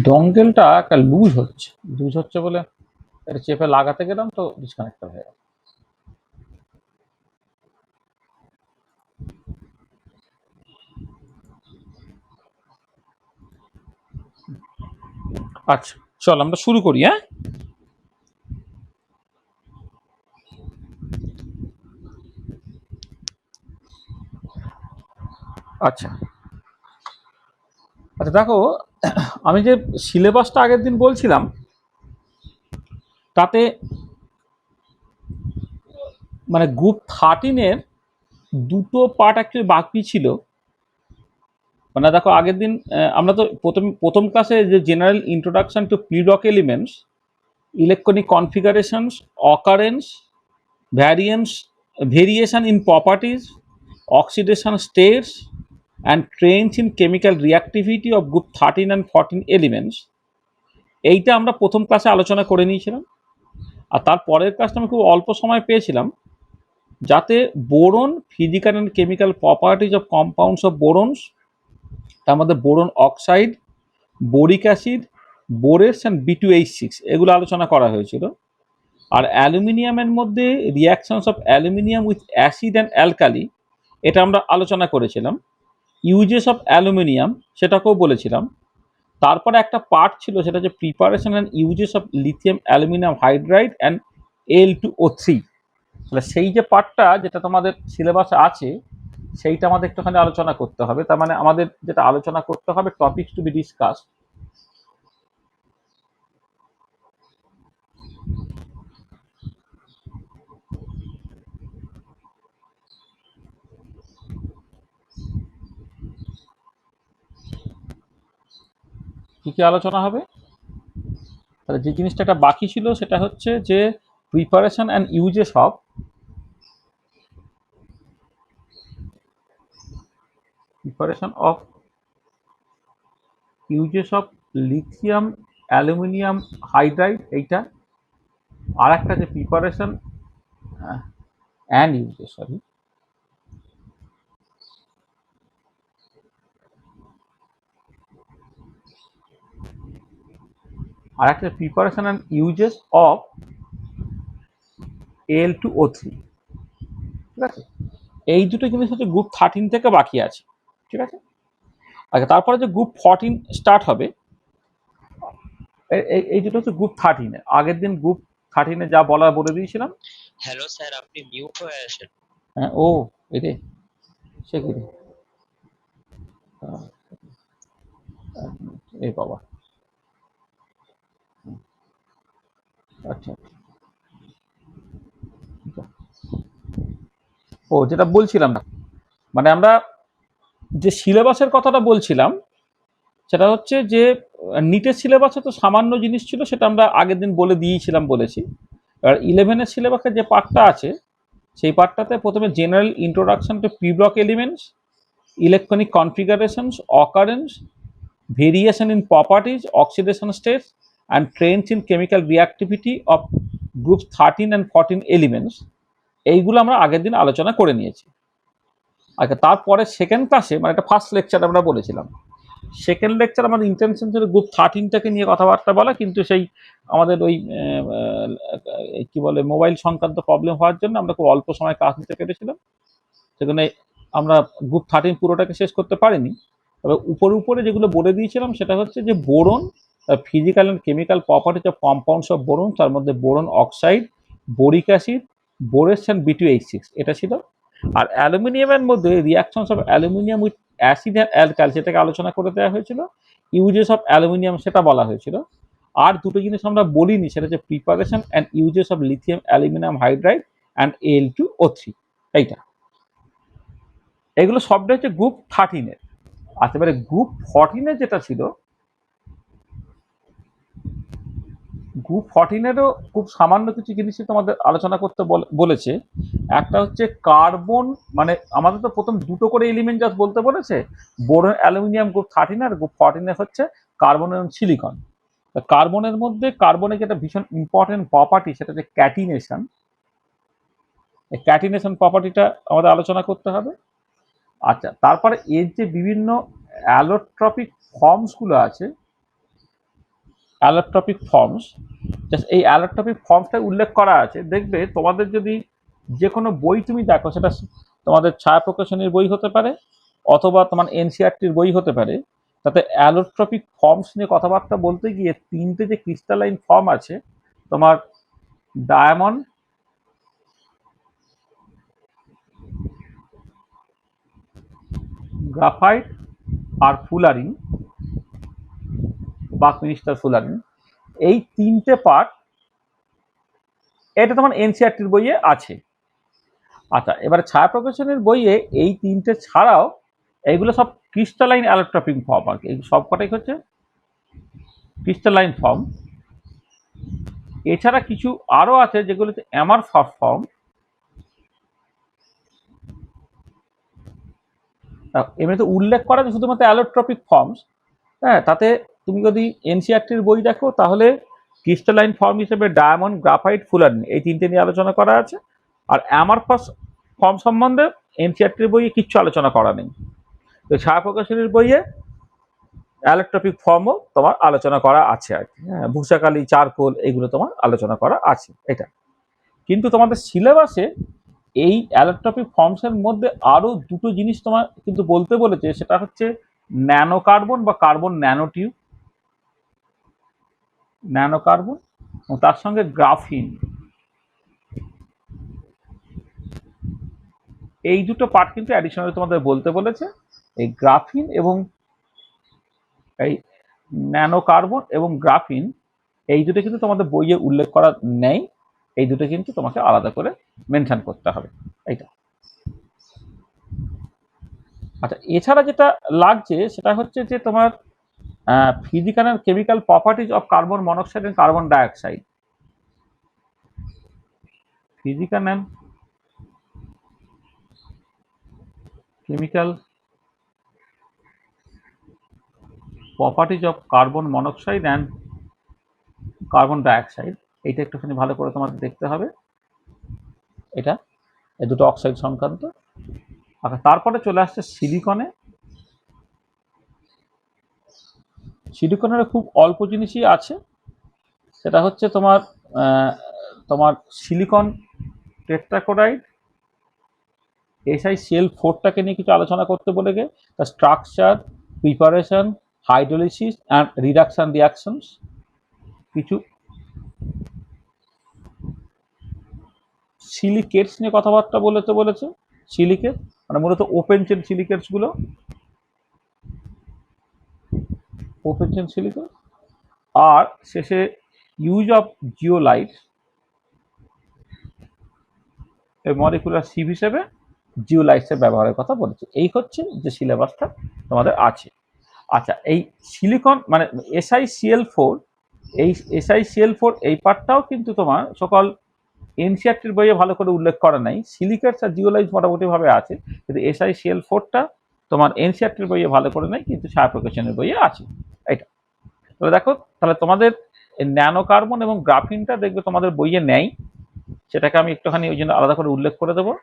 ডঙ্গেলটা একটা লুজ হচ্ছে বলে এটা চেপে লাগাতে গেলাম তো ডিসকানেক্ট হয়ে গেল। আচ্ছা, চল আমরা শুরু করি। হ্যাঁ, আচ্ছা আচ্ছা দেখো, আমি যে সিলেবাসটা আগের দিন বলছিলাম তাতে মানে গ্রুপ 13-এর দুটো পার্ট অ্যাকচুয়ালি বাকি ছিল। মানে দেখো আগের দিন আমরা তো প্রথম ক্লাসে যে general introduction to p block elements, electronic configurations, occurrence, variance, variation in properties, oxidation states and trends in chemical reactivity of group 13 and 14 elements, এইটা আমরা প্রথম ক্লাসে আলোচনা করে নিয়েছিলাম। আর তার পরের ক্লাসটা আমি খুব অল্প সময় পেয়েছিলাম, যাতে boron, physical and chemical properties of compounds of borons, তার মধ্যে boron oxide, boric acid, borax and B2H6 এগুলো আলোচনা করা হয়েছিল। আর অ্যালুমিনিয়ামের মধ্যে reactions of aluminium with acid and alkali, এটা আমরা আলোচনা করেছিলাম। ইউজেস অফ অ্যালুমিনিয়াম সেটাকেও বলেছিলাম। তারপরে একটা পার্ট ছিল, সেটা হচ্ছে preparation and uses of lithium aluminium hydride and Al2O3। তাহলে সেই যে পার্টটা যেটা তোমাদের সিলেবাসে আছে, সেইটা আমাদের একটুখানি আলোচনা করতে হবে। তার মানে আমাদের যেটা আলোচনা করতে হবে, টপিকস টু বি ডিসকাস, কি কি আলোচনা হবে। তাহলে যে জিনিসটা একটা বাকি ছিল সেটা হচ্ছে যে preparation and uses of lithium aluminium hydride, এইটা। আর একটা যে প্রিপারেশন অ্যান্ড ইউজেস, সরি, আর একটা preparation and uses of Al2O3। ঠিক আছে, এই দুটো জিনিস হচ্ছে গ্রুপ 13 থেকে বাকি আছে। ঠিক আছে, আচ্ছা তারপরে যে গ্রুপ 14 স্টার্ট হবে, এই দুটো হচ্ছে গ্রুপ 13-এ। আগের দিন গ্রুপ 13-এ যা বলা বলে দিয়েছিলাম। হ্যালো স্যার, আপনি মিউট হয়ে আছেন। হ্যাঁ, ও এরে, সে কি রে, এ বাবা, আচ্ছা আচ্ছা। ও যেটা বলছিলাম না, মানে আমরা যে সিলেবাসের কথাটা বলছিলাম, সেটা হচ্ছে যে নিটের সিলেবাসে তো সামান্য জিনিস ছিল, সেটা আমরা আগের দিন বলে দিয়েছিলাম বলেছি। আর 11-এর সিলেবাসে যে পার্টটা আছে, সেই পার্টটাতে প্রথমে general introduction to p block elements, electronic configurations, occurrence, variation in properties, oxidation states and trends in chemical reactivity of group 13 and 14 elements, এইগুলো আমরা আগের দিন আলোচনা করে নিয়েছি। আচ্ছা, তারপরে সেকেন্ড ক্লাসে, মানে এটা ফার্স্ট লেকচার আমরা বলেছিলাম, সেকেন্ড লেকচার আমাদের ইন্টেনশন ছিল গ্রুপ 13টাকে নিয়ে কথাবার্তা বলা, কিন্তু সেই আমাদের ওই কি বলে মোবাইল সংক্রান্ত প্রবলেম হওয়ার জন্য আমরা খুব অল্প সময় ক্লাস নিতে পেরেছিলাম। সেখানে আমরা গ্রুপ 13 পুরোটাকে শেষ করতে পারিনি। তবে উপরে উপরে যেগুলো বলে দিয়েছিলাম সেটা হচ্ছে যে boron, physical and chemical properties of compounds of boron, তার মধ্যে boron oxide, boric acid, borax and B2H6, এটা ছিল। আর অ্যালুমিনিয়ামের মধ্যে reactions of aluminium with acid and alkali, সেটাকে আলোচনা করে দেওয়া হয়েছিল। ইউজেস অফ অ্যালুমিনিয়াম সেটা বলা হয়েছিল। আর দুটো জিনিস আমরা বলিনি, সেটা হচ্ছে preparation and uses of lithium aluminium hydride and Al2O3, এইটা। এগুলো সবটা হচ্ছে গ্রুপ 13-এর। আচ্ছা, এবারে গ্রুপ 14-এর যেটা ছিল, গ্রুপ 14-এরও খুব সামান্য কিছু জিনিসই তোমাদের আলোচনা করতে বলেছে। একটা হচ্ছে কার্বন, মানে আমাদের তো প্রথম দুটো করে এলিমেন্ট জাস্ট বলতে বলেছে, বোরন অ্যালুমিনিয়াম গ্রুপ 13, আর গ্রুপ 14-এ হচ্ছে কার্বন এবং সিলিকন। কার্বনের মধ্যে কার্বনের যেটা ভীষণ ইম্পর্টেন্ট প্রপার্টি, সেটা হচ্ছে ক্যাটিনেশন। এই ক্যাটিনেশন প্রপার্টিটা আমাদের আলোচনা করতে হবে। আচ্ছা, তারপরে এর যে বিভিন্ন অ্যালোট্রপিক ফর্মসগুলো আছে, অ্যালোট্রপিক ফর্মস, জাস্ট এই অ্যালোট্রপিক ফর্মসটা উল্লেখ করা আছে। দেখবে তোমাদের যদি যে কোনো বই তুমি দেখো, সেটা তোমাদের ছায়া প্রকাশনীর বই হতে পারে অথবা তোমার এনসিআরটির বই হতে পারে, তাতে অ্যালোট্রপিক ফর্মস নিয়ে কথাবার্তা বলতে গিয়ে তিনটে যে ক্রিস্টালাইন ফর্ম আছে, তোমার ডায়মন্ড, গ্রাফাইট আর ফুলারিন, বাকমিনিস্টার ফুলারিন, এই তিনটে পার্ট এটা তোমার এনসিআরটির বইয়ে আছে। আচ্ছা, এবারে ছায়া প্রকাশনের বইয়ে এই তিনটে ছাড়াও এইগুলো সব ক্রিস্টালাইন অ্যালোট্রপিক ফর্ম আর কি, এই সব কটাই হচ্ছে ক্রিস্টালাইন ফর্ম। এছাড়া কিছু আরো আছে যেগুলো হচ্ছে অ্যামারফস ফর্ম। এমনিতে উল্লেখ করা যে শুধুমাত্র অ্যালোট্রপিক ফর্মস, হ্যাঁ, তাতে তুমি যদি এনসিআরটির বই দেখো তাহলে ক্রিস্টালাইন ফর্ম হিসেবে ডায়মন্ড, গ্রাফাইট, ফুলারিন এই তিনটে নিয়ে আলোচনা করা আছে। আর অ্যামারফস ফর্ম সম্বন্ধে এনসিআরটির বইয়ে কিচ্ছু আলোচনা করা নেই। তো ছায়া প্রকাশনীর বইয়ে অ্যালোট্রপিক ফর্মও তোমার আলোচনা করা আছে আর কি, হ্যাঁ, ভূষাকালী, চারকোল এগুলো তোমার আলোচনা করা আছে এটা। কিন্তু তোমাদের সিলেবাসে এই অ্যালোট্রপিক ফর্মসের মধ্যে আরো দুটো জিনিস তোমার কিন্তু বলতে বলেছে, সেটা হচ্ছে ন্যানো কার্বন বা কার্বন ন্যানোটিউব, ন্যানো কার্বন, এবং তার সঙ্গে গ্রাফিন। এই দুটো পার্ট কিন্তু অ্যাডিশনালি তোমাদের বলতে বলেছে। এই গ্রাফিন এবং এই ন্যানো কার্বন এবং গ্রাফিন এই দুটো কিন্তু তোমাদের বইয়ে উল্লেখ করা নেই, এই দুটো কিন্তু তোমাকে আলাদা করে মেনশন করতে হবে এইটা। আচ্ছা, এছাড়া যেটা লাগছে সেটা হচ্ছে যে তোমার physical and chemical properties of carbon monoxide and carbon dioxide, physical and chemical properties of carbon monoxide and carbon dioxide, এইটা একটুখানি ভালো করে তোমাদের দেখতে হবে। এটা এই দুটো অক্সাইড সংক্রান্ত। আচ্ছা, তারপরে চলে আসছে সিলিকনে। সিলিকনের খুব অল্প জিনিসই আছে, সেটা হচ্ছে তোমার তোমার সিলিকন টেট্রাক্লোরাইড, SiCl4টাকে নিয়ে কিছু আলোচনা করতে বলে গে, তার structure, preparation, hydrolysis and reduction reactions. কিছু সিলিকেটস নিয়ে কথাবার্তা বলতে বলেছে। সিলিকেট মানে মূলত ওপেন চেন সিলিকেটস গুলো, ওপেন চেন সিলিকেট। আর শেষে use of zeolite, molecular sieve হিসেবে জিওলাইটসের ব্যবহারের কথা বলেছে। এই হচ্ছে যে সিলেবাসটা তোমাদের আছে। আচ্ছা, এই সিলিকন মানে SiCl4, এই SiCl4 এই পার্টটাও কিন্তু তোমার সকল এনসিআরটির বইয়ে ভালো করে উল্লেখ করা নাই। সিলিকেটস আর জিওলাইট মোটামুটি ভাবে আছে, কিন্তু SiCl4টা তোমার এনসিআরটির বইয়ে ভালো করে নাই, কিন্তু ছায়া প্রকাশনের বইয়ে আছে এটা। তাহলে দেখো, তাহলে তোমাদের ন্যানো কার্বন এবং গ্রাফিনটা দেখবে তোমাদের বইয়ে নেই, সেটাকে আমি একটুখানি ওই জন্য আলাদা করে উল্লেখ করে দেবো।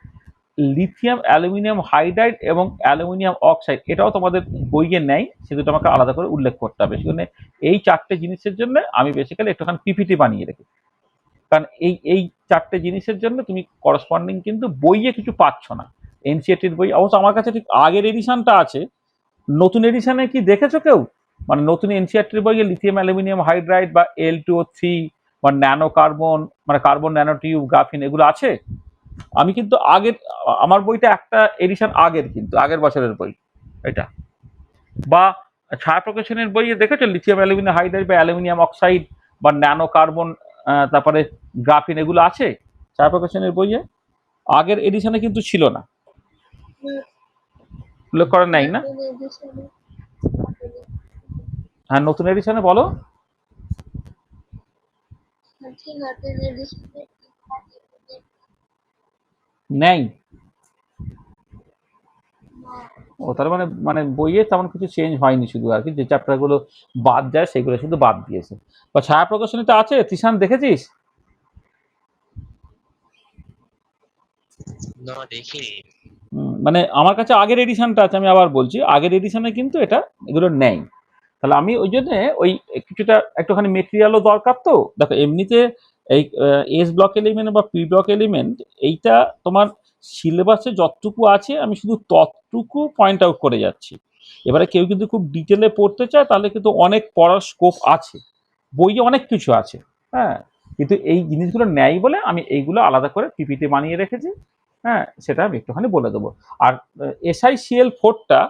লিথিয়াম অ্যালুমিনিয়াম হাইড্রাইড এবং অ্যালুমিনিয়াম অক্সাইড এটাও তোমাদের বইয়ে নেই, সে দুটো আমাকে আলাদা করে উল্লেখ করতে হবে। সেজন্য এই চারটে জিনিসের জন্য আমি বেসিক্যালি একটুখানি পিপিটি বানিয়ে রেখেছি, কারণ এই চারটে জিনিসের জন্য তুমি করসপন্ডিং কিন্তু বইয়ে কিছু পাচ্ছ না। এনসিআরটির বই অবশ্য আমার কাছে ঠিক আগের এডিশনটা আছে, নতুন এডিশনে কি দেখেছো কেউ? মানে নতুন এনসিআরটির বইয়ে লিথিয়াম অ্যালুমিনিয়াম হাইড্রাইড বা L2O3 বা ন্যানো কার্বন মানে কার্বন ন্যানোটিউব, গ্রাফিন এগুলো আছে? আমি কিন্তু আগের আমার বইটা একটা এডিশন আগের, কিন্তু আগের বছরের বই এটা। বা ছায়া প্রকাশনের বইয়ে দেখেছো লিথিয়াম অ্যালুমিনিয়াম হাইড্রাইড বা অ্যালুমিনিয়াম অক্সাইড বা ন্যানো কার্বন, তারপরে গ্রাফিন এগুলো আছে ছায়া প্রকাশনের বইয়ে? আগের এডিশনে কিন্তু ছিল না, উল্লেখ করা নাই না? হ্যাঁ, নতুন এডিশনে বলো। নেই? ও, তার মানে মানে বইয়ে তেমন কিছু চেঞ্জ হয়নি, শুধু আর কি যে চ্যাপ্টারগুলো বাদ যায় সেগুলো শুধু বাদ দিয়েছে। বা ছায়া প্রকাশনীতে আছে, তিশান দেখেছিস? না, দেখিনি। মানে আমার কাছে আগের এডিশনটা আছে, আমি আবার বলছি আগের এডিশনে কিন্তু এটা এগুলো নেই। তাহলে আমি ওই জন্য ওই কিছুটা একটুখানি মেটেরিয়ালও দরকার। তো দেখো এমনিতে এই এস ব্লক এলিমেন্ট বা পি ব্লক এলিমেন্ট এইটা তোমার সিলেবাসে যতটুকু আছে আমি শুধু ততটুকু পয়েন্ট আউট করে যাচ্ছি। এবারে কেউ যদি খুব ডিটেলে পড়তে চায় তাহলে কিন্তু অনেক পড়ার স্কোপ আছে, বইয়ে অনেক কিছু আছে। হ্যাঁ, কিন্তু এই জিনিসগুলো নেয় বলে আমি এইগুলো আলাদা করে পিপিটি বানিয়ে রেখেছি। হ্যাঁ, সেটা আমি একটুখানি বলে দেবো। আর SiCl4টা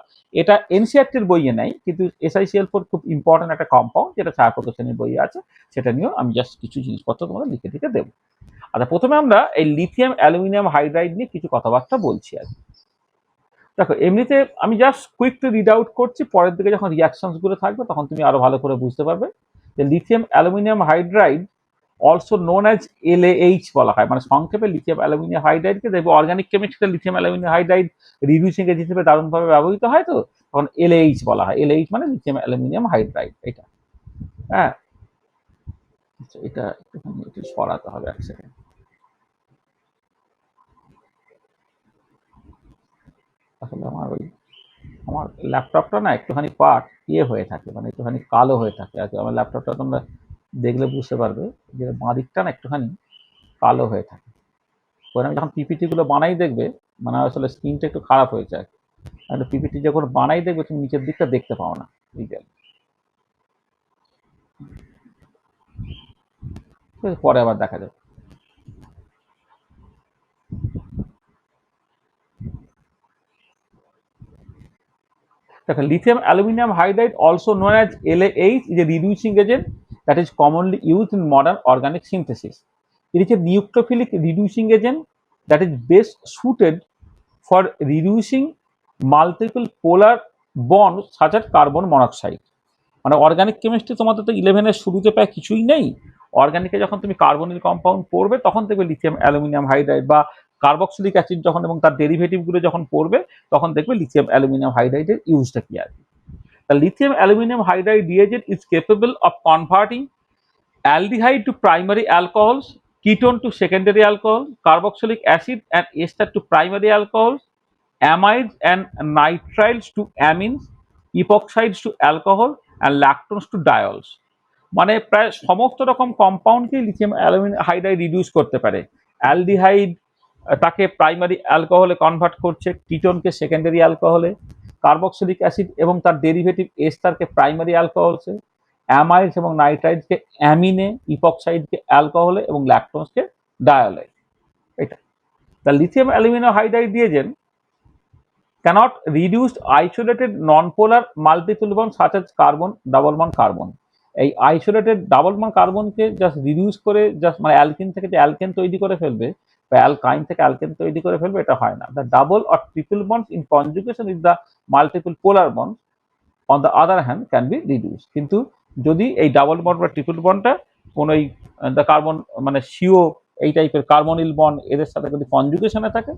এটা এনসিআরটির বইয়ে নেই, কিন্তু SiCl4 খুব ইম্পর্টেন্ট একটা কম্পাউন্ড যেটা ছায়াপথ শ্রেণীর বইয়ে আছে, সেটা নিয়েও আমি জাস্ট কিছু জিনিসপত্র তোমাদের লিখে লিখে দেবো। আচ্ছা, প্রথমে আমরা এই লিথিয়াম অ্যালুমিনিয়াম হাইড্রাইড নিয়ে কিছু কথাবার্তা বলছি আর কি। দেখো এমনিতে আমি জাস্ট কুইকলি রিড আউট করছি, পরের দিকে যখন রিয়াকশনস গুলো থাকবে তখন তুমি আরো ভালো করে বুঝতে পারবে। যে lithium aluminium hydride also known as LaH বলা হয়, মানে সংক্ষেপে লিথিয়াম অ্যালুমিনিয়াম হাইড্রাইডকে দেখবে অর্গানিক কেমিস্ট্রিতে lithium aluminium hydride reducing agent হিসেবে দারুণভাবে ব্যবহৃত হয়। তো তখন LaH বলা হয়। LaH মানে লিথিয়াম অ্যালুমিনিয়াম হাইড্রাইড। এটা হ্যাঁ, আচ্ছা, এটা একটুখানি একটু সরাতে হবে এক সেকেন্ড। আসলে আমার ল্যাপটপটা না একটুখানি পার্ট হয়ে থাকে, মানে একটুখানি কালো হয়ে থাকে আর কি। আমার ল্যাপটপটা তোমরা দেখলে বুঝতে পারবে যে বাঁ দিকটা না একটুখানি কালো হয়ে থাকে। পরে আমি যখন পিপিটি গুলো বানাই দেখবে, মানে আসলে স্ক্রিনটা একটু খারাপ হয়ে যায়। আর পিপিটি যখন বানাই দেখবে তুমি নিচের দিকটা দেখতে পাও না ডিটেল। পরে আবার দেখা যাবে। দেখো lithium aluminum hydride also known as LaH is a reducing agent that is commonly used in modern organic synthesis. It is a nucleophilic reducing agent that is best suited for reducing multiple polar bonds such as carbon monoxide. মানে organic chemistry তোমাদের তো 11-এর শুরুতে প্রায় কিছুই নেই। অর্গানিকে যখন তুমি carbonyl compound পড়বে তখন দেখবে লিথিয়াম অ্যালুমিনিয়াম হাইড্রাইড বা কার্বক্সিলিক অ্যাসিড যখন এবং তার ডেরিভেটিভ গুলো যখন পড়বে তখন দেখবে লিথিয়াম অ্যালুমিনিয়াম হাইড্রাইডের ইউজটা কি আছে। The lithium aluminum hydride reagent is capable of converting aldehyde to primary alcohols, ketone to secondary alcohol, carboxylic acid and ester to primary alcohols, amides and nitriles to amines, epoxides to alcohol and lactones to diols. মানে প্রায় সমস্ত রকম কম্পাউন্ডকে lithium aluminium hydride reduce করতে পারে। Aldehyde তাকে primary অ্যালকোহলে convert করছে, কিটোনকে secondary অ্যালকোহলে, carboxylic acid এবং তার ডেরিভেটিভ এস্টারকে প্রাইমারি অ্যালকোহলসে, অ্যামাইডস এবং নাইট্রাইডকে অ্যামিনে, ইপক্সাইডকে অ্যালকোহলে এবং ল্যাকটোজকে ডায়োলে। এটা the lithium aluminium hydride reagent cannot reduce isolated non-polar multiple bonds such as carbon double bond carbon. এই আইসোলেটেড ডাবল বন্ড কার্বনকে জাস্ট রিডিউস করে জাস্ট মানে অ্যালকিন থেকে যে অ্যালকেন তৈরি করে ফেলবে বা অ্যালকাইন থেকে অ্যালকেন তৈরি করে ফেলবে, এটা হয় না। The double or triple bonds in conjugation with the multiple polar bonds on the other hand can be reduce. কিন্তু যদি এই ডাবল বন্ড বা ট্রিপল বন্ডটা কোনো এই দ্য কার্বন মানে সিও এই টাইপের কার্বনিল বন্ড এদের সাথে যদি কনজুগেশনে থাকে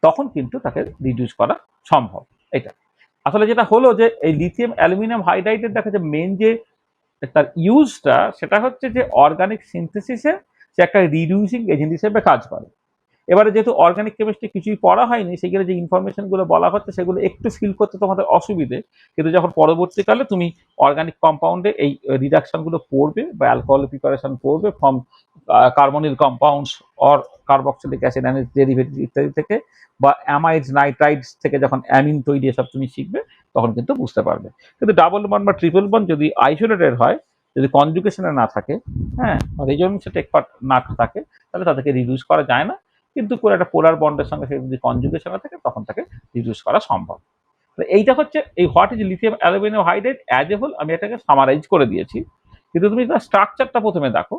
তখন কিন্তু তাকে রিডিউস করা সম্ভব। এটা আসলে যেটা হলো যে এই লিথিয়াম অ্যালুমিনিয়াম হাইড্রাইডের দেখা যায় মেন যে তার ইউজটা সেটা হচ্ছে যে অর্গানিক সিনথেসিসে সে একটা রিডিউসিং এজেন্ট হিসেবে কাজ করে। এবারে যেহেতু অর্গানিক কেমিস্ট্রি কিছুই পড়া হয়নি, সেখানে যে ইনফরমেশন গুলো বলা হচ্ছে সেগুলো একটু ফিল করতে তোমাদের অসুবিধে, কিন্তু যখন পরবর্তীকালে তুমি অর্গানিক কম্পাউন্ডে এই রিডাকশন গুলো পড়বে বা অ্যালকোহল প্রিপারেশন পড়বে from carbonyl compounds or carboxylic acid and derivative ইত্যাদি থেকে বা অ্যামাইডস নাইট্রাইডস থেকে যখন অ্যামিন তৈরি এসব তুমি শিখবে তখন কিন্তু বুঝতে পারবে। কিন্তু ডাবল বন্ড বা ট্রিপল বন্ড যদি আইসোলেটেড হয়, যদি কনজুগেশনে না থাকে, হ্যাঁ, রেজোনেন্সে টেক পার্ট না থাকে, তাহলে তাদেরকে রিডিউস করা যায় না। কিন্তু কোনো একটা পোলার বন্ডের সঙ্গে সে যদি কনজুগেশনে থাকে তখন তাকে রিডিউস করা সম্ভব। এইটা হচ্ছে এই what is lithium aluminium hydride as a whole, আমি এটাকে সামারাইজ করে দিয়েছি। কিন্তু তুমি তার স্ট্রাকচারটা প্রথমে দেখো।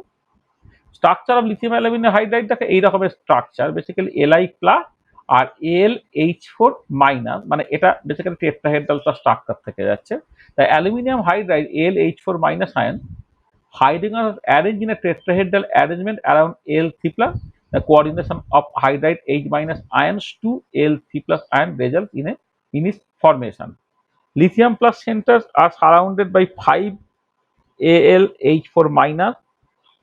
Structure of lithium aluminium hydride দেখো এই রকমের স্ট্রাকচার, বেসিক্যালি Li প্লাস আর LH4 মাইনাস, মানে এটা বেসিক্যালি টেট্রাহেড্রাল তার স্ট্রাকচার থেকে যাচ্ছে। তাই aluminium hydride LH4 minus ion hydrogen are arranged in a tetrahedral arrangement around L3 plus. The coordination of hydride H minus ions to L3 plus ion results in a its formation. Lithium plus centers are surrounded by 5 AlH4 minus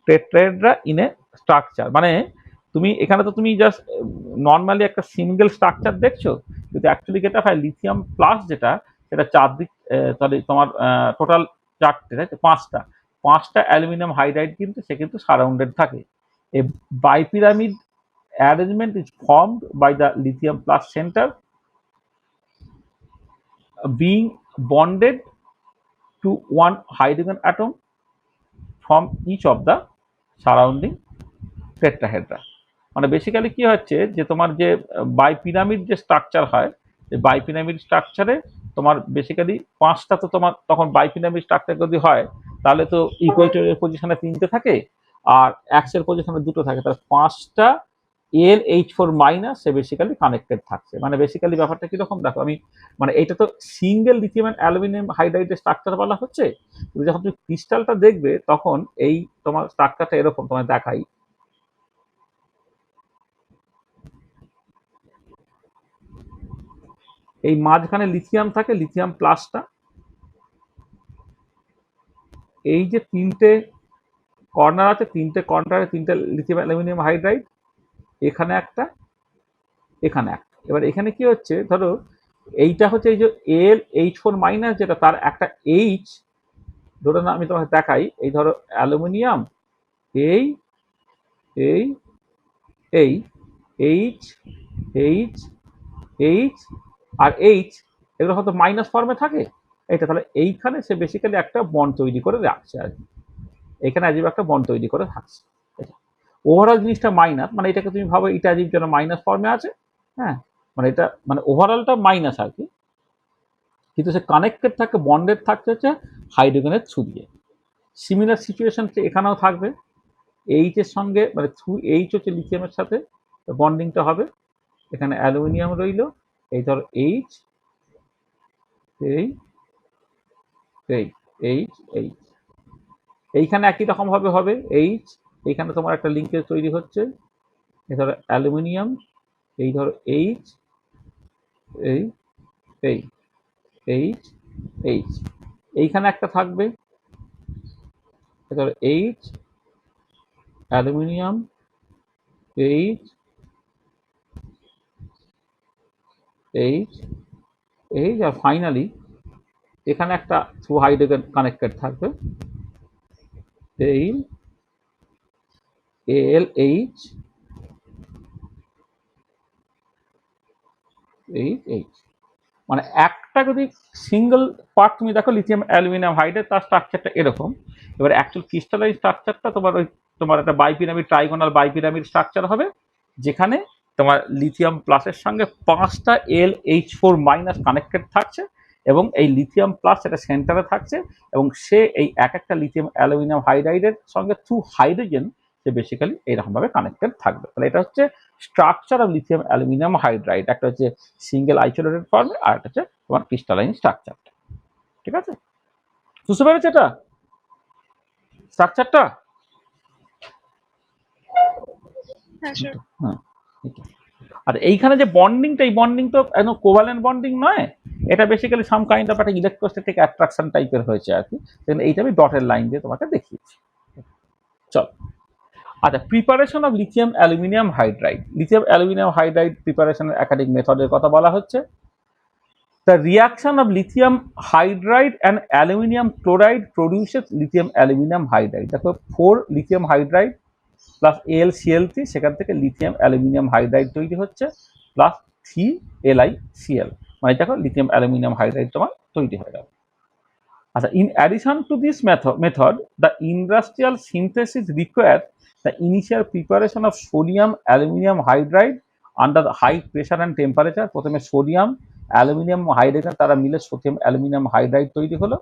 tetrahedra in a structure. মানে তুমি এখানে তো তুমি just normally একটা single structure দেখছো, কিন্তু actually যেটা হয় লিথিয়াম প্লাস যেটা সেটা চারদিক তাহলে তোমার টোটাল চারটে, তাই তো? পাঁচটা অ্যালুমিনিয়াম হাইড্রাইড কিন্তু সে কিন্তু সারাউন্ডেড থাকে। এ বাইপিরামিড arrangement is formed by the lithium plus center being bonded to one hydrogen atom from each of the surrounding tetrahedra. মানে বেসিক্যালি কি হচ্ছে যে তোমার যে বাইপিরামিড যে স্ট্রাকচার হয়, এই বাইপিরামিড স্ট্রাকচারে তোমার বেসিক্যালি পাঁচটা, তো তোমার তখন বাইপিরামিড স্ট্রাকচার যদি হয় তাহলে তো ইকুয়েটরের পজিশনে তিনটে থাকে আর অ্যাক্সের পজিশনে দুটো থাকে, তাহলে পাঁচটা L H4 মাইনাস সে বেসিক্যালি কানেক্টেড থাকছে। মানে বেসিক্যালি ব্যাপারটা কিরকম দেখো, আমি মানে এটা তো সিঙ্গেল লিথিয়াম অ্যান্ড অ্যালুমিনিয়াম হাইড্রাইডের স্ট্রাকচার বলা হচ্ছে, কিন্তু যখন তুমি ক্রিস্টালটা দেখবে তখন এই তোমার স্ট্রাকচারটা এরকম তোমায় দেখাই। এই মাঝখানে লিথিয়াম থাকে, লিথিয়াম প্লাসটা, এই যে তিনটে কর্নার আছে, তিনটে কর্নারে তিনটে লিথিয়াম অ্যালুমিনিয়াম হাইড্রাইড, এখানে একটা, এখানে একটা। এবার এখানে কি হচ্ছে, ধরো এইটা হচ্ছে এই যে L H4 মাইনাস যেটা, তার একটা এইচ, ধরো না আমি তোমাকে দেখাই, এই ধরো অ্যালুমিনিয়াম, এই এই এই এইচ এইচ এইচ আর এইচ, এগুলো হয়তো মাইনাস ফর্মে থাকে এইটা, তাহলে এইখানে সে বেসিক্যালি একটা বন্ড তৈরি করে রাখছে আর কি, এখানে অ্যাজিভ একটা বন্ড তৈরি করে থাকছে। ওভারঅল জিনিসটা মাইনাস, মানে এটাকে তুমি ভাবো এটা অ্যাজিভ যেন মাইনাস ফর্মে আছে, হ্যাঁ, মানে এটা মানে ওভারঅলটা মাইনাস আর কি, কিন্তু সে কানেক্টেড থাকে, বন্ডেড থাকতে হচ্ছে হাইড্রোজেনের থ্রু দিয়ে। সিমিলার সিচুয়েশন এখানেও থাকবে, এইচ এর সঙ্গে মানে থ্রু এইচ হচ্ছে লিথিয়ামের সাথে বন্ডিংটা হবে, এখানে অ্যালুমিনিয়াম রইল, এই ধর এইচ, এই এই এইচ এইচ, এইখানে একই রকম ভাবে হবে এইচ, এইখানে তোমার একটা লিঙ্কেজ তৈরি হচ্ছে, এই ধরো অ্যালুমিনিয়াম, এই ধরো এইচ, এই এই এইচ এইচ, এইখানে একটা থাকবে, এই ধরো H, aluminium, H H H, আর ফাইনালি এখানে একটা থ্রু হাইড্রোজেন কানেক্টেড থাকবে, এই AlH এইচ। মানে একটা যদি সিঙ্গেল পার্ট তুমি দেখো লিথিয়াম অ্যালুমিনিয়াম হাইড্রাইড, তার স্ট্রাকচারটা এরকম। এবার অ্যাকচুয়াল ক্রিস্টালাইজ স্ট্রাকচারটা তোমার ওই তোমার একটা বাইপিরামিড, ট্রাইগোনাল বাইপিরামিড স্ট্রাকচার হবে, যেখানে তোমার লিথিয়াম প্লাসের সঙ্গে পাঁচটা L H4 মাইনাস কানেক্টেড থাকছে, এবং এই লিথিয়াম প্লাস সেটা সেন্টারে থাকছে, এবং সে এই এক একটা লিথিয়াম অ্যালুমিনিয়াম হাইড্রাইডের সঙ্গে থ্রু হাইড্রোজেন সে বেসিক্যালি এইরকমভাবে কানেক্টেড থাকবে। তাহলে এটা হচ্ছে structure of lithium aluminium hydride, একটা হচ্ছে সিঙ্গেল আইসোলেটেড ফর্মে, আর একটা হচ্ছে তোমার ক্রিস্টালাইন স্ট্রাকচারটা। ঠিক আছে, বুঝতে পেরেছো এটা স্ট্রাকচারটা? হ্যাঁ, আর এইখানে যে বন্ডিংটা, এই বন্ডিং তো একদম কোভালেন্ট বন্ডিং নয়, এটা বেসিক্যালি সাম কাইন্ড অফ একটা ইলেকট্রোস্ট্যাটিক অ্যাট্রাকশন টাইপের হয়েছে আর কি। এইটা আমি ডটের লাইন দিয়ে তোমাকে দেখিয়েছি। চল, আচ্ছা, preparation of lithium aluminium hydride. Lithium aluminium hydride প্রিপারেশনের একাধিক মেথডের কথা বলা হচ্ছে। The reaction of lithium hydride and aluminium chloride produces lithium aluminium hydride. দেখো 4 lithium hydride প্লাস AlCl3, সেখান থেকে লিথিয়াম অ্যালুমিনিয়াম হাইড্রাইড তৈরি হচ্ছে, প্লাস 3LiCl, মানে দেখো লিথিয়াম অ্যালুমিনিয়াম হাইড্রাইড তোমার তৈরি হয়ে গেল। আচ্ছা, in addition to this method, the industrial synthesis requires the initial preparation of sodium aluminum hydride under the high pressure and temperature। প্রথমে সোডিয়াম অ্যালুমিনিয়াম হাইড্রাইড তারা মিলে সোডিয়াম অ্যালুমিনিয়াম হাইড্রাইড তৈরি হলো।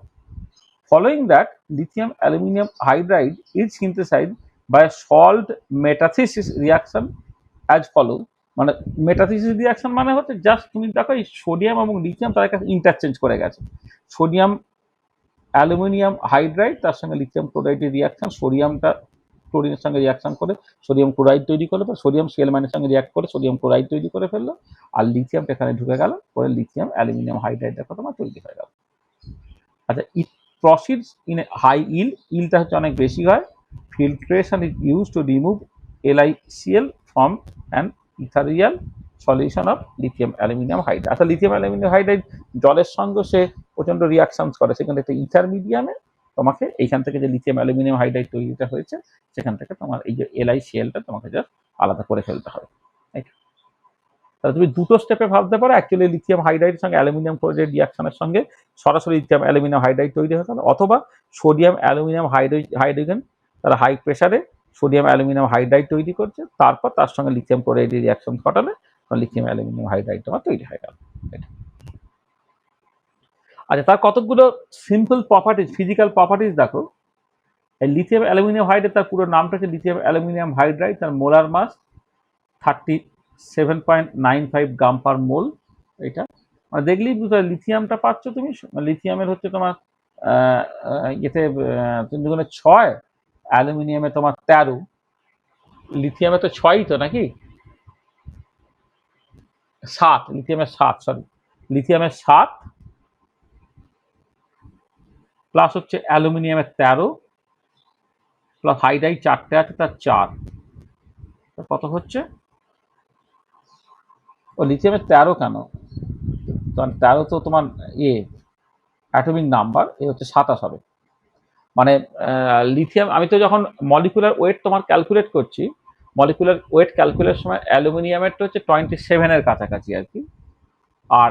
Following that, lithium aluminum hydride is synthesized by a salt metathesis reaction as follows। মানে metathesis reaction মানে হচ্ছে just তুমি দেখো এই সোডিয়াম এবং লিথিয়াম তার কাছে ইন্টারচেঞ্জ করে গেছে, সোডিয়াম অ্যালুমিনিয়াম হাইড্রাইড তার সঙ্গে লিথিয়াম ক্লোরাইডের রিয়াকশন, সোডিয়ামটা ক্লোরিনের সঙ্গে রিয়াকশন করে সোডিয়াম ক্লোরাইড তৈরি করলো, বা সোডিয়াম Cl- এর সঙ্গে রিয়াক্ট করে সোডিয়াম ক্লোরাইড তৈরি করে ফেললো, আর লিথিয়ামটা এখানে ঢুকে গেল, পরে লিথিয়াম অ্যালুমিনিয়াম হাইড্রাইড দেখো তোমার তৈরি হয়ে গেল। আচ্ছা, it proceeds in a high yield, ইল্ডটা হচ্ছে অনেক বেশি হয়। Filtration is use to remove LiCl from an ethereal solution of lithium aluminium hydride. আচ্ছা, লিথিয়াম অ্যালুমিনিয়াম হাইড্রাইড জলের সঙ্গে সে প্রচন্ড রিয়াকশনস করে, সেখানে একটা ইথার মিডিয়ামে তোমাকে এইখান থেকে যে লিথিয়াম অ্যালুমিনিয়াম হাইড্রাইড তৈরিটা হয়েছে সেখান থেকে তোমার এই যে LiClটা তোমাকে জাস্ট আলাদা করে ফেলতে হবে। তাহলে তুমি দুটো স্টেপে ভাবতে পারো, অ্যাকচুয়ালি লিথিয়াম হাইড্রাইডের সঙ্গে অ্যালুমিনিয়াম ক্লোরাইড রিয়াকশনের সঙ্গে সরাসরি লিথিয়াম অ্যালুমিনিয়াম হাইড্রাইড তৈরি হতে হবে, অথবা সোডিয়াম অ্যালুমিনিয়াম হাইড্রোজেন তারা হাই প্রেসারে সোডিয়াম অ্যালুমিনিয়াম হাইড্রাইড তৈরি করছে, তারপর তার সঙ্গে লিথিয়াম ক্লোরাইড রিয়াকশন ঘটালে লিথিয়াম অ্যালুমিনিয়াম হাইড্রাইড তোমার তৈরি হয়ে গেল। আচ্ছা, তার কতগুলো সিম্পল প্রপার্টিজ, ফিজিক্যাল প্রপার্টিজ দেখো। এই লিথিয়াম অ্যালুমিনিয়াম হাইড্রাইড, তার পুরো নামটা হচ্ছে লিথিয়াম অ্যালুমিনিয়াম হাইড্রাইড, তার মোলার মাস 37.95 গ্রাম পার মোল। এটা মানে দেখলেই বুঝতে পারো লিথিয়ামটা পাচ্ছ তুমি, লিথিয়ামের হচ্ছে তোমার ইয়েতে 3×6, অ্যালুমিনিয়ামে তোমার 13, লিথিয়ামে তো 6ই তো নাকি, 7, লিথিয়ামের 7, সরি লিথিয়ামের 7 প্লাস হচ্ছে অ্যালুমিনিয়ামের 13 প্লাস হাইড্রাইড 4টে আছে, তার 4, কত হচ্ছে? ও লিথিয়ামের 13 কেন, 13 তো তোমার অ্যাটমিক নাম্বার, এ হচ্ছে 27 হবে। মানে লিথিয়াম, আমি তো যখন মলিকুলার ওয়েট তোমার ক্যালকুলেট করছি, মলিকুলার ওয়েট ক্যালকুলেটের সময় অ্যালুমিনিয়ামেরটা হচ্ছে 27-এর কাছাকাছি আর কি, আর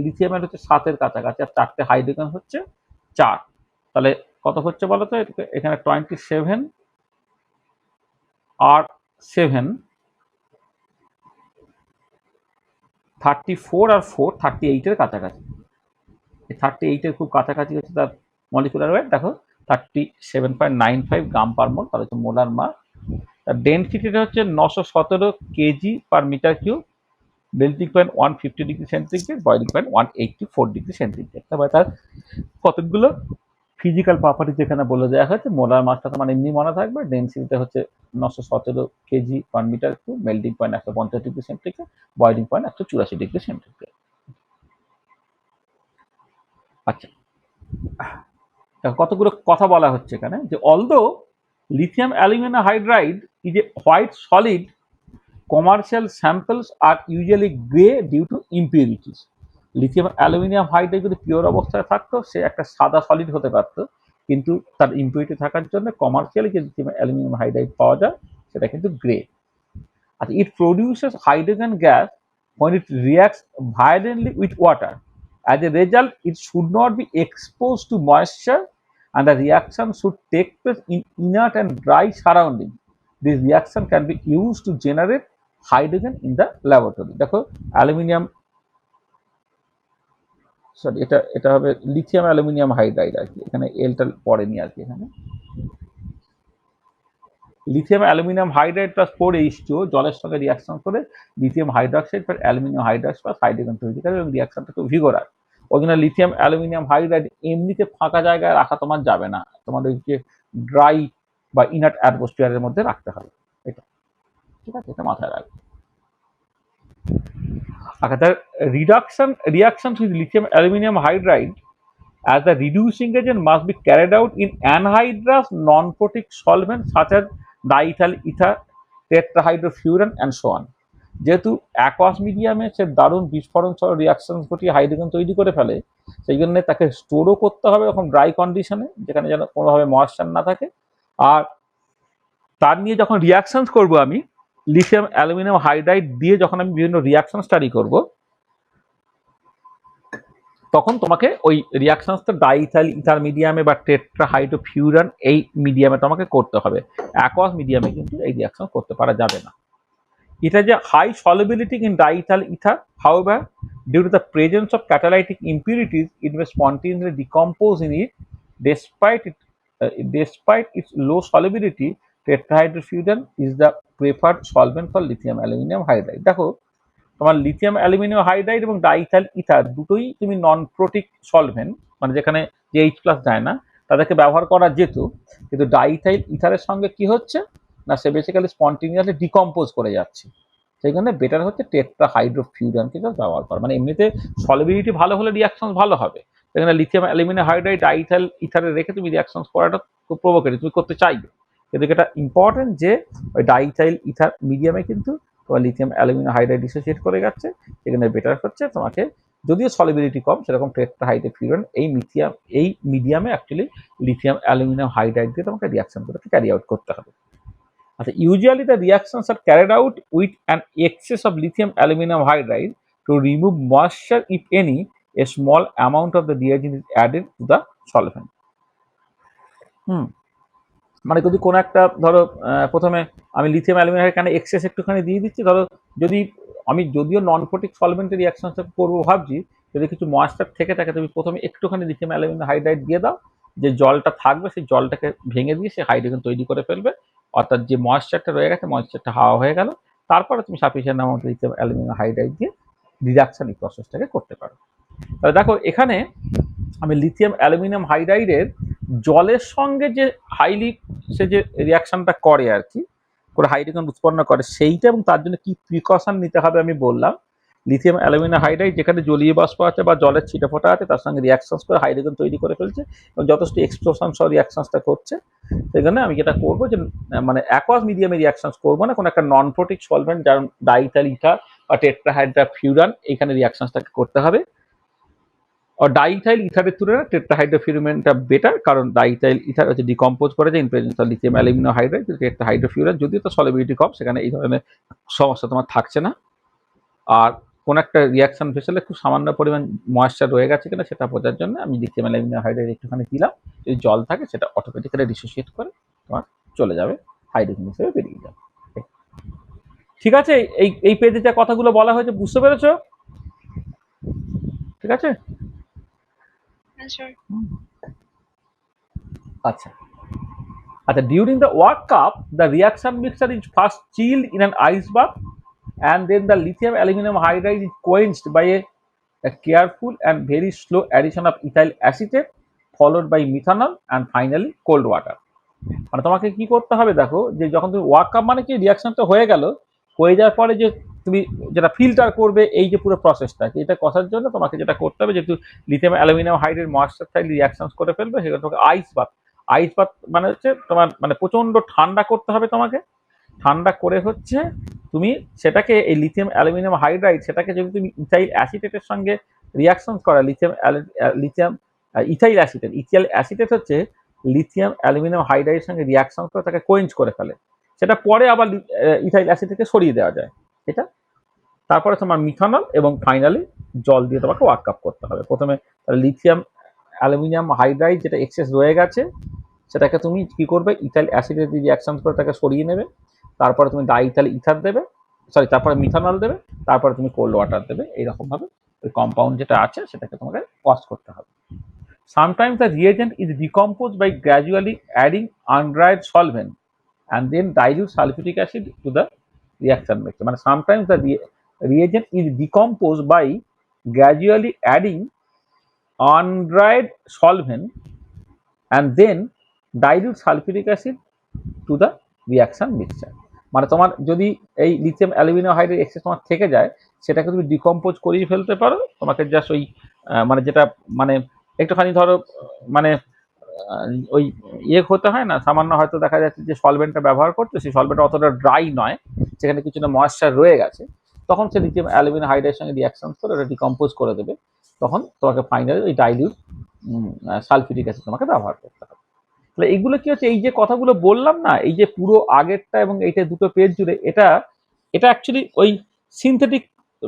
লিথিয়ামের হচ্ছে 7-এর কাছাকাছি, আর 4টে হাইড্রোজেন হচ্ছে 4। তাহলে কত হচ্ছে বলো তো? এখানে 27 আর 7, 34 আর 4, 38-এর কাছাকাছি। এই 38-এর খুব কাছাকাছি হচ্ছে তার মলিকুলার ওয়েট। দেখো 37.95 গ্রাম পার মোল, তাহলে হচ্ছে মোলার মাস। তার ডেনসিটিটা হচ্ছে 917 KG per metre cube, melting point 150 degree centigrade, boiling point 184 degree centigrade. তারপরে তার কতগুলো ফিজিক্যাল প্রপার্টি যেখানে বলে দেওয়া হয়েছে। মোলার মাসটা তোমার এমনি মনে থাকবে, ডেনসিটিটা হচ্ছে 917 KG per metre cube, melting point 150 degree centigrade, boiling point 184 degree centigrade. আচ্ছা, কতগুলো কথা বলা হচ্ছে এখানে, যে although lithium aluminium hydride is a white solid, commercial samples are usually grey due to impurities. Lithium aluminium hydride যদি pure অবস্থায় থাকতো সে একটা সাদা সলিড হতে পারত, কিন্তু তার ইম্পিউরিটি থাকার জন্য কমার্শিয়ালি যে লিথিয়াম অ্যালুমিনিয়াম হাইড্রাইড পাওয়া যায় সেটা কিন্তু গ্রে। আর it produces hydrogen gas when it reacts violently with water. As a result, it should not be exposed to moisture and the reaction should take place in inert and dry surroundings. This reaction can be used to generate hydrogen in the laboratory. দেখো aluminium, sorry এটা এটা হবে lithium aluminium hydride আর কি, এখানে এলটা পড়েনি আর কি। এখানে lithium aluminium hydride plus 4H2O জলের সঙ্গে রিয়াকশন করে lithium hydroxide plus aluminium hydroxide plus hydrogen তৈরি করে, এবং রিয়াকশনটা খুব ভিগোরাস। ওই জন্য লিথিয়াম অ্যালুমিনিয়াম হাইড্রাইড এমনিতে ফাঁকা জায়গায় রাখা তোমার যাবে না, তোমার ওই যে ড্রাই বা ইনার্ট অ্যাটমসফিয়ারের মধ্যে রাখতে হবে, এটা ঠিক আছে, এটা মাথায় রাখবে। Okay, the reactions with lithium aluminum hydride as the reducing agent must be carried out in anhydrous non-protic solvents such as diethyl ether, tetrahydrofuran and so on. যেহেতু অ্যাকোয়াস মিডিয়ামে সে দারুণ বিস্ফোরণ সহ রিয়াকশন ঘটিয়ে হাইড্রোজেন তৈরি করে ফেলে, সেই জন্য তাকে স্টোরও করতে হবে এখন ড্রাই কন্ডিশনে, যেখানে যেন কোনোভাবে ময়েশ্চার না থাকে। আর তার নিয়ে যখন রিয়াকশন করব আমি লিথিয়াম অ্যালুমিনিয়াম হাইড্রাইড দিয়ে, যখন আমি বিভিন্ন রিয়াকশন স্টাডি করব, তখন তোমাকে ওই রিয়াকশনসটা ডাইথাইল ইথার মিডিয়ামে বা টেট্রাহাইড্রোফিউরান এই মিডিয়ামে তোমাকে করতে হবে। অ্যাকোয়াস মিডিয়ামে কিন্তু এই রিয়াকশন করতে পারা যাবে না। It has a high solubility in diethyl ether. However, due to the presence of catalytic impurities, it may spontaneously decompose in it. Despite its low solubility, tetrahydrofuran is the preferred solvent for lithium aluminum hydride. দেখো তোমার lithium aluminium hydride এবং diethyl ether দুটোই তুমি নন প্রোটিক solvent, মানে যেখানে যে H+ যায় না, তাদেরকে ব্যবহার করা যেত, কিন্তু ডাইথাইল ইথারের সঙ্গে কি হচ্ছে না, সে বেসিক্যালি স্পন্টিনিয়াসলি ডিকম্পোজ করে যাচ্ছে। সেই জন্য বেটার হচ্ছে টেট্রাহাইড্রোফিউরানকে ব্যবহার করা, মানে এমনিতে সলিবিলিটি ভালো হলে রিয়াকশন ভালো হবে। সেখানে লিথিয়াম অ্যালুমিনিয়াম হাইড্রাইড ডাইথাইল ইথারে রেখে তুমি রিয়াকশন করাটা খুব প্রভোকেটিভ, তুমি করতে চাইবে, কিন্তু এটা ইম্পর্টেন্ট যে ওই ডাইথাইল ইথার মিডিয়ামে কিন্তু লিথিয়াম অ্যালুমিনিয়াম হাইড্রাইড ডিসোসিয়েট করে যাচ্ছে। এখানে বেটার হচ্ছে তোমাকে যদিও সলিবিলিটি কম, সেরকম টেট্রাহাইড্রোফিউরান এই মিডিয়ামে অ্যাকচুয়ালি লিথিয়াম অ্যালুমিনিয়াম হাইড্রাইড দিয়ে তোমাকে রিয়াকশনগুলোকে ক্যারি আউট করতে হবে। আচ্ছা, usually the reactions are carried out with an excess of lithium aluminium hydride to remove moisture if any, a small amount of the reagent is added to the solvent. মানে যদি কোনো একটা ধরো প্রথমে আমি লিথিয়াম অ্যালুমিনিয়াম কেন access একটুখানি দিয়ে দিচ্ছি, ধরো যদি আমি যদিও নন পোটিক সলভেন্টের রিয়াকশনটা করবো ভাবছি, যদি কিছু ময়েশ্চার থেকে থাকে তুমি প্রথমে একটুখানি লিথিয়াম অ্যালুমিনিয়াম হাইড্রাইড দিয়ে দাও, যে জলটা থাকবে সেই জলটাকে ভেঙে দিয়ে সে হাইড্রোজেন তৈরি করে ফেলবে, অর্থাৎ যে ময়েশ্চারটা রয়ে গেছে ময়েশ্চারটা হাওয়া হয়ে গেল, তারপরে তুমি sufficient amount lithium aluminium hydride দিয়ে রিডাকশন এই প্রসেসটাকে করতে পারো। তাহলে দেখো এখানে আমি লিথিয়াম অ্যালুমিনিয়াম হাইড্রাইডের জলের সঙ্গে যে হাইলি সে যে রিয়াকশনটা করে আর কি করে হাইড্রোজেন উৎপন্ন করে সেইটা, এবং তার জন্য কি প্রিকশন নিতে হবে আমি বললাম। লিথিয়াম অ্যালুমিনিয়াম হাইড্রাইড যেখানে জলীয় বাষ্প আছে বা জলের ছিটেফোঁটা আছে তার সঙ্গে রিয়াকশনস করে হাইড্রোজেন তৈরি করে ফেলছে এবং যথেষ্ট এক্সপ্লোশন সহ রিয়াকশনসটা করছে। সেখানে আমি যেটা করবো যে মানে অ্যাকোয়াস মিডিয়ামে রিয়াকশনস করবো না, কোনো একটা নন প্রোটিক সলভেন্ট যেমন ডাইথাইল ইথার বা টেট্রাহাইড্রোফিউরান এইখানে রিয়াকশনসটাকে করতে হবে। আর ডাইথাইল ইথারের তুলনায় টেট্রাহাইড্রোফিউরানটা বেটার, কারণ ডাইথাইল ইথার হচ্ছে ডিকম্পোজ করে যায় in presence of lithium aluminium hydride. Tetrahydrofuran যদিও তো সলিবিলিটি কম, সেখানে এই ধরনের সমস্যা তোমার থাকছে না। আর কোন একটা রিয়াকশন ভেসেলে খুব সামান্য পরিমাণ ময়েশ্চার রয়ে গেছে কিনা সেটা বোঝার জন্য আমি লিথিয়াম অ্যালুমিনিয়াম হাইড্রাইড একটুখানি দিলাম, যদি জল থাকে সেটা অটোমেটিক্যালি ডিসোসিয়েট করে তোমার চলে যাবে, হাইড্রোজেন হিসেবে বেরিয়ে যাবে। ঠিক আছে, এই পেজে যে কথাগুলো বলা হয়েছে বুঝতে পেরেছো? ঠিক আছে, আচ্ছা আচ্ছা। During the workup, the reaction mixture is first chilled in an ice bath, and then the lithium aluminum hydride is quenched by a careful and very slow addition of ethyl acetate, followed by methanol, and finally cold water. মানে তোমাকে কি করতে হবে দেখো, যে যখন তুমি workup মানে কি রিয়াকশনটা হয়ে গেল, হয়ে যাওয়ার পরে যে তুমি যেটা ফিল্টার করবে এই যে পুরো প্রসেসটা, এটা কষার জন্য তোমাকে যেটা করতে হবে, যেহেতু লিথিয়াম অ্যালুমিনিয়াম হাইড্রাইড ময়েশ্চার থাকলে রিয়াকশনস করে ফেলবে, সেটা তোমাকে আইস বাথ। আইস বাথ মানে হচ্ছে তোমার মানে প্রচন্ড ঠান্ডা করতে হবে তোমাকে। ঠান্ডা করে হচ্ছে তুমি সেটাকে এই লিথিয়াম অ্যালুমিনিয়াম হাইড্রাইড সেটাকে যদি তুমি ইথাইল অ্যাসিটেটের সঙ্গে রিয়াকশন করা, লিথিয়াম ইথাইল অ্যাসিটেট হচ্ছে লিথিয়াম অ্যালুমিনিয়াম হাইড্রাইডের সঙ্গে রিয়াকশন করে তাকে কোয়েঞ্চ করে ফেলে, সেটা পরে আবার ইথাইল অ্যাসিডকে সরিয়ে দেওয়া যায় এটা। তারপরে তোমার মিথানল এবং ফাইনালি জল দিয়ে তোমাকে ওয়ার্কআপ করতে হবে। প্রথমে লিথিয়াম অ্যালুমিনিয়াম হাইড্রাইড যেটা এক্সেস রয়ে গেছে সেটাকে তুমি কি করবে, ইথাইল অ্যাসিডের দিয়ে রিয়াকশন করে তাকে সরিয়ে নেবে, তারপরে তুমি ডাইথাইল ইথার দেবে, তারপরে মিথানল দেবে, তারপরে তুমি কোল্ড ওয়াটার দেবে। এইরকমভাবে ওই কম্পাউন্ড যেটা আছে সেটাকে তোমাকে ওয়াশ করতে হবে। Sometimes the reagent is decomposed by gradually adding undried solvent and then dilute sulfuric acid to the reaction mixture. মানে sometimes the reagent is decomposed by gradually adding undried solvent and then dilute sulfuric acid to the reaction mixture. মানে তোমার যদি এই lithium aluminium hydride access তোমার থেকে যায় সেটাকে তুমি ডিকম্পোজ করিয়ে ফেলতে পারো। তোমাকে জাস্ট ওই মানে যেটা মানে একটুখানি ধরো মানে ওই হতে হয় না, সামান্য হয়তো দেখা যাচ্ছে যে সলভেন্টটা ব্যবহার করছে সেই সলভেন্টটা অতটা ড্রাই নয়, সেখানে কিছুটা ময়েশ্চার রয়ে গেছে, তখন সে লিথিয়াম অ্যালুমিনিয়াম হাইড্রাইডের সঙ্গে রিয়াকশন করে ওটা ডিকম্পোজ করে দেবে, তখন তোমাকে ফাইনালি ওই ডাইলিউট সালফিউরিক অ্যাসিড তোমাকে ব্যবহার করতে হবে। তাহলে এইগুলো কি হচ্ছে, এই যে কথাগুলো বললাম না, এই যে পুরো আগেরটা এবং এইটা দুটো পেজ জুড়ে এটা অ্যাকচুয়ালি ওই সিনথেটিক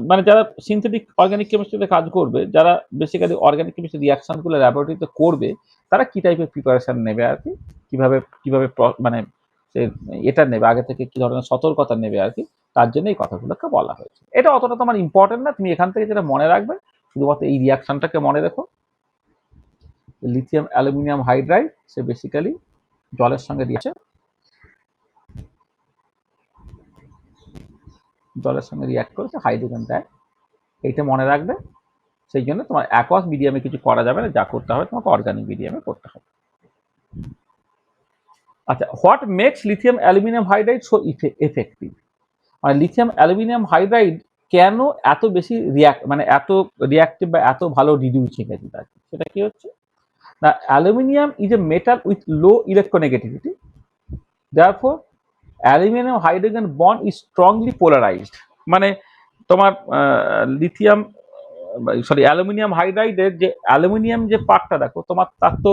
মানে যারা সিনথেটিক অর্গানিক কেমিস্ট্রিতে কাজ করবে, যারা বেসিক্যালি অর্গানিক কেমিস্ট্রি রিয়াকশনগুলো ল্যাবরেটরিতে করবে, তারা কি টাইপের প্রিপারেশন নেবে আর কি, কিভাবে কিভাবে মানে সে এটা নেবে, আগে থেকে কি ধরনের সতর্কতা নেবে আর কি, তার জন্য এই কথাগুলোকে বলা হয়েছে। এটা অতটা তোমার ইম্পর্টেন্ট না, তুমি এখান থেকে যেটা মনে রাখবে শুধুমাত্র এই রিয়াকশনটাকে মনে রেখো। লিথিয়াম অ্যালুমিনিয়াম হাইড্রাইড সে বেসিক্যালি জলের সঙ্গে রিয়াক্ট করেছে, হাইড্রোজেন দেয়, এইটা মনে রাখবে। সেই জন্য তোমার অ্যাকোয়াস মিডিয়ামে কিছু করা যাবে না, যা করতে হবে তোমাকে অর্গানিক মিডিয়ামে করতে হবে। আচ্ছা, what makes lithium aluminium hydride so effective? মানে লিথিয়াম অ্যালুমিনিয়াম হাইড্রাইড কেন এত বেশি মানে এত রিয়াক্টিভ বা এত ভালো রিডিউসিং এজেন্ট আছে, সেটা কি হচ্ছে না, aluminium is a metal with low electronegativity, therefore aluminium hydrogen bond is strongly polarised. মানে তোমার লিথিয়াম সরি অ্যালুমিনিয়াম হাইড্রাইডের যে অ্যালুমিনিয়াম যে পার্টটা দেখো তোমার, তার তো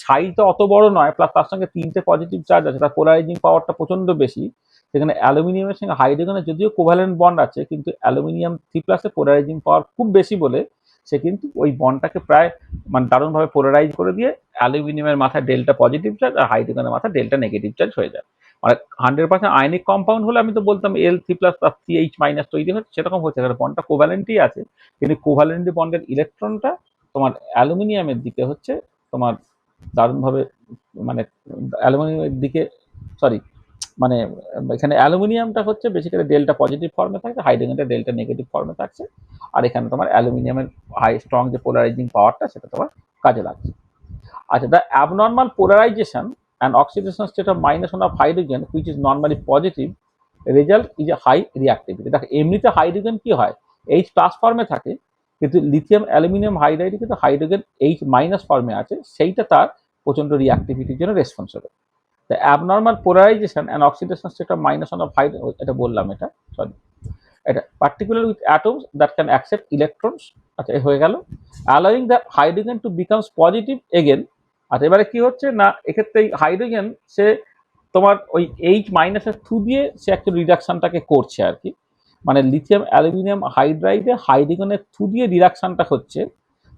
সাইজ তো অত বড় নয়, প্লাস তার সঙ্গে 3টে পজিটিভ চার্জ আছে, তার পোলারাইজিং পাওয়ারটা প্রচন্ড বেশি। সেখানে অ্যালুমিনিয়ামের সঙ্গে হাইড্রোজেনের যদিও কোভ্যালেন্ট বন্ড আছে, কিন্তু অ্যালুমিনিয়াম 3+ পোলারাইজিং পাওয়ার খুব বেশি বলে সে কিন্তু ওই বন্ডটাকে প্রায় মানে দারুণভাবে পোলারাইজ করে দিয়ে অ্যালুমিনিয়ামের মাথায় ডেল্টা পজিটিভ চার্জ আর হাইড্রোজেনের মাথায় ডেল্টা নেগেটিভ চার্জ হয়ে যায়। মানে 100% আয়নিক কম্পাউন্ড হলে আমি তো বলতাম L3+CH- তৈরি হচ্ছে, সেরকম হচ্ছে, কারণ বন্ডটা কোভ্যালেন্টই আছে, কিন্তু কোভ্যালেন্ট বন্ডের ইলেকট্রনটা তোমার অ্যালুমিনিয়ামের দিকে হচ্ছে তোমার দারুণভাবে মানে অ্যালুমিনিয়ামের দিকে, সরি মানে এখানে অ্যালুমিনিয়ামটা হচ্ছে বেসিক্যালি ডেল্টা পজিটিভ ফর্মে থাকে, হাইড্রোজেনটা ডেল্টা নেগেটিভ ফর্মে থাকছে, আর এখানে তোমার অ্যালুমিনিয়ামের হাই স্ট্রং যে পোলারাইজিং পাওয়ারটা সেটা তোমার কাজে লাগছে। আচ্ছা, the abnormal polarization and oxidation state of -1 of hydrogen which is normally positive result is a high reactivity। দেখো এমনিতে হাইড্রোজেন কি হয়, H+ ফর্মে থাকে, কিন্তু লিথিয়াম অ্যালুমিনিয়াম হাইড্রাইডে কিন্তু হাইড্রোজেন H- ফর্মে আছে, সেইটা তার প্রচন্ড রিঅ্যাক্টিভিটির জন্য responsible. The abnormal polarization and oxidation state of -1 of hydrogen, এটা বললাম, এটা সরি, এটা particular with atoms that can accept electrons। আচ্ছা, হয়ে গেল। allowing the hydrogen to becomes positive again। আচ্ছা, এবারে কি হচ্ছে না, এক্ষেত্রে এই হাইড্রোজেন সে তোমার ওই H- এর থ্রু দিয়ে সে একটা রিডাকশনটাকে করছে আর কি, মানে লিথিয়াম অ্যালুমিনিয়াম হাইড্রাইডে হাইড্রোজেনের থ্রু দিয়ে রিডাকশনটা হচ্ছে।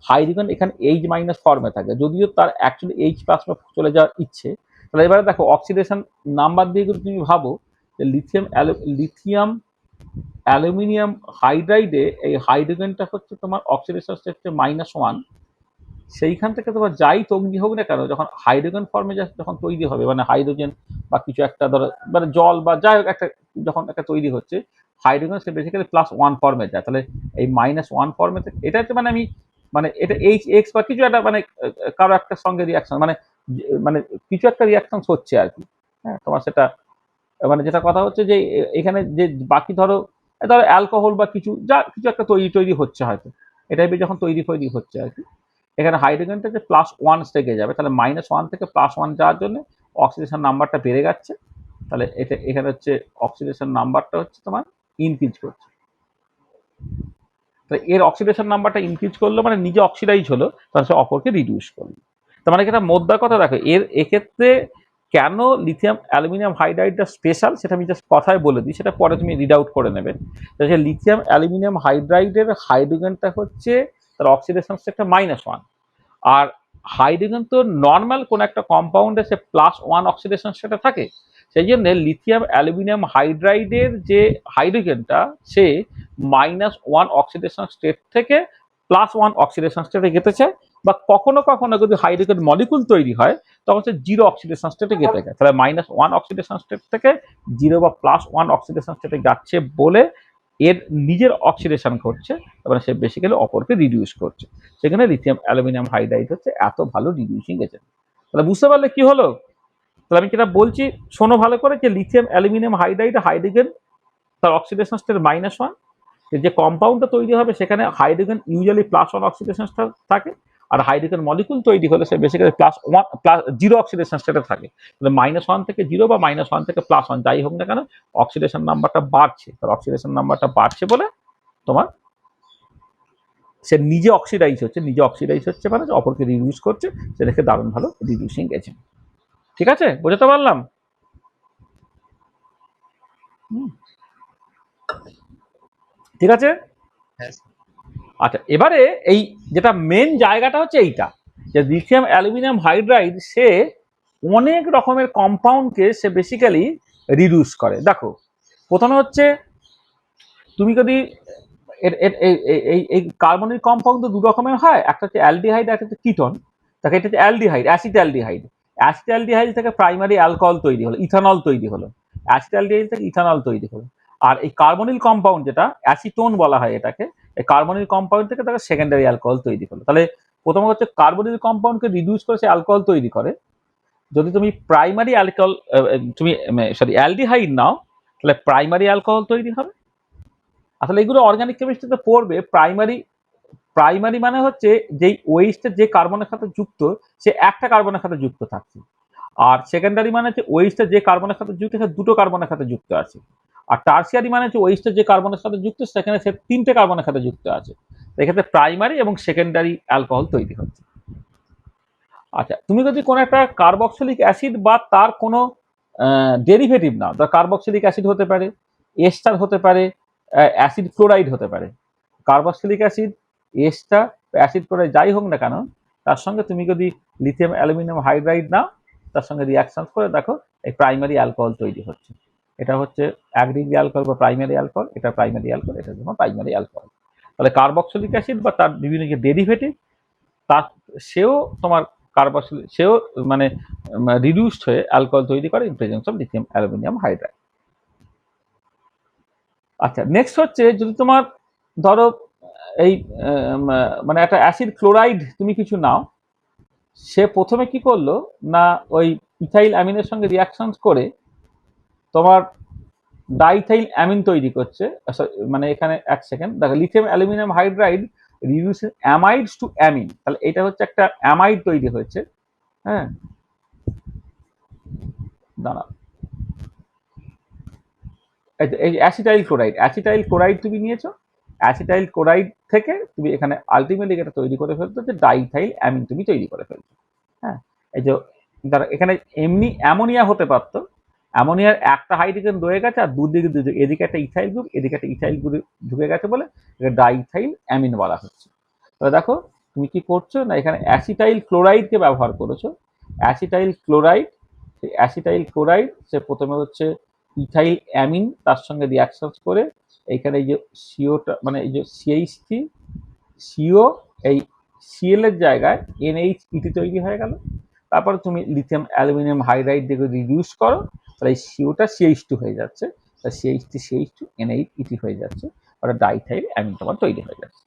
হাইড্রোজেন এখানে H- ফর্মে থাকে, যদিও তার অ্যাকচুয়ালি H+ চলে যাওয়ার ইচ্ছে। তাহলে এবারে দেখো অক্সিডেশন নাম্বার দিয়ে যদি তুমি ভাবো যে লিথিয়াম অ্যালুমিনিয়াম হাইড্রাইডে এই হাইড্রোজেনটা হচ্ছে তোমার অক্সিডেশন স্টেটে -1, সেইখান থেকে তোমার যাই তৈরি হোক না কেন, যখন হাইড্রোজেন ফর্মে যখন তৈরি হবে, মানে হাইড্রোজেন বা কিছু একটা ধরো মানে জল বা যাই হোক একটা, যখন একটা তৈরি হচ্ছে হাইড্রোজেন, সে বেসিক্যালি +1 ফর্মে যায়। তাহলে এই -1 ফর্মে থেকে এটা হচ্ছে মানে আমি মানে এটা H বা কিছু একটা মানে কারো একটা সঙ্গে রিয়াকশন মানে মানে কিছু একটা রিয়াকশন হচ্ছে আর কি। হ্যাঁ, তোমার সেটা মানে যেটা কথা হচ্ছে যে এখানে যে বাকি ধরো ধরো অ্যালকোহল বা কিছু যা কিছু একটা তৈরি হচ্ছে হয়তো, এটা যখন তৈরি হচ্ছে আর কি, এখানে হাইড্রোজেনটা যে +1 স্টেগে যাবে, তাহলে -1 থেকে +1 যাওয়ার জন্য অক্সিডেশন নাম্বারটা বেড়ে যাচ্ছে। তাহলে এটা এখানে হচ্ছে অক্সিডেশন নাম্বারটা হচ্ছে তোমার ইনক্রিজ করছে। তাহলে এর অক্সিডেশন নাম্বারটা ইনক্রিজ করলো মানে নিজে অক্সিডাইজ হলো, তাহলে সে অপরকে রিডিউস করলো। তার মানে এটা মোদ্দা কথা দেখো, এক্ষেত্রে কেন লিথিয়াম অ্যালুমিনিয়াম হাইড্রাইডটা স্পেশাল সেটা আমি জাস্ট কথায় বলে দিই, সেটা পরে তুমি রিড আউট করে নেবে। যে লিথিয়াম অ্যালুমিনিয়াম হাইড্রাইডের হাইড্রোজেনটা হচ্ছে তার অক্সিডেশন স্টেটটা -1, আর হাইড্রোজেন তো নর্মাল কোন একটা কম্পাউন্ডে সে +1 অক্সিডেশন স্টেটে থাকে। সেই জন্য লিথিয়াম অ্যালুমিনিয়াম হাইড্রাইডের যে হাইড্রোজেনটা সে -1 অক্সিডেশন স্টেট থেকে +1 অক্সিডেশন স্টেটে যেতে চায়, বা কখনো কখনো যদি হাইড্রোজেন মলিকুল তৈরি হয় তখন সে 0 অক্সিডেশন স্টেটে যেতে চায়। তাহলে -1 অক্সিডেশন স্টেট থেকে 0 বা +1 অক্সিডেশন স্টেটে যাচ্ছে বলে এর নিজের অক্সিডেশন ঘটছে, তারপরে সে বেসিক্যালি অপরকে রিডিউস করছে। সেখানে লিথিয়াম অ্যালুমিনিয়াম হাইড্রাইড হচ্ছে এত ভালো রিডিউসিং এজেন্ট। তাহলে বুঝতে পারলে কি হলো? তাহলে আমি যেটা বলছি শোনো ভালো করে, যে লিথিয়াম অ্যালুমিনিয়াম হাইড্রাইড হাইড্রোজেন তার অক্সিডেশন স্টেট -1, যে কম্পাউন্ডটা তৈরি হবে সেখানে হাইড্রোজেন ইউজুয়ালি +1 অক্সিডেশন থাকে, আর হাইড্রোজেন মলিকুল তৈরি হলে সে বেসিক্যালি +0 অক্সিডেশন স্টেটে থাকে। তাহলে -1 থেকে 0 বা -1 থেকে +1 যাই হোক না কেন, অক্সিডেশন নাম্বারটা বাড়ছে, তার অক্সিডেশন নাম্বারটা বাড়ছে বলে তোমার সে নিজে অক্সিডাইজ হচ্ছে মানে অপরকে রিডিউস করছে, সে দেখে দারুণ ভালো রিডিউসিং এজেন্ট। ঠিক আছে, বোঝাতে পারলাম? ঠিক আছে। হ্যাঁ স্যার। আচ্ছা, এবারে এই যেটা মেন জায়গাটা হচ্ছে এইটা, যে লিথিয়াম অ্যালুমিনিয়াম হাইড্রাইড সে অনেক রকমের কম্পাউন্ডকে সে বেসিক্যালি রিডিউস করে। দেখো প্রথমে হচ্ছে তুমি যদি এই কার্বনিক কম্পাউন্ড তো দু রকমের হয়, একটা হচ্ছে অ্যালডিহাইড, একটা হচ্ছে কিটোন। দেখো এটা হচ্ছে aldehyde, acid aldehyde. Acid aldehyde থেকে প্রাইমারি অ্যালকোহল তৈরি হলো, ইথানল তৈরি হলো। অ্যাসিড অ্যালডিহাইড থেকে ইথানল তৈরি হলো। আর এই কার্বনিল কম্পাউন্ড যেটা অ্যাসিটোন বলা হয় এটাকে, এই কার্বনিল কম্পাউন্ড থেকে তাকে সেকেন্ডারি অ্যালকোহল তৈরি হলো। তাহলে প্রথমে হচ্ছে কার্বনিল কম্পাউন্ডকে রিডিউস করে সে অ্যালকোহল তৈরি করে। যদি তুমি প্রাইমারি অ্যালকোহল তুমি সরি অ্যালডিহাইড নাও, তাহলে প্রাইমারি অ্যালকোহল তৈরি হবে। আসলে এগুলো অর্গানিক কেমিস্ট্রিতে পড়বে। প্রাইমারি মানে হচ্ছে যেই ওয়েস্টে যে কার্বনের সাথে যুক্ত, সে একটা কার্বনের সাথে যুক্ত থাকছে। আর সেকেন্ডারি মানে হচ্ছে ওইচটা যে কার্বনের সাথে যুক্ত সে দুটো কার্বনের সাথে যুক্ত আছে। আর টার্সিয়ারি মানে হচ্ছে ওইচটা যে কার্বনের সাথে যুক্ত সেখানে সে তিনটে কার্বনের সাথে যুক্ত আছে। এক্ষেত্রে প্রাইমারি এবং সেকেন্ডারি অ্যালকোহল তৈরি হচ্ছে। আচ্ছা, তুমি যদি কোনো একটা কার্বক্সিলিক অ্যাসিড বা তার কোনো ডেরিভেটিভ নাও, ধর কার্বক্সিলিক অ্যাসিড হতে পারে, এস্টার হতে পারে, অ্যাসিড ক্লোরাইড হতে পারে। Carboxylic acid, ester, acid chloride যাই হোক না কেন, তার সঙ্গে তুমি যদি লিথিয়াম অ্যালুমিনিয়াম হাইড্রাইড নাও, তার সঙ্গে রিয়াকশন করে দেখো এই প্রাইমারি অ্যালকোহল তৈরি হচ্ছে। এটা হচ্ছে 1 ডিগ্রি অ্যালকোহল বা প্রাইমারি অ্যালকোহল, এটা প্রাইমারি অ্যালকোহল, এটার জন্য প্রাইমারি অ্যালকোহল। তাহলে কার্বক্সিলিক অ্যাসিড বা তার বিভিন্ন যে ডেরিভেটিভ, তার সেও তোমার কার্বক্সিলিক, সেও মানে রিডিউসড হয়ে অ্যালকোহল তৈরি করে in presence of lithium aluminium hydride. আচ্ছা, নেক্সট হচ্ছে যদি তোমার ধরো এই মানে একটা অ্যাসিড ক্লোরাইড তুমি কিছু নাও, সে প্রথমে কি করলো না ওই ইথাইল অ্যামিনের সঙ্গে রিয়াকশন করে তোমার ডাইথাইল অ্যামিন তৈরি করছে। মানে এখানে এক সেকেন্ড দেখো, lithium aluminium hydride reducing amides to amine, তাহলে এটা হচ্ছে একটা অ্যামাইড তৈরি হয়েছে। হ্যাঁ, দাঁড়া, এই অ্যাসিটাইল ক্লোরাইড, অ্যাসিটাইল ক্লোরাইড তুমি নিয়েছো, অ্যাসিটাইল ক্লোরাইড থেকে তুমি এখানে আলটিমেটলি এটা তৈরি করে ফেলতো যে ডাইথাইল অ্যামিন তুমি তৈরি করে ফেলছো। হ্যাঁ, এই যে ধরো এখানে এমনি অ্যামোনিয়া হতে পারতো, অ্যামোনিয়ার একটা হাইড্রোজেন রয়ে গেছে আর দুদিকে এদিকে একটা ইথাইল গ্রুপ, এদিকে একটা ইথাইল গ্রুপ ঢুকে গেছে বলে এটা ডাইথাইল অ্যামিন বলা হচ্ছে। তবে দেখো তুমি কি করছো না, এখানে অ্যাসিটাইল ক্লোরাইডকে ব্যবহার করেছো। অ্যাসিটাইল ক্লোরাইড, সেই অ্যাসিটাইল ক্লোরাইড সে প্রথমে হচ্ছে ইথাইল অ্যামিন তার সঙ্গে রিয়াকশন করে এইখানে এই যে সিওটা মানে এই যে সিএইচ3 সিও, এই সিএল এর জায়গায় NH তৈরি হয়ে গেল। তারপরে তুমি লিথিয়াম অ্যালুমিনিয়াম হাইড্রাইড দিয়ে রিডিউস করো, তাহলে এই সিওটা CH2 হয়ে যাচ্ছে, তাহলে CH3 NH হয়ে যাচ্ছে, ওটা ডাইথাইল অ্যামিন তোমার তৈরি হয়ে যাচ্ছে।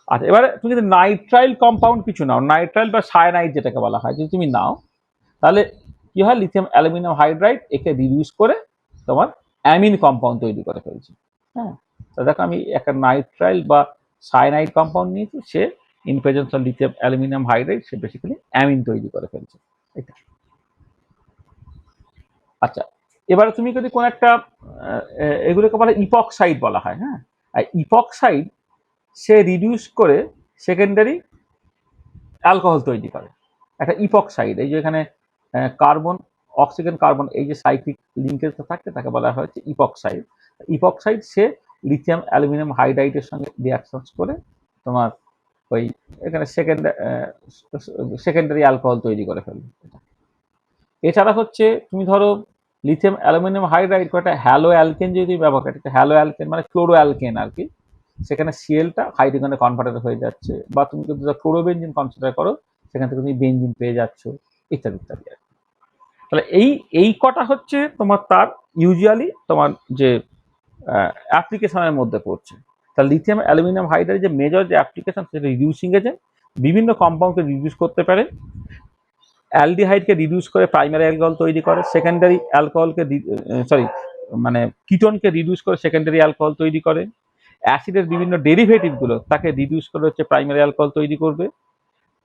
আচ্ছা, এবারে তুমি যদি নাইট্রাইল কম্পাউন্ড কিছু নাও, নাইট্রাইল বা সায়ানাইড যেটাকে বলা হয়, যদি তুমি নাও, তাহলে কি হয়, লিথিয়াম অ্যালুমিনিয়াম হাইড্রাইড একে রিডিউস করে তোমার অ্যামিন কম্পাউন্ড তৈরি করে ফেলছে। হ্যাঁ, তো দেখো আমি একটা নাইট্রাইল বা সায়ানাইড কম্পাউন্ড নিয়েছি, say in presence of lithium aluminium hydride say basically amine তৈরি করে ফেলছে। এটা আচ্ছা, এবারে তুমি যদি কোনো একটা এগুলোকে বলা ইপক্সাইড বলা হয়। হ্যাঁ, আর ইপক্সাইড সে রিডিউস করে সেকেন্ডারি অ্যালকোহল তৈরি করে। একটা ইপক্সাইড, এই যে এখানে কার্বন, অক্সিজেন, কার্বন, এই যে সাইক্লিক লিঙ্কেজ থাকে তাকে বলা হচ্ছে ইপক্সাইড। ইপক্সাইড সে লিথিয়াম অ্যালুমিনিয়াম হাইড্রাইডের সঙ্গে রিয়াকশন করে তোমার ওই এখানে সেকেন্ডারি অ্যালকোহল তৈরি করে ফেলবে। এছাড়া হচ্ছে তুমি ধরো লিথিয়াম অ্যালুমিনিয়াম হাইড্রাইড একটা হ্যালো অ্যালকেন যদি ব্যবহার করে, একটা হ্যালো অ্যালকেন মানে ক্লোরো অ্যালকেন আর কি, সেখানে সিএলটা হাইড্রোজেনে কনভার্টেড হয়ে যাচ্ছে, বা তুমি যদি ক্লোরোবেনজিন কনসিডার করো সেখান থেকে তুমি বেনজিন পেয়ে যাচ্ছ, ইত্যাদি ইত্যাদি। তাহলে এই এই কটা হচ্ছে তোমার তার ইউজুয়ালি তোমার যে অ্যাপ্লিকেশনের মধ্যে পড়ছে। তাহলে লিথিয়াম অ্যালুমিনিয়াম হাইড্রাইড যে মেজর যে অ্যাপ্লিকেশন সেটা রিডিউসিং এজেন্ট, বিভিন্ন কম্পাউন্ডকে রিডিউস করতে পারে। অ্যালডিহাইডকে রিডিউস করে প্রাইমারি অ্যালকোহল তৈরি করে, সেকেন্ডারি অ্যালকোহলকে সরি মানে কিটোনকে রিডিউস করে সেকেন্ডারি অ্যালকোহল তৈরি করে। অ্যাসিডের বিভিন্ন ডেরিভেটিভগুলো তাকে রিডিউস করে হচ্ছে প্রাইমারি অ্যালকোহল তৈরি করবে।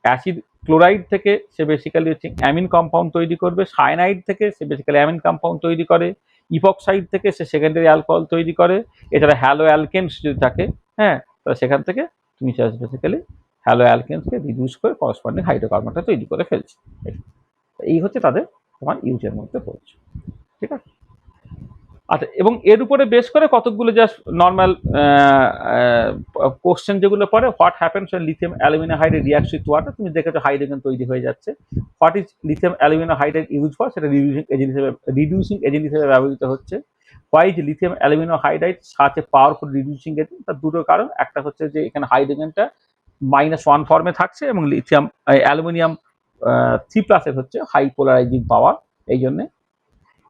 অ্যাসিড ক্লোরাইড থেকে সে বেসিক্যালি হচ্ছে অ্যামিন কম্পাউন্ড তৈরি করবে, সায়ানাইড থেকে সে বেসিক্যালি অ্যামিন কম্পাউন্ড তৈরি করে, ইপক্সাইড থেকে সে সেকেন্ডারি অ্যালকোহল তৈরি করে। এছাড়া হ্যালো অ্যালকেনস যদি থাকে, হ্যাঁ, তাহলে সেখান থেকে তুমি বেসিক্যালি হ্যালো অ্যালকেনসকে রিডিউস করে করসপন্ডিং হাইড্রোকার্বনটা তৈরি করে ফেলছে। এই হচ্ছে তাদের তোমার ইউজের মধ্যে পড়ছে। ঠিক আছে। আচ্ছা, এবং এর উপরে বেশ করে কতগুলো জাস্ট নর্মাল কোশ্চেন যেগুলো পড়ে, what happens when lithium aluminium hydride reacts with water, তুমি দেখেছো হাইড্রোজেন তৈরি হয়ে যাচ্ছে। What is lithium aluminium hydride use for, সেটা রিডিউসিং এজেন্ট হিসেবে ব্যবহৃত হচ্ছে। Why is lithium aluminium hydride such a powerful reducing agent, তার দুটো কারণ, একটা হচ্ছে যে এখানে হাইড্রোজেনটা -1 ফর্মে থাকছে এবং লিথিয়াম অ্যালুমিনিয়াম 3+ এর হচ্ছে হাই পোলারাইজিং পাওয়ার, এই জন্য।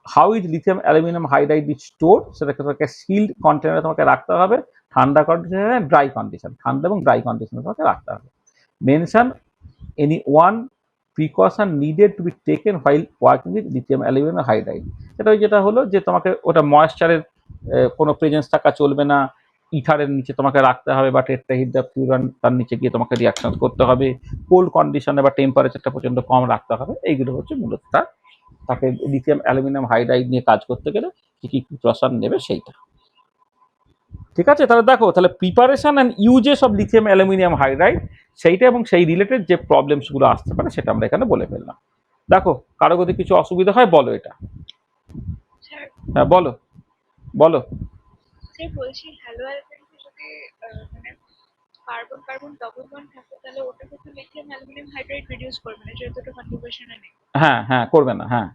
How is lithium aluminium hydride is store, সেটাকে তোমাকে সিল্ড কন্টেনারে তোমাকে রাখতে হবে, ঠান্ডা কন্ডিশনে, ড্রাই কন্ডিশন, ঠান্ডা এবং ড্রাই কন্ডিশনে তোমাকে রাখতে হবে। Mention any one precaution needed to be taken while working with lithium aluminium hydride. সেটা যেটা হলো যে তোমাকে ওটা ময়েশ্চারের কোনো প্রেজেন্স থাকা চলবে না, ইথারের নিচে তোমাকে রাখতে হবে, বা টেট্রাহিড্রাফিউরান তার নিচে গিয়ে তোমাকে রিয়াকশন করতে হবে, কোল্ড কন্ডিশনে বা টেম্পারেচারটা প্রচন্ড কম রাখতে হবে। এইগুলো হচ্ছে মূলত তাকে লিথিয়াম অ্যালুমিনিয়াম হাইড্রাইড নিয়ে কাজ করতে গেলে কি কি প্রিকশন নেবে সেইটা। ঠিক আছে, তাহলে দেখো, তাহলে preparation and uses of lithium aluminium hydride সেইটা এবং সেই রিলেটেড যে প্রবলেমসগুলো আসতে পারে সেটা আমরা এখানে বলে ফেললাম। দেখো, কারো যদি কিছু অসুবিধা হয় বলো এটা। স্যার হ্যাঁ বলো বলো। স্যার বলছি হ্যালো অ্যালকেনিতে যদি মানে কার্বন কার্বন ডবল বন্ড থাকে তাহলে ওটাকে তো লিথিয়াম অ্যালুমিনিয়াম হাইড্রাইড রিডিউস করবে না, যেহেতু ওটা কনজুগেশনে নেই। হ্যাঁ হ্যাঁ, করবে না। হ্যাঁ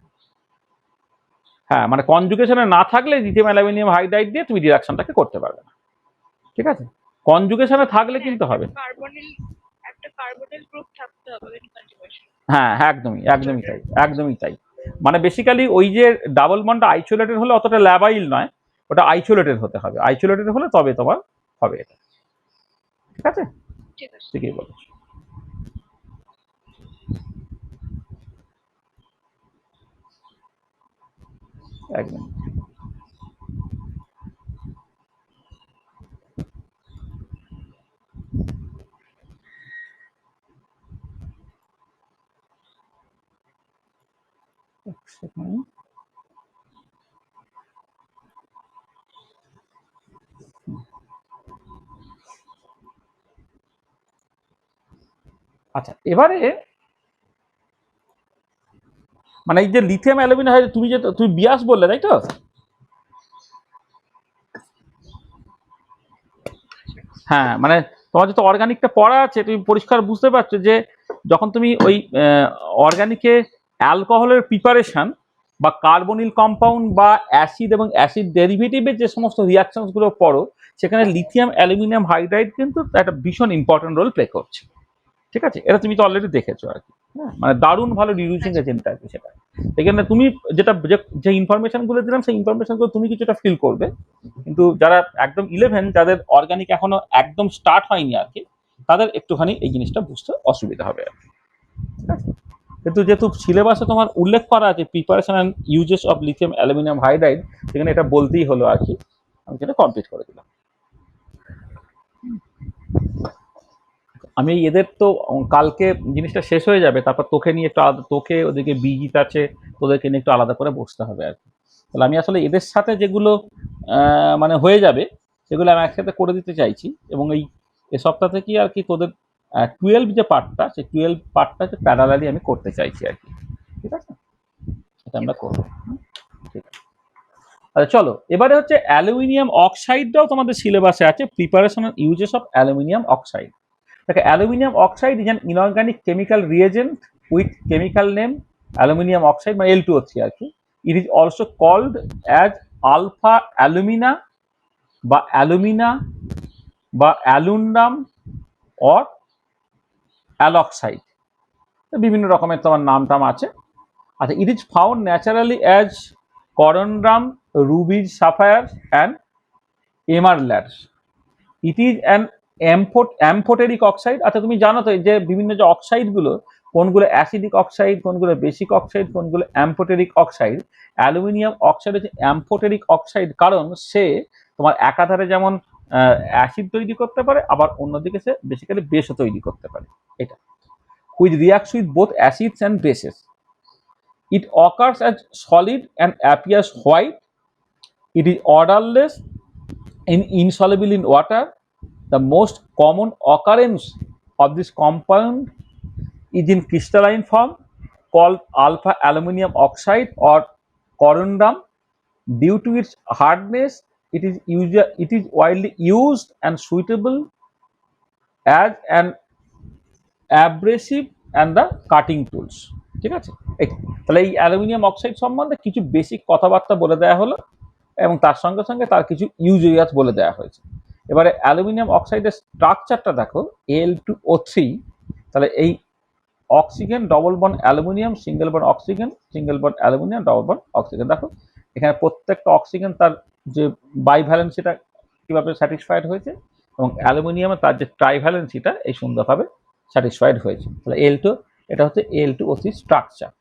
হ্যাঁ, মানে কনজুগেশনে না থাকলে লিথিয়াম অ্যালুমিনিয়াম হাইড্রাইড দিয়ে তুমি রিয়াকশনটাকে করতে পারবে না। ঠিক আছে, কনজুগেশনে থাকলে কিন্তু হবে। একটা কার্বনিল গ্রুপ থাকতে হবে কনজুগেশন। হ্যাঁ হ্যাঁ, একদমই একদমই তাই, একদমই তাই। মানে বেসিক্যালি ওই যে ডাবল বন্ডটা আইসোলেটেড হলে অতটা ল্যাবাইল নয়, ওটা আইসোলেটেড হতে হবে। আইসোলেটেড হলে তবে তোমার হবে এটা। ঠিক আছে, ঠিক আছে। ঠিকই বলেছো। একদম। আচ্ছা, এবারে মানে এই যে লিথিয়াম অ্যালুমিনিয়াম হয়, তুমি বিয়াস বললে তাই তো? হ্যাঁ, মানে তোমার যত অর্গানিকটা পড়া আছে তুমি পরিষ্কার বুঝতে পারছো যে যখন তুমি ওই অর্গানিকে অ্যালকোহলের প্রিপারেশন বা কার্বনিল কম্পাউন্ড বা অ্যাসিড এবং অ্যাসিড ডেরিভেটিভের যে সমস্ত রিয়াকশনসগুলো পড়ো, সেখানে লিথিয়াম অ্যালুমিনিয়াম হাইড্রাইড কিন্তু একটা ভীষণ ইম্পর্টেন্ট রোল প্লে করছে। ঠিক আছে, এটা তুমি তো অলরেডি দেখেছো আর কি। হ্যাঁ, মানে দারুণ ভালো রিডিউসিং এজেন্ট আর কি সেটা। এখানে তুমি যে ইনফরমেশন গুলো দিলাম সেই ইনফরমেশন গুলো তুমি কিছুটা ফিল করবে, কিন্তু যারা একদম 11 যাদের অর্গানিক এখনো একদম স্টার্ট হয়নি আর কি, তাদের একটুখানি এই জিনিসটা বুঝতে অসুবিধা হবে আর কি। ঠিক আছে, কিন্তু যেহেতু সিলেবাসে তোমার উল্লেখ করা আছে preparation and uses of lithium aluminium hydride, সেখানে এটা বলতেই হলো আর কি, আমি সেটা কমপ্লিট করে দিলাম। আমি এদের তো কালকে জিনিসটা শেষ হয়ে যাবে, তারপর তোকে নিয়ে একটু আলাদা, তোকে ওদিকে বিজিত আছে, তোদেরকে নিয়ে একটু আলাদা করে বসতে হবে আর কি। তাহলে আমি আসলে এদের সাথে যেগুলো মানে হয়ে যাবে সেগুলো আমি একসাথে করে দিতে চাইছি, এবং এ সপ্তাহ থেকে আর কি তোদের 12 যে পার্টটা, সেই 12 পার্টটাকে প্যারালালি আমি করতে চাইছি আর কি। ঠিক আছে, এটা আমরা করবো। ঠিক আছে, আচ্ছা চলো, এবারে হচ্ছে অ্যালুমিনিয়াম অক্সাইডটাও তোমাদের সিলেবাসে আছে, preparation and uses of aluminium oxide. দেখো, aluminium oxide is an inorganic chemical reagent with chemical name aluminium oxide, মানে L2O3 আর কি। It is also called as alpha alumina বা অ্যালুমিনা বা অ্যালুন্ডাম অর অ্যালক্সাইড, বিভিন্ন রকমের তোমার নাম টাম আছে। আচ্ছা, it is found naturally as corundum, rubies, sapphire and emeralds. It is an amphoteric oxide. আচ্ছা, তুমি জানো তো যে বিভিন্ন যে অক্সাইডগুলো, কোনগুলো অ্যাসিডিক অক্সাইড, কোনগুলো বেসিক অক্সাইড, কোনগুলো অ্যাম্ফোটেরিক অক্সাইড। অ্যালুমিনিয়াম অক্সাইড হচ্ছে অ্যাম্ফোটেরিক অক্সাইড, কারণ সে তোমার একাধারে যেমন অ্যাসিড তৈরি করতে পারে, আবার অন্যদিকে সে বেসিক্যালি বেসও তৈরি করতে পারে। এটা which reacts with both acids and bases. It occurs as solid and appears white. It is orderless and insoluble in water. The most common occurrence of this compound is in crystalline form called alpha aluminium oxide or corundum. Due to its hardness, it is widely used and suitable as an abrasive and the cutting tools. ঠিক আছে, তাহলে এই aluminium oxide সম্বন্ধে কিছু basic কথাবার্তা বলে দেওয়া হলো, এবং তার সঙ্গে সঙ্গে তার কিছু ইউজ এরিয়াস বলে দেওয়া হয়েছে। এবারে অ্যালুমিনিয়াম অক্সাইডের স্ট্রাকচারটা দেখো, Al2O3, তাহলে এই oxygen double bond aluminium, single bond oxygen, single bond aluminium, double bond oxygen. দেখো এখানে প্রত্যেকটা অক্সিজেন তার যে বাইভ্যালেন্সিটা কীভাবে স্যাটিসফাইড হয়েছে, এবং অ্যালুমিনিয়ামে তার যে ট্রাইভ্যালেন্সিটা এই সুন্দরভাবে স্যাটিসফাইড হয়েছে। তাহলে এটা হচ্ছে Al2O3 স্ট্রাকচার।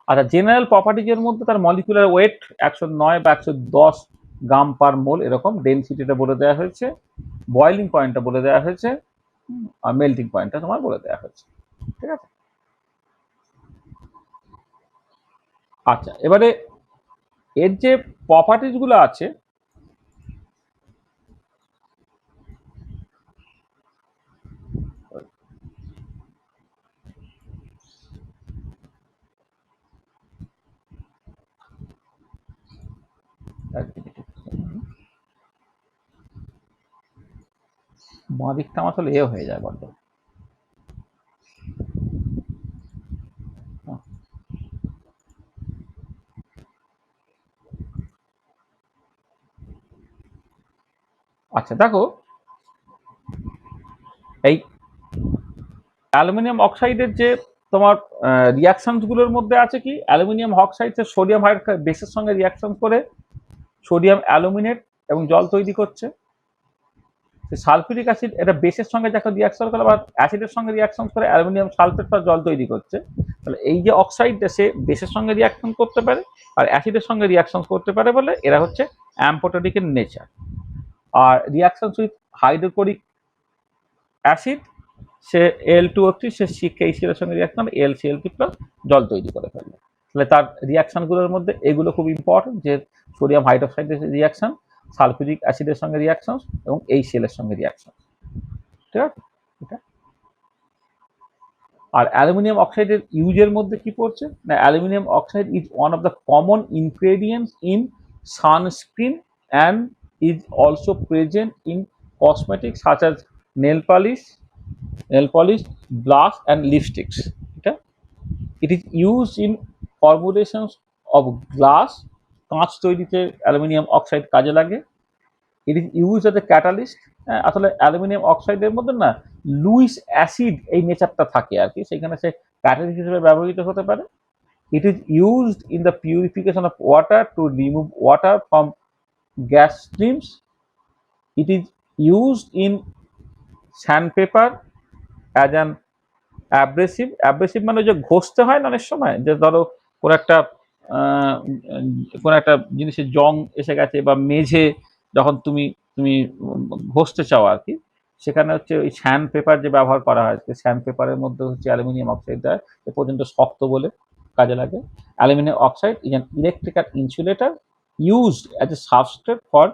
আচ্ছা, জেনারেল প্রপার্টিজের মধ্যে তার মলিকুলার ওয়েট 109 বা 110 গ্রাম পার মোল এরকম ডেনসিটিটা বলে দেওয়া হয়েছে, বয়েলিং পয়েন্টটা বলে দেওয়া হয়েছে, আর মেল্টিং পয়েন্টটা তোমার বলে দেওয়া হয়েছে। ঠিক আছে, আচ্ছা এবারে এর যে প্রপার্টিজ গুলো আছে, বাঁ দিকটা আমার আসলে এ হয়ে যায় বড্ড। আচ্ছা দেখো, এই অ্যালুমিনিয়াম অক্সাইডের যে তোমার রিয়াকশনস গুলোর মধ্যে আছে কি, অ্যালুমিনিয়াম অক্সাইড সোডিয়াম হাইড্রোক্সাইড বেসের সঙ্গে রিয়াকশন করে সোডিয়াম অ্যালুমিনেট এবং জল তৈরি করছে। সালফিউরিক অ্যাসিড এটা বেসের সঙ্গে যখন রিয়াকশন করে বা অ্যাসিডের সঙ্গে রিয়াকশন করে অ্যালুমিনিয়াম সালফেট বা জল তৈরি করছে। তাহলে এই যে অক্সাইডটা সে বেসের সঙ্গে রিয়াকশন করতে পারে আর অ্যাসিডের সঙ্গে রিয়াকশন করতে পারে বলে এরা হচ্ছে অ্যাম্পোটোডিক এর নেচার। আর রিয়াকশন উইথ হাইড্রোক্লোরিক অ্যাসিড সে Al2O3 সে CH4 এর সঙ্গে রিয়াকশন AlCl3+ জল তৈরি করে ফেলবে। তাহলে তার রিয়াকশনগুলোর মধ্যে এগুলো খুব ইম্পর্টেন্ট, যে সোডিয়াম হাইড্রোক্সাইডের রিয়াকশন, সালফিউরিক অ্যাসিডের সঙ্গে রিয়াকশন এবং HCl এর সঙ্গে রিয়াকশন। ঠিক আছে, এটা আর অ্যালুমিনিয়াম অক্সাইডের ইউজের মধ্যে কি পড়ছে না, aluminium oxide is one of the common ingredients in sunscreen and is also present in cosmetics such as nail polish, blush and lipsticks. এটা it is used in formulations of glass, কাঁচ তৈরিতে aluminium oxide কাজে লাগে। It is use as a catalyst. আসলে aluminium অক্সাইডের মধ্যে না Luis acid এই নেচারটা থাকে আর কি, সেখানে সে ক্যাটালিস্ট হিসেবে ব্যবহৃত হতে পারে। It is used in the purification of water to remove water from gas streams. It is used in sandpaper as an abrasive মানে যে ঘষতে হয় না অনেক সময়, যে ধরো কোনো একটা কোনো একটা জিনিসের জং এসে গেছে বা মেঝে যখন তুমি তুমি ঘষতে চাও আর কি, সেখানে হচ্ছে ওই স্যান্ড পেপার যে ব্যবহার করা হয়, স্যান্ড পেপারের মধ্যে হচ্ছে অ্যালুমিনিয়াম অক্সাইড দেয়, এ পর্যন্ত শক্ত বলে কাজে লাগে। Aluminium oxide is an electrical insulator used as a substrate for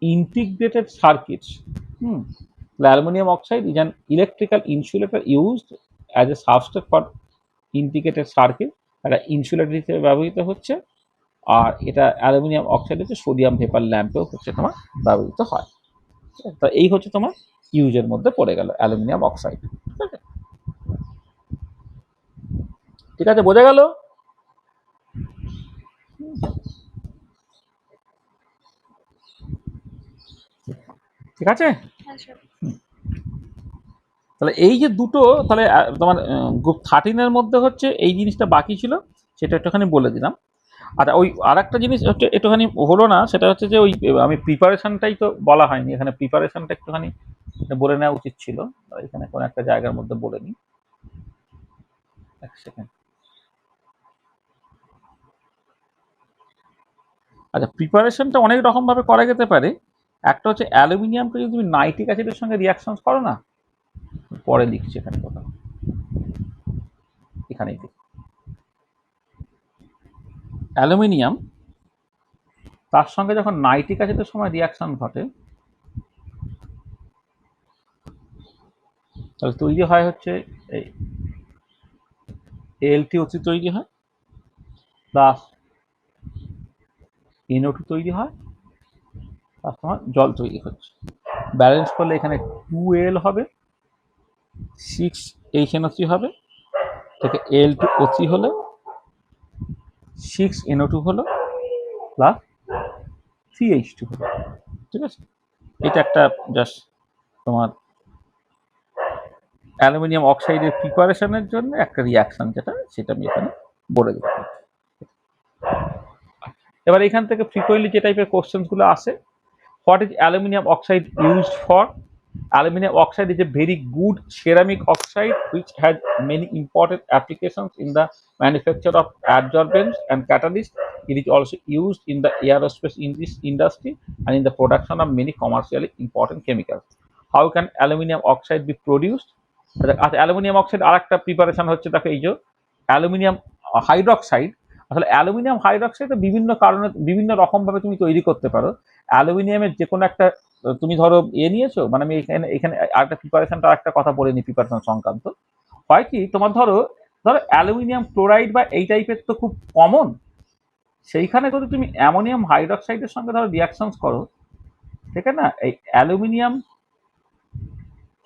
integrated circuits. The aluminum oxide is an electrical insulator used as a substrate for integrated circuit. এটা ইনসুলেটর হিসেবে ব্যবহৃত হচ্ছে, আর এটা অ্যালুমিনিয়াম অক্সাইড হচ্ছে সোডিয়াম ভেপার ল্যাম্পেও হচ্ছে তোমার ব্যবহৃত হয়। তো এই হচ্ছে তোমার ইউজের মধ্যে পড়ে গেল অ্যালুমিনিয়াম অক্সাইড। ঠিক আছে, বোঝা গেল? ঠিক আছে, আচ্ছা তাহলে এই যে দুটো, তাহলে তোমার গ্রুপ 13-এর মধ্যে হচ্ছে এই জিনিসটা বাকি ছিল, সেটা একটুখানি বলে দিলাম। আচ্ছা ওই আর একটা জিনিস হচ্ছে একটুখানি হলো না, সেটা হচ্ছে যে ওই আমি প্রিপারেশনটাই তো বলা হয়নি এখানে, প্রিপারেশনটা একটুখানি বলে নেওয়া উচিত ছিল, এখানে কোনো একটা জায়গার মধ্যে বলে নিই। এক সেকেন্ড। আচ্ছা প্রিপারেশনটা অনেক রকম ভাবে করা যেতে পারে। একটা হচ্ছে অ্যালুমিনিয়ামকে যদি তুমি নাইট্রিক অ্যাসিডের সঙ্গে রিয়াকশন করো না, পরে লিখছি এখানে কোথাও, এখানেই লিখি। অ্যালুমিনিয়াম তার সঙ্গে যখন নাইট্রিক অ্যাসিডের সময় রিয়াকশন ঘটে, তাহলে তৈরি হয় হচ্ছে এই Al2O3 তৈরি হয়, প্লাস NO2 তৈরি হয়, তার সময় জল তৈরি হচ্ছে। ব্যালেন্স করলে এখানে 2Al হবে, 6HNO3 হবে, থেকে Al2O3 হলো, 6NO2 হলো, প্লাস 3H2 হলো। ঠিক আছে, এটা একটা জাস্ট তোমার অ্যালুমিনিয়াম অক্সাইডের প্রিপারেশনের জন্য একটা রিয়াকশন, যেটা সেটা আমি এখানে বলে দিচ্ছি। এবার এখান থেকে ফ্রিকোয়েন্টলি যে টাইপের কোশ্চেনগুলো আসে, what is aluminium oxide used for, Aluminum oxide is a very good ceramic oxide which has many important applications in the manufacture of adsorbents and catalysts. It is also used in the aerospace industry and in the production of many commercially important chemicals. How can aluminum oxide be produced? আচ্ছা aluminium oxide আর একটা preparation হচ্ছে দেখো এই যে aluminium hydroxide. আসলে aluminium hydroxide বিভিন্ন কারণে বিভিন্ন রকম ভাবে তুমি তৈরি করতে পারো। অ্যালুমিনিয়ামের যে কোনো একটা তুমি ধরো নিয়েছো, মানে আমি এখানে এখানে আরেকটা প্রিপারেশনটা একটা কথা বলে নিই প্রিপারেশন সংক্রান্ত। হয় কি তোমার ধরো ধরো অ্যালুমিনিয়াম ক্লোরাইড বা এই টাইপের তো খুব কমন, সেইখানে যদি তুমি অ্যামোনিয়াম হাইড্রক্সাইডের সঙ্গে ধরো রিয়াকশন করো, ঠিক আছে না, এই অ্যালুমিনিয়াম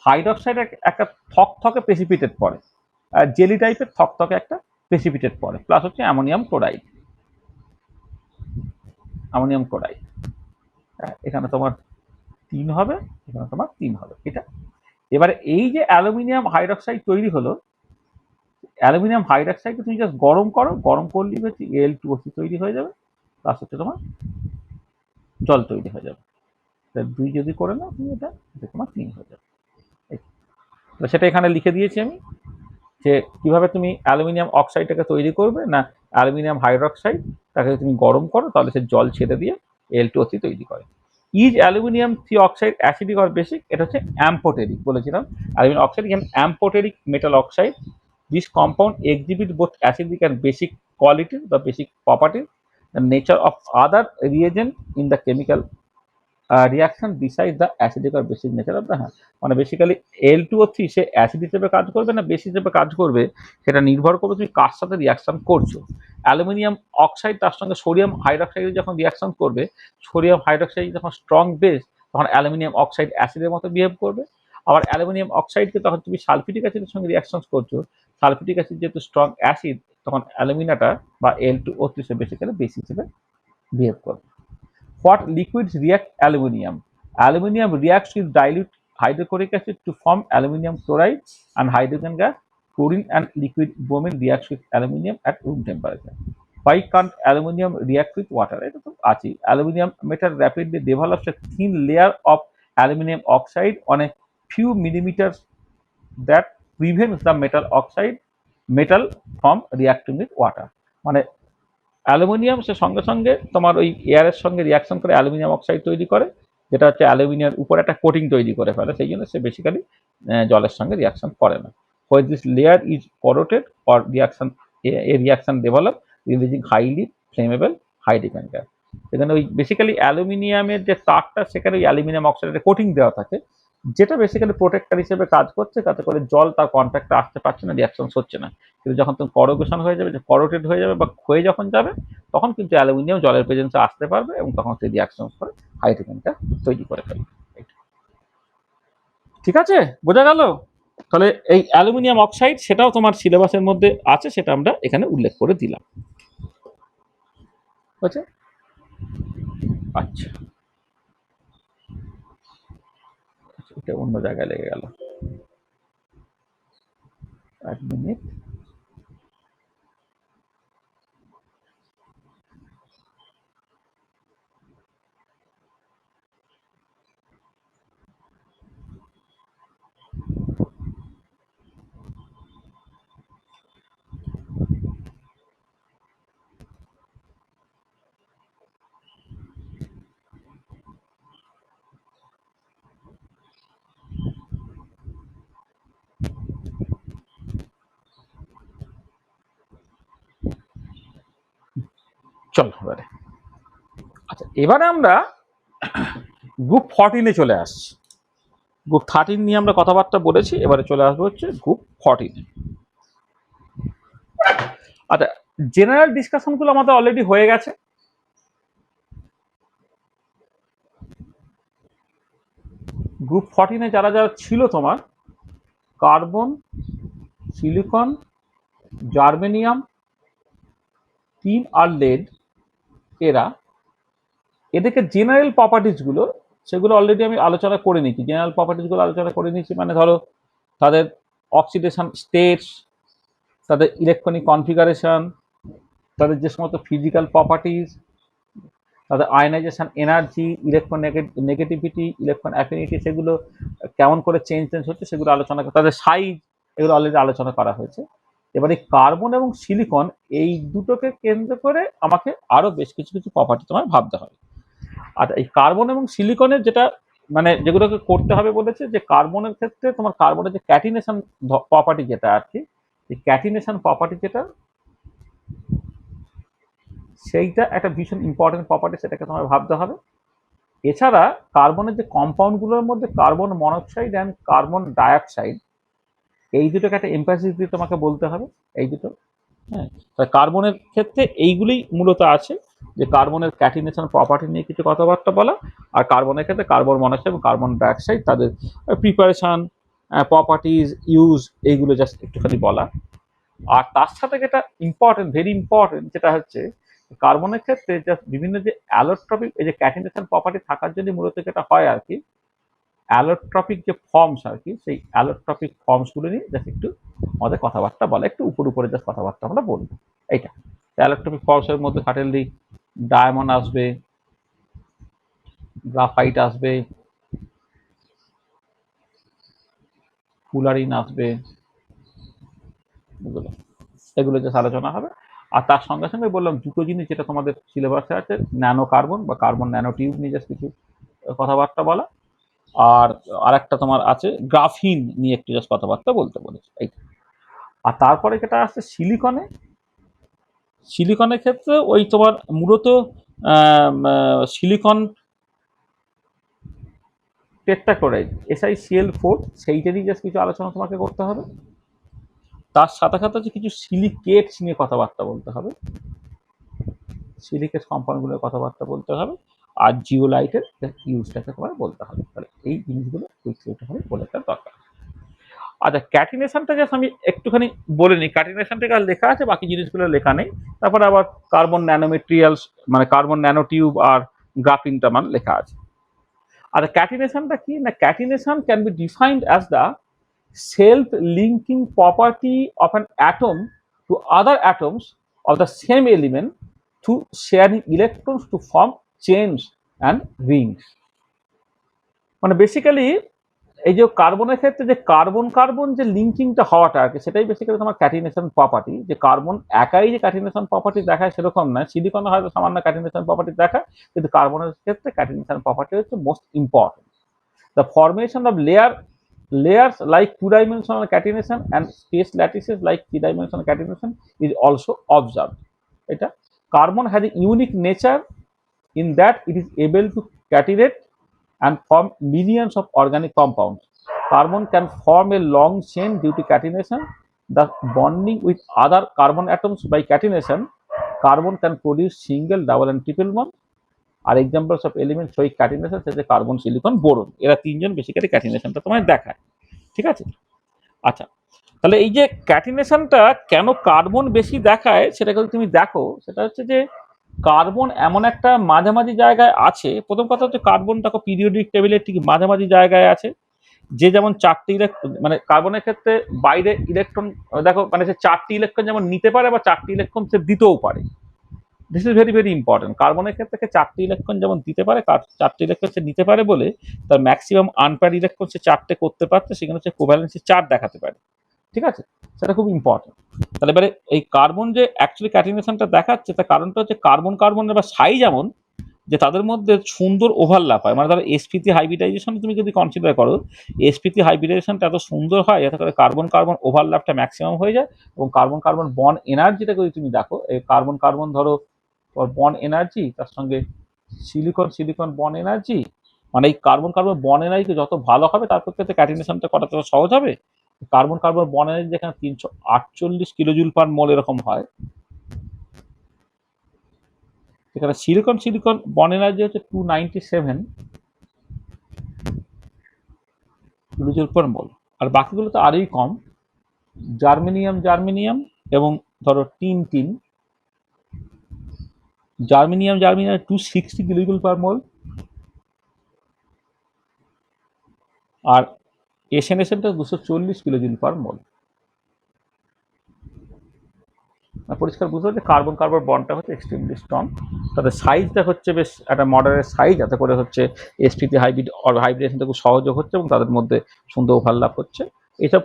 হাইড্রক্সাইড একটা থকথকে প্রেসিপিটেট পড়ে, জেলি টাইপের থকথকে একটা প্রেসিপিটেট পড়ে, প্লাস হচ্ছে অ্যামোনিয়াম ক্লোরাইড। অ্যামোনিয়াম ক্লোরাইড এখানে তোমার 3 হবে, এখানে তোমার 3 হবে। এটা এবারে এই যে অ্যালুমিনিয়াম হাইড্রক্সাইড তৈরি হলো, অ্যালুমিনিয়াম হাইড্রক্সাইডকে তুমি জাস্ট গরম করো, গরম করলেই হচ্ছে Al2O3 তৈরি হয়ে যাবে, প্লাস হচ্ছে তোমার জল তৈরি হয়ে যাবে। 2 যদি করে নাও তুমি, এটা তোমার 3 হয়ে যাবে। সেটা এখানে লিখে দিয়েছি আমি যে কিভাবে তুমি অ্যালুমিনিয়াম অক্সাইডটাকে তৈরি করবে। না, অ্যালুমিনিয়াম হাইড্রক্সাইড তাকে তুমি গরম করো, তাহলে সে জল ছেড়ে দিয়ে Al2O3 তৈরি করে। Is aluminium three oxide acidic or basic? এটা হচ্ছে অ্যাম্পোটেরিক বলেছিলাম। অ্যালুমিনিয়াম অক্সাইড এখানে amphoteric metal oxide. This compound exhibit both acidic and basic qualities বা basic properties. The nature of other reagent in the chemical reaction decide the acidic আর basic nature of the, হ্যাঁ মানে basically Al2O3 সে acid হিসেবে কাজ করবে না base হিসেবে কাজ করবে, সেটা নির্ভর করবে তুমি কার সাথে রিয়াকশন করছো। অ্যালুমিনিয়াম অক্সাইড তার সঙ্গে সোডিয়াম হাইড্রক্সাইড যখন রিয়াকশন করবে, সোডিয়াম হাইড্রক্সাইড যখন স্ট্রং বেস, তখন অ্যালুমিনিয়াম অক্সাইড অ্যাসিডের মতো বিহেভ করবে। আবার অ্যালুমিনিয়াম অক্সাইডকে তখন তুমি সালফিটিক অ্যাসিডের সঙ্গে রিয়াকশন করছো, সালফিটিক অ্যাসিড যেহেতু স্ট্রং অ্যাসিড, তখন অ্যালুমিনাটা বা Al2O3 সে বেসিক্যালি বেস হিসেবে বিহেভ করবে। What liquids react aluminium? Aluminium reacts with dilute hydrochloric acid to form aluminium chloride and hydrogen gas. Chlorine and liquid bromine reacts with aluminium at room temperature. Why can't aluminium react with water? এটা তো আছে। Aluminium metal rapidly develops a thin layer of aluminium oxide on a few millimeters that prevents the metal from reacting with water. মানে aluminium সে সঙ্গে সঙ্গে তোমার ওই এয়ারের সঙ্গে reaction করে অ্যালুমিনিয়াম অক্সাইড তৈরি করে, যেটা হচ্ছে অ্যালুমিনিয়ার উপর একটা কোটিং তৈরি করে ফেলে, সেই জন্য সে বেসিক্যালি জলের সঙ্গে রিয়াকশন করে না। When this layer is corroded or reaction develop releasing highly flammable hydrogen gas. এখানে ওই বেসিক্যালি অ্যালুমিনিয়ামের যে তারটা, সেখানে ওই অ্যালুমিনিয়াম অক্সাইডের কোটিং দেওয়া থাকে, যেটা বেসিক্যালি প্রোটেক্টর হিসেবে কাজ করছে, তাতে করে জল তার কন্ট্যাক্টে আসতে পারছে না, রিয়াকশন হচ্ছে না। কিন্তু যখন তুমি করোগেশন হয়ে যাবে, যে করোটেড হয়ে যাবে বা ক্ষয়ে যখন যাবে, তখন কিন্তু অ্যালুমিনিয়াম জলের প্রেজেন্সে আসতে পারবে এবং তখন সেই রিয়াকশন করে হাইড্রোজেনটা তৈরি করে ফেলবে। ঠিক আছে, বোঝা গেল? তাহলে এই অ্যালুমিনিয়াম অক্সাইড সেটাও তোমার সিলেবাসের মধ্যে আছে, সেটা আমরা এখানে উল্লেখ করে দিলাম। আচ্ছা আচ্ছা, এটা অন্য জায়গায় লেগে গেল, এক মিনিট। চল এবারে, আচ্ছা এবারে আমরা গ্রুপ 14-এ চলে আসছি। গ্রুপ 13 নিয়ে আমরা কথাবার্তা বলেছি, এবারে চলে আসবো হচ্ছে গ্রুপ 14-এ। আচ্ছা, জেনারেল ডিসকাশনগুলো আমাদের অলরেডি হয়ে গেছে। গ্রুপ 14-এ যারা যারা ছিল তোমার, কার্বন, সিলিকন, জার্মেনিয়াম, টিন আর লেড, এদেরকে জেনারেল প্রপার্টিসগুলো সেগুলো অলরেডি আমি আলোচনা করে নিয়েছি। জেনারেল প্রপার্টিসগুলো আলোচনা করে নিয়েছি, মানে ধরো তাদের অক্সিডেশন স্টেটস, তাদের ইলেকট্রনিক কনফিগারেশন, তাদের যে সমস্ত ফিজিক্যাল প্রপার্টিস, তাদের ionisation energy, electron negativity, electron affinity, সেগুলো কেমন করে চেঞ্জ হচ্ছে সেগুলো আলোচনা, তাদের সাইজ, এগুলো অলরেডি আলোচনা করা হয়েছে। এবার এই কার্বন এবং সিলিকন এই দুটোকে কেন্দ্র করে আমাকে আরো বেশ কিছু কিছু প্রপার্টি তোমায় ভাবতে হবে। আর এই কার্বন এবং সিলিকনের যেটা মানে যেগুলোকে করতে হবে বলেছে, যে কার্বনের ক্ষেত্রে তোমার কার্বনের যে ক্যাটিনেশন প্রপার্টি যেটা আর কি, এই ক্যাটিনেশন প্রপার্টি যেটা, সেইটা একটা ভীষণ ইম্পর্টেন্ট প্রপার্টি, সেটাকে তোমায় ভাবতে হবে। এছাড়া কার্বনের যে কম্পাউন্ডগুলোর মধ্যে carbon monoxide and carbon dioxide, এই দুটোকে একটা এমফাসিস দিয়ে তোমাকে বলতে হবে, এই দুটো। হ্যাঁ, কার্বনের ক্ষেত্রে এইগুলোই মূলত আছে, যে কার্বনের ক্যাটিনেশন প্রপার্টি নিয়ে কিছু কথাবার্তা বলা, আর কার্বনের ক্ষেত্রে কার্বন মনোক্সাইড এবং কার্বন ডাইঅক্সাইড তাদের প্রিপারেশন, প্রপার্টিজ, ইউজ, এইগুলো জাস্ট একটুখানি বলা। আর তার সাথে যেটা ইম্পর্টেন্ট, ভেরি ইম্পর্টেন্ট, যেটা হচ্ছে কার্বনের ক্ষেত্রে জাস্ট বিভিন্ন যে অ্যালোট্রপিক, এই যে ক্যাটিনেশন প্রপার্টি থাকার জন্য মূলত যেটা হয় আর কি, অ্যালোট্রপিক যে ফর্মস আর কি, সেই অ্যালোট্রপিক ফর্মসগুলো নিয়ে জাস্ট একটু আমাদের কথাবার্তা বলা, একটু উপরে জাস্ট কথাবার্তা আমরা বলবো। এইটা অ্যালোট্রপিক ফর্মসের মধ্যে সার্টেনলি ডায়মন্ড আসবে, গ্রাফাইট আসবে, ফুলারিন আসবে, এগুলো এগুলো জাস্ট আলোচনা হবে। আর তার সঙ্গে সঙ্গে বললাম দুটো জিনিস যেটা তোমাদের সিলেবাসে আছে, ন্যানো কার্বন বা কার্বন ন্যানো টিউব নিয়ে জাস্ট কিছু কথাবার্তা বলা, আর আরেকটা তোমার আছে গ্রাফিন নিয়ে একটু জাস্ট কথাবার্তা বলতে বলেছে, এইটা। আর তারপরে যেটা আসছে সিলিকনে, সিলিকনের ক্ষেত্রে ওই তোমার মূলত সিলিকন টেট্রাক্লোরাইড SiCl4, সেইটারই জাস্ট কিছু আলোচনা তোমাকে করতে হবে। তার সাথে সাথে হচ্ছে কিছু সিলিকেটস নিয়ে কথাবার্তা বলতে হবে, সিলিকেট কম্পাউন্ডগুলোর কথাবার্তা বলতে হবে, আর জিওলাইটের ইউজটাকে তোমার বলতে হবে। তাহলে এই জিনিসগুলো একটুখানি বলে দেওয়ার দরকার। আচ্ছা, ক্যাটিনেশনটা জাস্ট আমি একটুখানি বলে নিই, ক্যাটিনেশনটাকে আর লেখা আছে, বাকি জিনিসগুলো লেখা নেই। তারপরে আবার কার্বন ন্যানোমেটেরিয়ালস, মানে কার্বন ন্যানো টিউব আর গ্রাফিনটা মানে লেখা আছে। আর ক্যাটিনেশনটা কি না, catenation can be defined as the self linking property of an atom to other atoms of the same element to sharing electrons to form chains and rings। মানে basically এই যে কার্বনের ক্ষেত্রে যে কার্বন কার্বন যে লিঙ্কিংটা হওয়াটা আর কি, সেটাই বেসিক্যালি তোমার ক্যাটিনেশন প্রপার্টি। যে কার্বন একাই যে ক্যাটিনেশন প্রপার্টি দেখায় সেরকম নয়, সিলিকন হয়তো সামান্য ক্যাটিনেশন প্রপার্টি দেখায়, কিন্তু কার্বনের ক্ষেত্রে ক্যাটিনেশন প্রপার্টি হচ্ছে most important. The formation of layers like two-dimensional catenation and space lattices like three-dimensional catenation is also observed. এটা carbon has a unique nature in that it is able to catenate and form millions of organic compounds. Carbon can form a long chain due to catenation. The bonding with other carbon atoms by catenation, carbon can produce single, double, and triple bond. Are examples of element showing catenation সেটা carbon, silicon, boron, এরা তিনজন basically ক্যাটিনেশনটা তোমায় দেখায়। ঠিক আছে? আচ্ছা, তাহলে এই যে ক্যাটিনেশনটা কেন কার্বন বেশি দেখায় সেটা যদি তুমি দেখো, সেটা হচ্ছে যে কার্বন এমন একটা মাঝামাঝি জায়গায় আছে। প্রথম কথা হচ্ছে কার্বন দেখো পিরিয়ডিক টেবিলের ঠিক মাঝামাঝি জায়গায় আছে। যে যেমন চারটি ইলেকট্রন, মানে কার্বনের ক্ষেত্রে বাইরে ইলেকট্রন দেখো, মানে সে চারটি ইলেকট্রন যেমন নিতে পারে বা চারটি ইলেকট্রন সে দিতেও পারে। This is very very important. কার্বনের ক্ষেত্রে চারটি ইলেকট্রন যেমন দিতে পারে, চারটি ইলেকট্রন সে নিতে পারে বলে তার ম্যাক্সিমাম আনপেয়ার ইলেকট্রন সে চারটে করতে পারছে, সেখানে হচ্ছে কোভ্যালেন্সি 4 দেখাতে পারে। ঠিক আছে, সেটা খুব ইম্পর্টেন্ট। তাহলে এবারে এই কার্বন যে অ্যাকচুয়ালি ক্যাটিনেশনটা দেখাচ্ছে, তার কারণটা হচ্ছে কার্বন কার্বনের বা সাইজ এমন যে তাদের মধ্যে সুন্দর ওভারল্যাপ হয়। মানে ধরো sp3 হাইব্রিডাইজেশন তুমি যদি কনসিডার করো, sp3 হাইব্রিডাইজেশনটা এত সুন্দর হয় যাতে করে কার্বন কার্বন ওভারল্যাপটা ম্যাক্সিমাম হয়ে যায়, এবং কার্বন কার্বন বন্ড এনার্জিটা যদি তুমি দেখো, এই কার্বন কার্বন ধরো বন্ড এনার্জি, তার সঙ্গে সিলিকন সিলিকন বন্ড এনার্জি, মানে এই কার্বন কার্বন বন্ড এনার্জি যত ভালো হবে তার ক্ষেত্রে ক্যাটিনেশনটা করা তত সহজ হবে। কার্বন কার্বন বন্ড এনার্জি যেখানে 348 কিলোজুল পার মোল এরকম হয়, এখানে সিলিকন সিলিকন বন্ড এনার্জি হচ্ছে 297 কিলোজুল পার মোল। আর বাকিগুলো তো আরই কম, জার্মেনিয়াম জার্মেনিয়াম এবং ধরো tin tin, germanium germanium 260 kilojoule per mole, আর এসএনএসএনটা 240 কিলোজুল পার মোল। পরিষ্কার বুঝতে হবে যে কার্বন কার্বন বন্ডটা হচ্ছে এক্সট্রিমলি স্ট্রং, তাদের সাইজটা হচ্ছে বেশ একটা মডারেট সাইজ, যাতে করে হচ্ছে sp3 হাইব্রিডেশনটা খুব সহযোগ হচ্ছে এবং তাদের মধ্যে সুন্দর ওভারল্যাপ হচ্ছে। এইসব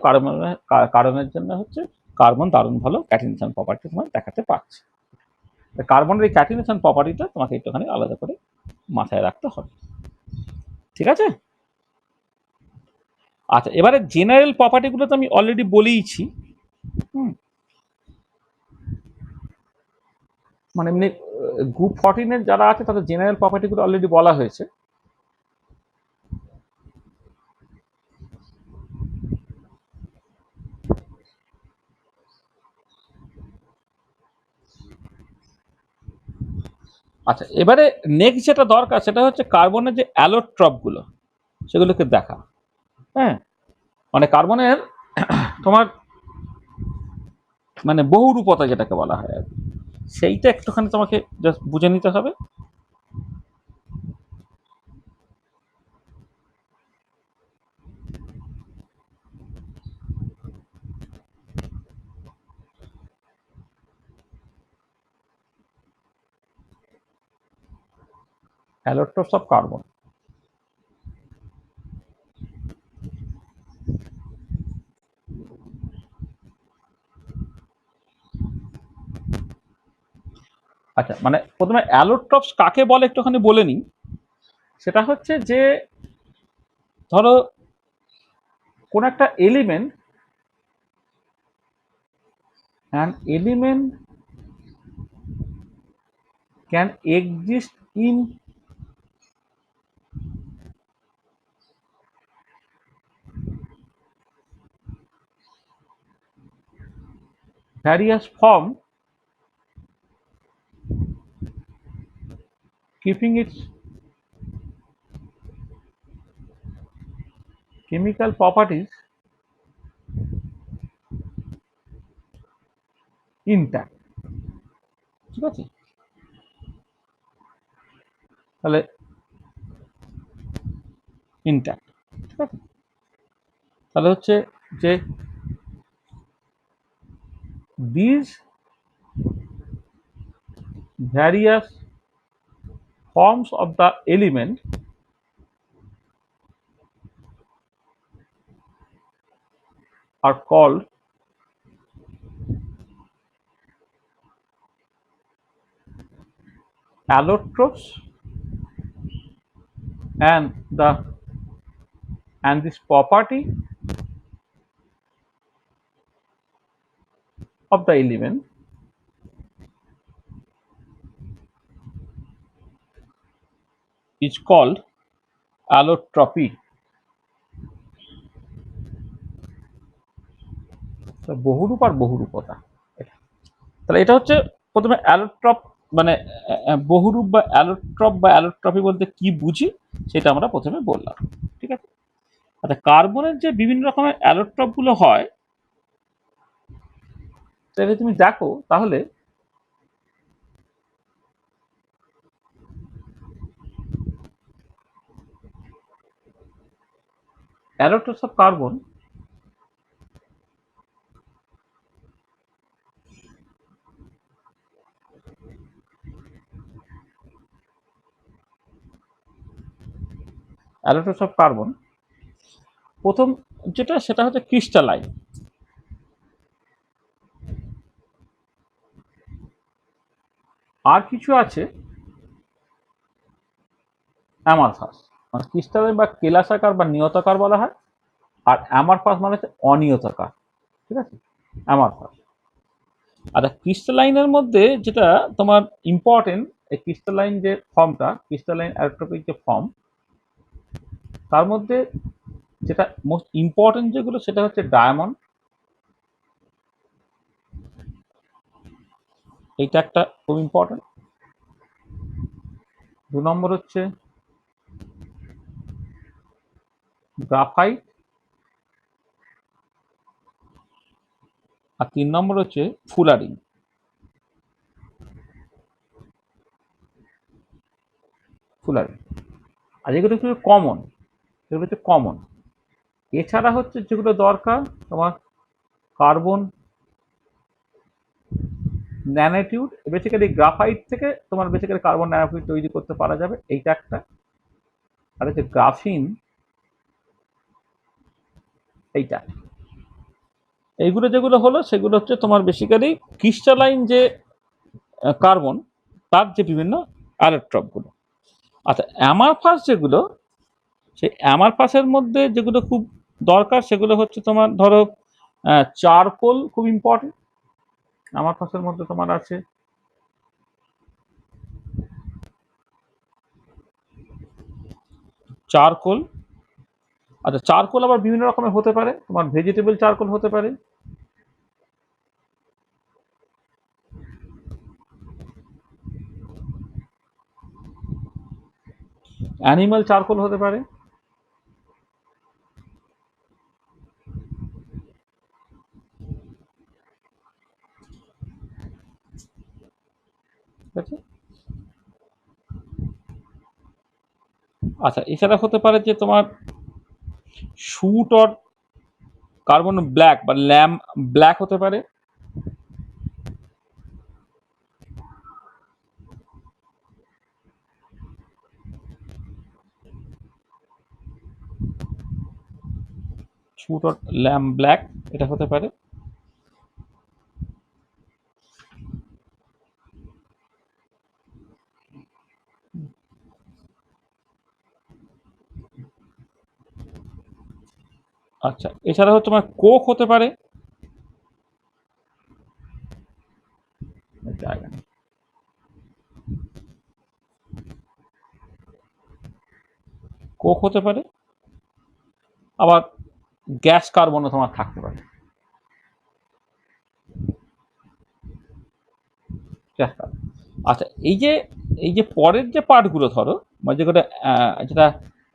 কারণের জন্য হচ্ছে কার্বন দারুণ ভালো ক্যাটিনেশন প্রপার্টি তোমার দেখাতে পারছে। কার্বনের এই ক্যাটিনেশন প্রপার্টিটা তোমাকে একটুখানি আলাদা করে মাথায় রাখতে হবে, ঠিক আছে? আচ্ছা, এবারে জেনারেল প্রপার্টিগুলো তো আমি অলরেডি বলেইছি। মানে এমনি গ্রুপ 14 এর যারা আছে তাদের জেনারেল প্রপার্টিগুলো অলরেডি বলা হয়েছে। আচ্ছা, এবারে নেক্সট যেটা দরকার সেটা হচ্ছে কার্বনের যে অ্যালোট্রপগুলো সেগুলোকে দেখা। হ্যাঁ, মানে কার্বনের তোমার মানে বহুরূপতা যেটাকে বলা হয় আর কি, সেইটা একটুখানি তোমাকে জাস্ট বুঝে নিতে হবে। অ্যালোট্রপস অফ কার্বন। আচ্ছা, মানে প্রথমে অ্যালোট্রপস কাকে বলে একটুখানি বলে নিই। সেটা হচ্ছে যে ধরো কোন একটা element, an element can exist in various form, keeping its chemical properties intact। ঠিক আছে? তাহলে ইনট্যাক্ট, ঠিক আছে? তাহলে হচ্ছে যে these various forms of the element are called allotropes, and this property of the element is called allotropy। Bahurup আর বহুরূপতা, এটা। তাহলে এটা হচ্ছে প্রথমে অ্যালোট্রপ, মানে বহুরূপ বা অ্যালোট্রপ বা অ্যালোট্রপি বলতে কি বুঝি সেটা আমরা প্রথমে বললাম, ঠিক আছে? আচ্ছা, কার্বনের যে বিভিন্ন রকমের অ্যালোট্রপ গুলো হয় সেটা তুমি দেখো তাহলে allotropes of carbon allotropes of carbon প্রথম যেটা সেটা হচ্ছে ক্রিস্টালাইন। আর কিছু আছে অ্যামারফাস, মানে ক্রিস্টালাইন বা কেলাসাকার বা নিয়তাকার বলা হয়। আর অ্যামারফাস মানে হচ্ছে অনিয়তাকার, ঠিক আছে? অ্যামারফাস। আর ক্রিস্টালাইনের মধ্যে যেটা তোমার ইম্পর্টেন্ট, এই ক্রিস্টালাইন যে ফর্মটা, ক্রিস্টালাইন অ্যালোট্রপিক যে ফর্ম, তার মধ্যে যেটা মোস্ট ইম্পর্টেন্ট যেগুলো সেটা হচ্ছে ডায়মন্ড, এইটা একটা খুব ইম্পর্টেন্ট। 2 নম্বর হচ্ছে গ্রাফাইট, আর 3 নম্বর হচ্ছে ফুলারিন। ফুলারিন আর যেগুলো হচ্ছে কমন, সেগুলো হচ্ছে কমন। এছাড়া হচ্ছে যেগুলো দরকার তোমার কার্বন ন্যানোটিউব, বেসিক্যালি গ্রাফাইট থেকে তোমার বেসিক্যালি কার্বন ন্যানোটিউব তৈরি করতে পারা যাবে, এইটা একটা। আর হচ্ছে গ্রাফিন, এইটা। এইগুলো যেগুলো হলো সেগুলো হচ্ছে তোমার বেসিক্যালি ক্রিস্টালাইন যে কার্বন, তার যে বিভিন্ন অ্যালোট্রপগুলো। আচ্ছা, অ্যামারফাস যেগুলো, সেই অ্যামারফাসের মধ্যে যেগুলো খুব দরকার সেগুলো হচ্ছে তোমার ধরো চারকোল খুব ইম্পর্টেন্ট। অ্যামারফাসের মধ্যে তোমার আছে চারকোল। আচ্ছা, চারকোল আবার বিভিন্ন রকমের হতে পারে, তোমার ভেজিটেবল চারকোল হতে পারে, অ্যানিমাল চারকোল হতে পারে। ঠিক আছে। আচ্ছা, এছাড়া হতে পারে যে তোমার শুট অর কার্বন ব্ল্যাক বা ল্যাম্প ব্ল্যাক হতে পারে। শুট অর ল্যাম্প ব্ল্যাক, এটা হতে পারে। আচ্ছা, এছাড়া হচ্ছে তোমার কোক হতে পারে। জায়গা নেই। কোক হতে পারে, আবার গ্যাস কার্বনও তোমার থাকতে পারে। Gas carbon. আচ্ছা, এই যে পরের যে পার্টগুলো ধরো, মানে যেগুলো যেটা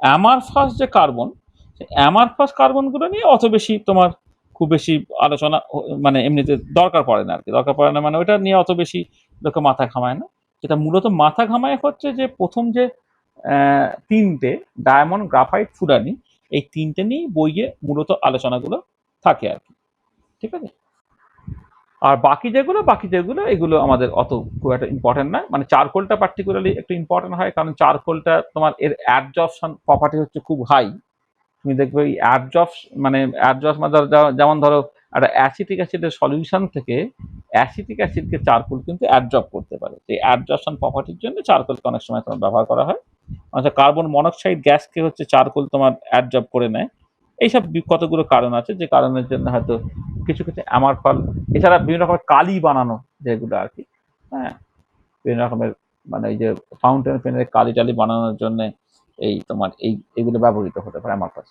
অ্যামারফাস যে কার্বন, অ্যামারফাস কার্বনগুলো নিয়ে অত বেশি তোমার খুব বেশি আলোচনা মানে এমনিতে দরকার পড়ে না আর কি। দরকার পড়ে না মানে ওইটা নিয়ে অত বেশি লোকে মাথা ঘামায় না। যেটা মূলত মাথা ঘামায় হচ্ছে যে প্রথম যে তিনটে, ডায়মন্ড, গ্রাফাইট, ফুরানি, এই তিনটে নিয়েই বইয়ে মূলত আলোচনাগুলো থাকে আর কি। ঠিক আছে। আর বাকি যেগুলো এগুলো আমাদের অত খুব একটা ইম্পর্টেন্ট নয়। মানে চারকোলটা পার্টিকুলারলি একটু ইম্পর্টেন্ট হয়, কারণ চারকোলটা তোমার এর অ্যাডজর্পশন প্রপার্টি হচ্ছে খুব হাই। তুমি দেখবে এই মানে অ্যাডজর্পশন মানে যেমন ধরো একটা অ্যাসিটিক অ্যাসিডের সলিউশন থেকে অ্যাসিটিক অ্যাসিডকে চারকোল কিন্তু অ্যাডজর্ব করতে পারে। এই অ্যাডজর্পশন প্রপার্টির জন্য চারকোলকে অনেক সময় তোমার ব্যবহার করা হয়। আচ্ছা, কার্বন মনোক্সাইড গ্যাসকে হচ্ছে চারকোল তোমার অ্যাডজর্ব করে নেয়। এইসব কতগুলো কারণ আছে, যে কারণের জন্য হয়তো কিছু কিছু অ্যামারফল, এছাড়া বিভিন্ন রকমের কালি বানানো যেগুলো আর কি, হ্যাঁ, বিভিন্ন রকমের মানে এই যে ফাউন্টেন পেনের কালি টালি বানানোর জন্য এই তোমার এইগুলো ব্যবহৃত হতে পারে অ্যামারফাস।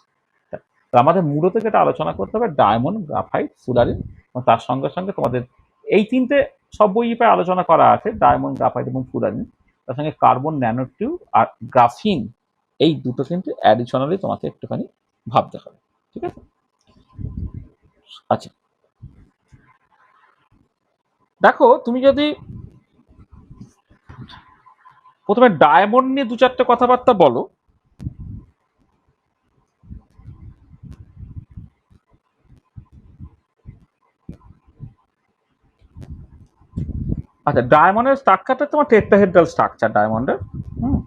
তো আমাদের মূলত যেটা আলোচনা করতে হবে ডায়মন্ড, গ্রাফাইট, ফুলারিন, এবং তার সঙ্গে সঙ্গে তোমাদের এই তিনটে সব বইয়ে প্রায় আলোচনা করা আছে, ডায়মন্ড, গ্রাফাইট এবং ফুলারিন। তার সঙ্গে কার্বন ন্যানোটিউব আর গ্রাফিন, এই দুটো কিন্তু অ্যাডিশনালি তোমাকে একটুখানি ভাবতে হবে। ঠিক আছে। আচ্ছা, দেখো তুমি যদি প্রথমে ডায়মন্ড নিয়ে দু চারটে কথাবার্তা বলো। আচ্ছা, ডায়মন্ডের স্ট্রাকচারটা তোমার টেট্রাহেড্রাল স্ট্রাকচার ডায়মন্ডের। হুম।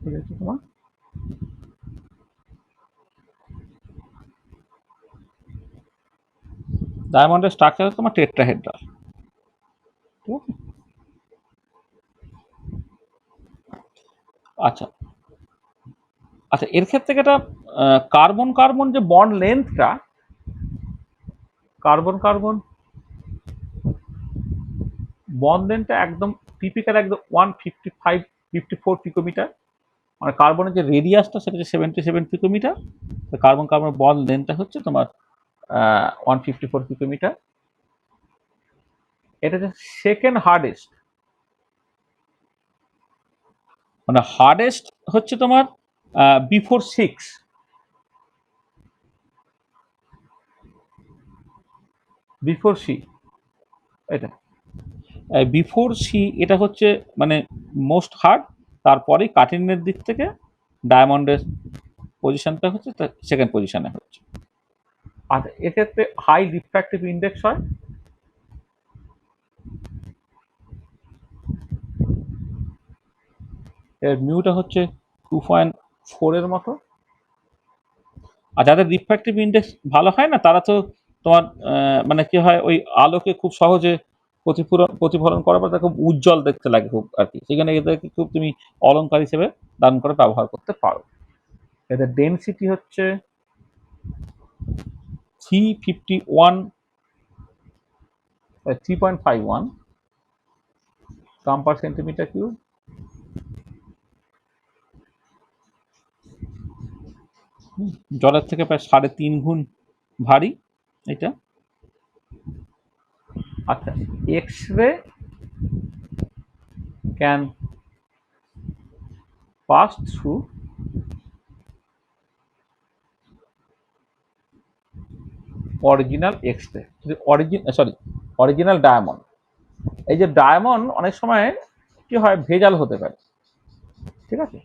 ঠিক আছে তোমার ডায়মন্ডের স্ট্রাকচার তোমার টেট্রাহেড্রাল। ঠিক আছে। আচ্ছা, আচ্ছা, এর ক্ষেত্রে যেটা কার্বন কার্বন যে বন্ড লেন্থটা, কার্বন কার্বন বন্ড লেন্থটা একদম টিপিক্যাল, একদম 155-54 পিকোমিটার। মানে কার্বনের যে রেডিয়াসটা সেটা হচ্ছে 77 পিকোমিটার। কার্বন কার্বন বন্ড লেন্থটা হচ্ছে তোমার 154 পিকোমিটার। এটা হচ্ছে সেকেন্ড হার্ডেস্ট। মানে হার্ডেস্ট হচ্ছে তোমার বিফোর 6, বিফোর সি, এটা বিফোর সি, এটা হচ্ছে মানে মোস্ট হার্ড, তারপরে কাঠিন্যের দিক থেকে ডায়মন্ডের পজিশনটা হচ্ছে সেকেন্ড পজিশনে হচ্ছে। আর এক্ষেত্রে হাই রিফ্র্যাক্টিভ ইন্ডেক্স হয়, এর মিউটা হচ্ছে 2.4 এর মতো। আর যাদের রিফ্র্যাক্টিভ ইন্ডেক্স ভালো হয় না, তারা তো তোমার মানে কি হয়, ওই আলোকে খুব সহজে প্রতিফলন করার পর তাকে খুব উজ্জ্বল দেখতে লাগে খুব আর কি, সেখানে এদেরকে খুব তুমি অলংকার হিসেবে দান করে ব্যবহার করতে পারো। এদের ডেনসিটি হচ্ছে 351 গ্রাম পার সেন্টিমিটার কিউব। জলের থেকে প্রায় 3.5 গুণ ভারী এটা। আচ্ছা, X ray can pass through original X ray, original diamond. এই যে ডায়মন্ড অনেক সময় কি হয়, ভেজাল হতে পারে, ঠিক আছে।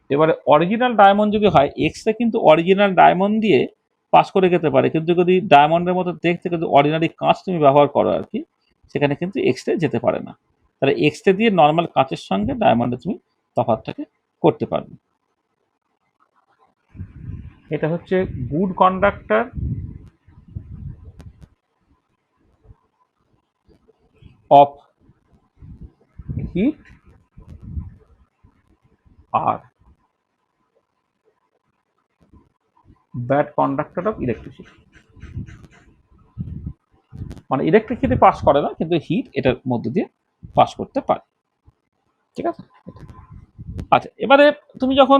এবারে অরিজিনাল ডায়মন্ড যদি হয়, এক্স রে কিন্তু অরিজিনাল ডায়মন্ড দিয়ে পাস করে যেতে পারে, কিন্তু যদি ডায়মন্ডের মতো দেখতে কিন্তু অর্ডিনারি কাঁচ তুমি ব্যবহার করো আর কি, সেখানে কিন্তু এক্স রে যেতে পারে না। তাহলে এক্স রে দিয়ে নর্মাল কাঁচের সঙ্গে ডায়মন্ডে তুমি তফাৎটাকে করতে পারবে। এটা হচ্ছে গুড কন্ডাক্টর অফ হিট আর ব্যাড কন্ডাক্টর অফ ইলেকট্রিসিটি। মানে ইলেকট্রিসিটি পাস করে না, কিন্তু হিট এটার মধ্যে দিয়ে পাস করতে পারে, ঠিক আছে। আচ্ছা, এবারে তুমি যখন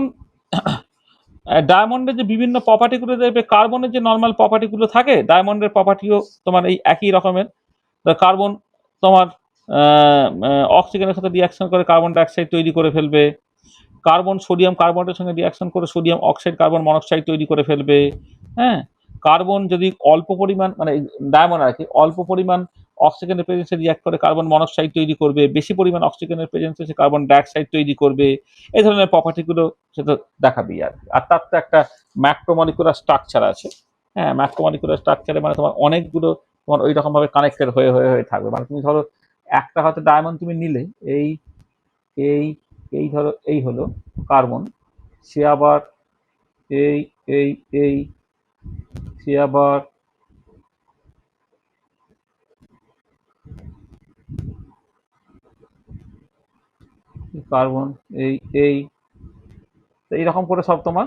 ডায়মন্ডের যে বিভিন্ন প্রপার্টিগুলো দেখবে, কার্বনের যে নর্মাল প্রপার্টিগুলো থাকে, ডায়মন্ডের প্রপার্টিও তোমার এই একই রকমের। কার্বন তোমার অক্সিজেনের সাথে রিয়াকশন করে কার্বন ডাইঅক্সাইড তৈরি করে ফেলবে, কার্বন সোডিয়াম কার্বনের সঙ্গে রিয়াকশন করে সোডিয়াম অক্সাইড কার্বন মনোক্সাইড তৈরি করে ফেলবে। হ্যাঁ, কার্বন যদি অল্প পরিমাণ, মানে ডায়মন্ড আর কি, অল্প পরিমাণ অক্সিজেনের প্রেজেন্সে রিয়াক্ট করে কার্বন মনোক্সাইড তৈরি করবে, বেশি পরিমাণ অক্সিজেনের প্রেজেন্সে সে কার্বন ডাইঅক্সাইড তৈরি করবে। এই ধরনের প্রপার্টিগুলো সেটা দেখাবি আর কি। আর তার তো একটা ম্যাক্রোমলিকুলার স্ট্রাকচার আছে। হ্যাঁ, ম্যাক্রোমলিকুলার স্ট্রাকচারে মানে তোমার অনেকগুলো তোমার ওই রকম ভাবে কানেক্টেড হয়ে হয়ে হয়ে থাকবে। মানে তুমি ধরো একটা হয়তো ডায়মন্ড তুমি নিলে, এই এই এই ধরো এই হলো কার্বন, সে আবার এই এই এই সে আবার কার্বন এই এই, এইরকম করে সব তোমার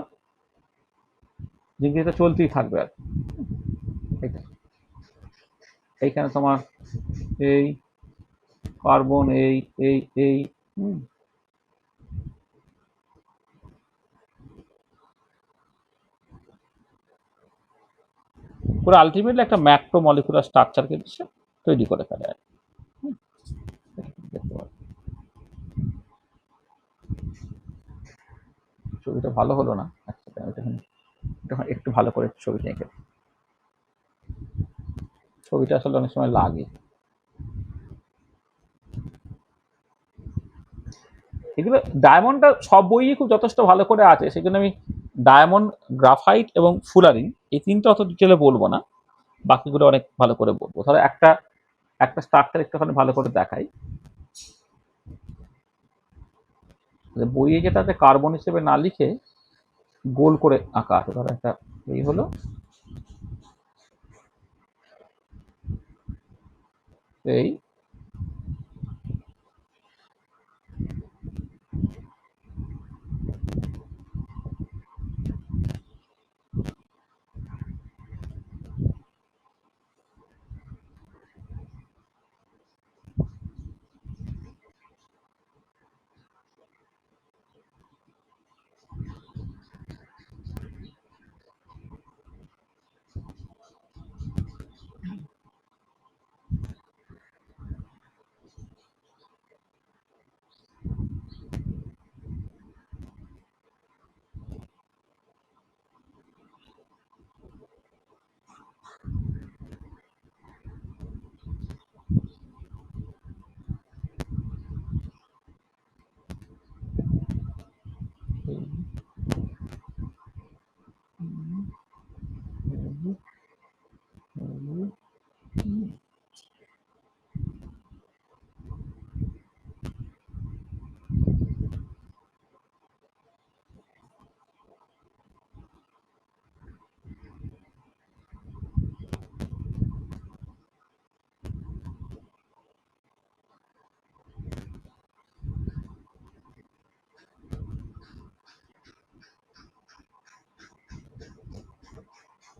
জিনিসটা চলতেই থাকবে আর কি। এইটা এইখানে তোমার এই কার্বন এই এই এই হুম, পুরো আলটিমেটলি একটা ম্যাক্রো মলিকুলার স্ট্রাকচার কিন্তু সে তৈরি করে ফেলে আর কি। হুম, এটা তুমি দেখতে পারো। ছবিটা ভালো হলো না, আচ্ছা এটা একটু ভালো করে ছবিটা এঁকে, ছবিটা আসলে অনেক সময় লাগে। এগুলো ডায়মন্ডটা সব বইই খুব যথেষ্ট ভালো করে আছে, সেজন্য আমি ডায়মন্ড, গ্রাফাইট এবং ফুলারিন এই তিনটা অত ডিটেলে বলবো না, বাকিগুলো অনেক ভালো করে বলবো। তাহলে একটা একটা স্ট্রাকচার একটুখানি ভালো করে দেখাই। বইয়ে যেটাতে কার্বন হিসেবে না লিখে গোল করে আঁকা আছে, ধরো একটা এই হলো এই,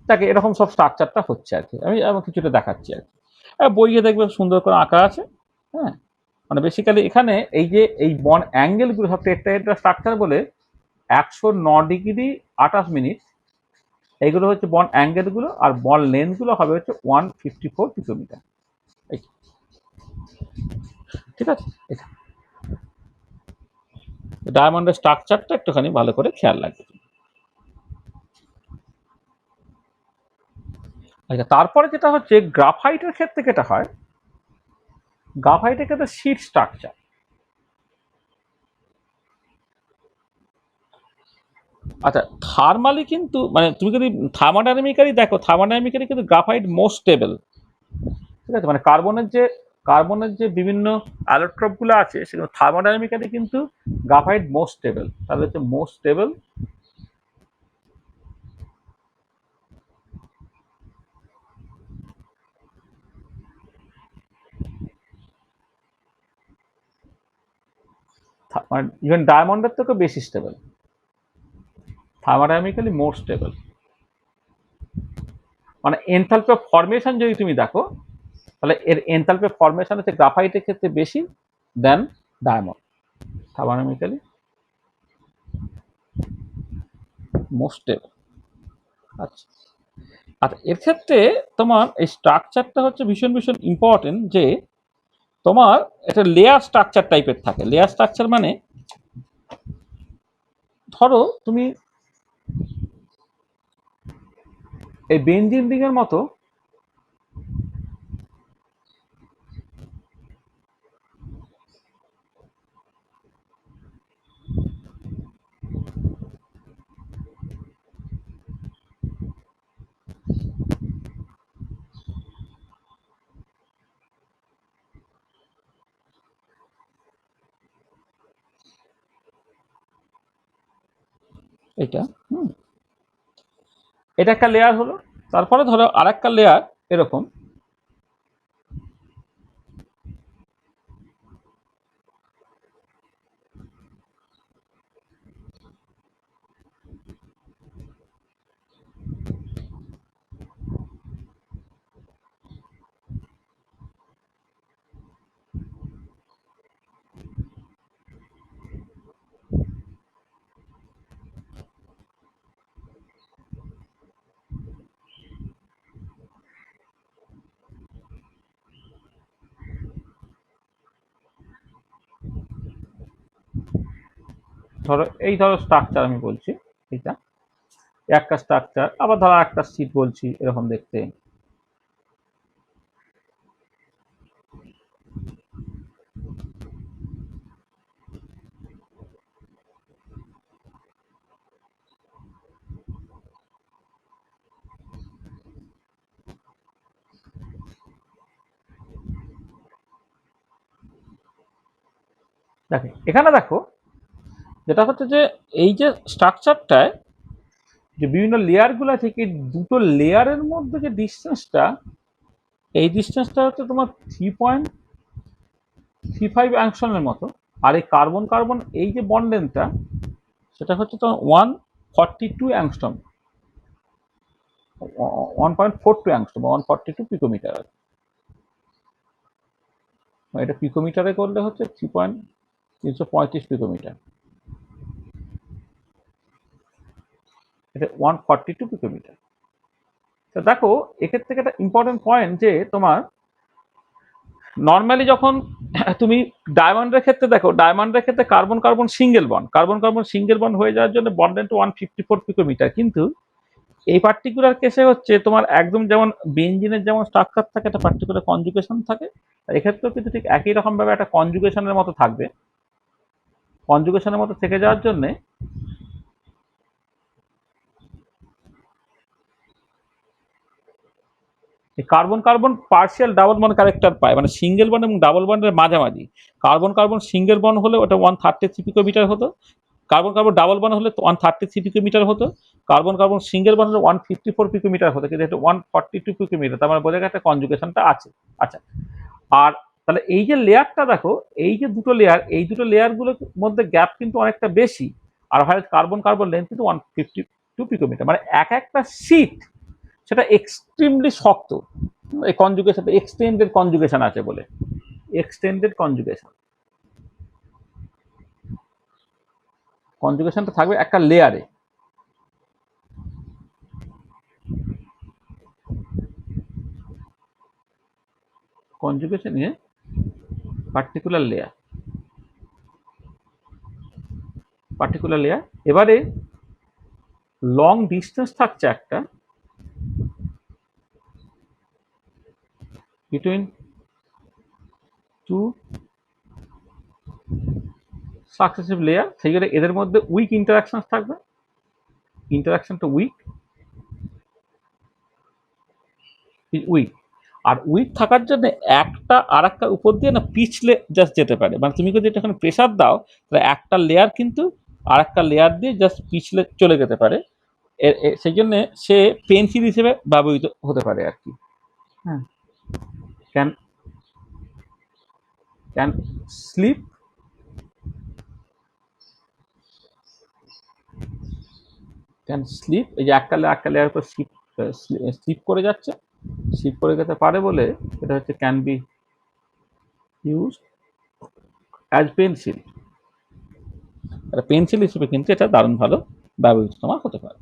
তাকে এরকম সব স্ট্রাকচারটা হচ্ছে আর কি। আমি কিছুটা দেখাচ্ছি আর কি। বইয়ে দেখবে সুন্দর করে আঁকা আছে। হ্যাঁ, মানে বেসিক্যালি এখানে এই যে এই বন অ্যাঙ্গেলগুলো সব টেট্রাহেড্রাল স্ট্রাকচার বলে 109°28'। এইগুলো হচ্ছে বন অ্যাঙ্গেলগুলো, আর বন লেন্থগুলো হবে হচ্ছে 154 পিকোমিটার। ঠিক আছে, এটা ডায়মন্ডের স্ট্রাকচারটা একটুখানি ভালো করে খেয়াল রাখবে। আচ্ছা, তারপরে যেটা হচ্ছে গ্রাফাইটের ক্ষেত্রে যেটা হয়, গ্রাফাইটের ক্ষেত্রে শীট স্ট্রাকচার। আচ্ছা, থার্মালি কিন্তু মানে তুমি যদি থার্মোডাইনামিক্যালি দেখো, থার্মোডাইনামিক্যালি কিন্তু গ্রাফাইট মোস্ট স্টেবল। ঠিক আছে, মানে কার্বনের যে বিভিন্ন অ্যালোট্রপগুলো আছে সেগুলো থার্মোডাইনামিক্যালি কিন্তু গ্রাফাইট মোস্ট স্টেবল। তাহলে হচ্ছে মোস্ট স্টেবল মানে ইভেন ডায়মন্ডের থেকেও বেশি স্টেবল, থার্মোডাইনামিক্যালি মোর স্টেবল। মানে এনথালপি অফ ফরমেশন যদি তুমি দেখো, তাহলে এর এনথালপি অফ ফরমেশন হচ্ছে গ্রাফাইটের ক্ষেত্রে বেশি দেন ডায়মন্ড, থার্মোডাইনামিক্যালি মোর স্টেবল। আচ্ছা, আর এর ক্ষেত্রে তোমার এই স্ট্রাকচারটা হচ্ছে ভীষণ ভীষণ ইম্পর্টেন্ট, যে তোমার একটা লেয়ার স্ট্রাকচার টাইপের থাকে। লেয়ার স্ট্রাকচার মানে ধরো তুমি এই বেঞ্জিন রিংয়ের মতো এটা, এটা একটা লেয়ার হলো। তারপরে ধরো আরেকটা লেয়ার এরকম, ধরো এই ধরো স্ট্রাকচার আমি বলছি, এটা একটা স্ট্রাকচার, আবার ধরো একটা সিট বলছি এরকম দেখতে। দেখো এখানে দেখো যেটা হচ্ছে যে এই যে স্ট্রাকচারটায় যে বিভিন্ন লেয়ারগুলো আছে, এই দুটো লেয়ারের মধ্যে যে ডিস্টেন্সটা, এই ডিস্টেন্সটা হচ্ছে তোমার 3.35 অ্যাংস্ট্রমের মতো। আর এই কার্বন কার্বন এই যে বন্ড লেন্থটা, সেটা হচ্ছে তোমার 142 অ্যাংস্ট্রম, 1.42 অ্যাংস্ট্রম, 142 পিকোমিটার। এটা পিকোমিটারে করলে হচ্ছে 3.335 পিকোমিটার, এটা 142 পিকোমিটার। তো দেখো এক্ষেত্রে একটা ইম্পর্টেন্ট পয়েন্ট, যে তোমার নর্মালি যখন তুমি ডায়মন্ডের ক্ষেত্রে দেখো, ডায়মন্ডের ক্ষেত্রে কার্বন কার্বন সিঙ্গেল বন্ড হয়ে যাওয়ার জন্য বন্ড লেন্থ 154 পিকোমিটার। কিন্তু এই পার্টিকুলার কেসে হচ্ছে তোমার একদম যেমন বেঞ্জিনের যেমন স্ট্রাকচার থাকে, একটা পার্টিকুলার কনজুগেশন থাকে, এক্ষেত্রেও কিন্তু ঠিক একই রকম ভাবে একটা কনজুগেশনের মতো থাকবে। কনজুগেশনের মতো থেকে যাওয়ার জন্য carbon carbon partial double bond character পায়, মানে সিঙ্গেল বন্ড এবং ডাবল বন্ডের মাঝামাঝি। কার্বন কার্বন সিঙ্গেল বন্ড হলে ওটা 133 পিকোমিটার হতো, কার্বন কার্বন ডাবল বন্ড হলে 133 পিকোমিটার হতো, কার্বন কার্বন সিঙ্গেল বন্ড হলে 154 পিকোমিটার হতো, কিন্তু এটা 142 পিকোমিটার। তার মানে বোঝা গেছে কনজুগেশনটা আছে। আচ্ছা, আর তাহলে এই যে লেয়ারটা দেখো, এই যে দুটো লেয়ার, এই দুটো লেয়ারগুলোর মধ্যে গ্যাপ কিন্তু অনেকটা বেশি। আর হয় কার্বন কার্বন লেন্থ কিন্তু 152 পিকোমিটার, মানে এক একটা শীট সেটা এক্সট্রিমলি শক্ত, এই কনজুগেশন এক্সটেন্ডেড কনজুগেশন আছে বলে, এক্সটেন্ডেড কনজুগেশন, কনজুগেশনটা থাকবে একটা লেয়ারে, কনজুগেশন নিয়ে পার্টিকুলার লেয়ার, পার্টিকুলার লেয়ার। এবারে লং ডিস্টেন্স থাকছে একটা বিটুইন টু সাকসেসিভ লেয়ার, সেই জন্য এদের মধ্যে উইক ইন্টারাকশন থাকবে, ইন্টারাকশনটা উইক, উইক। আর উইক থাকার জন্য একটা আর একটা উপর দিয়ে না পিছলে জাস্ট যেতে পারে, মানে তুমি যদি এখানে প্রেশার দাও তাহলে একটা লেয়ার কিন্তু আর একটা লেয়ার দিয়ে জাস্ট পিছলে চলে যেতে পারে, সেই জন্য সে পেন্সিল হিসেবে ব্যবহৃত হতে পারে আর কি। হ্যাঁ, can can slip, can slip, এই যে একটা লেয়ার উপর স্লিপ করে যাচ্ছে, স্লিপ করে যেতে পারে বলে এটা হচ্ছে can be use as pencil. Pencil হিসেবে কিন্তু এটা দারুণ ভালো ব্যবহৃত তোমার হতে পারে।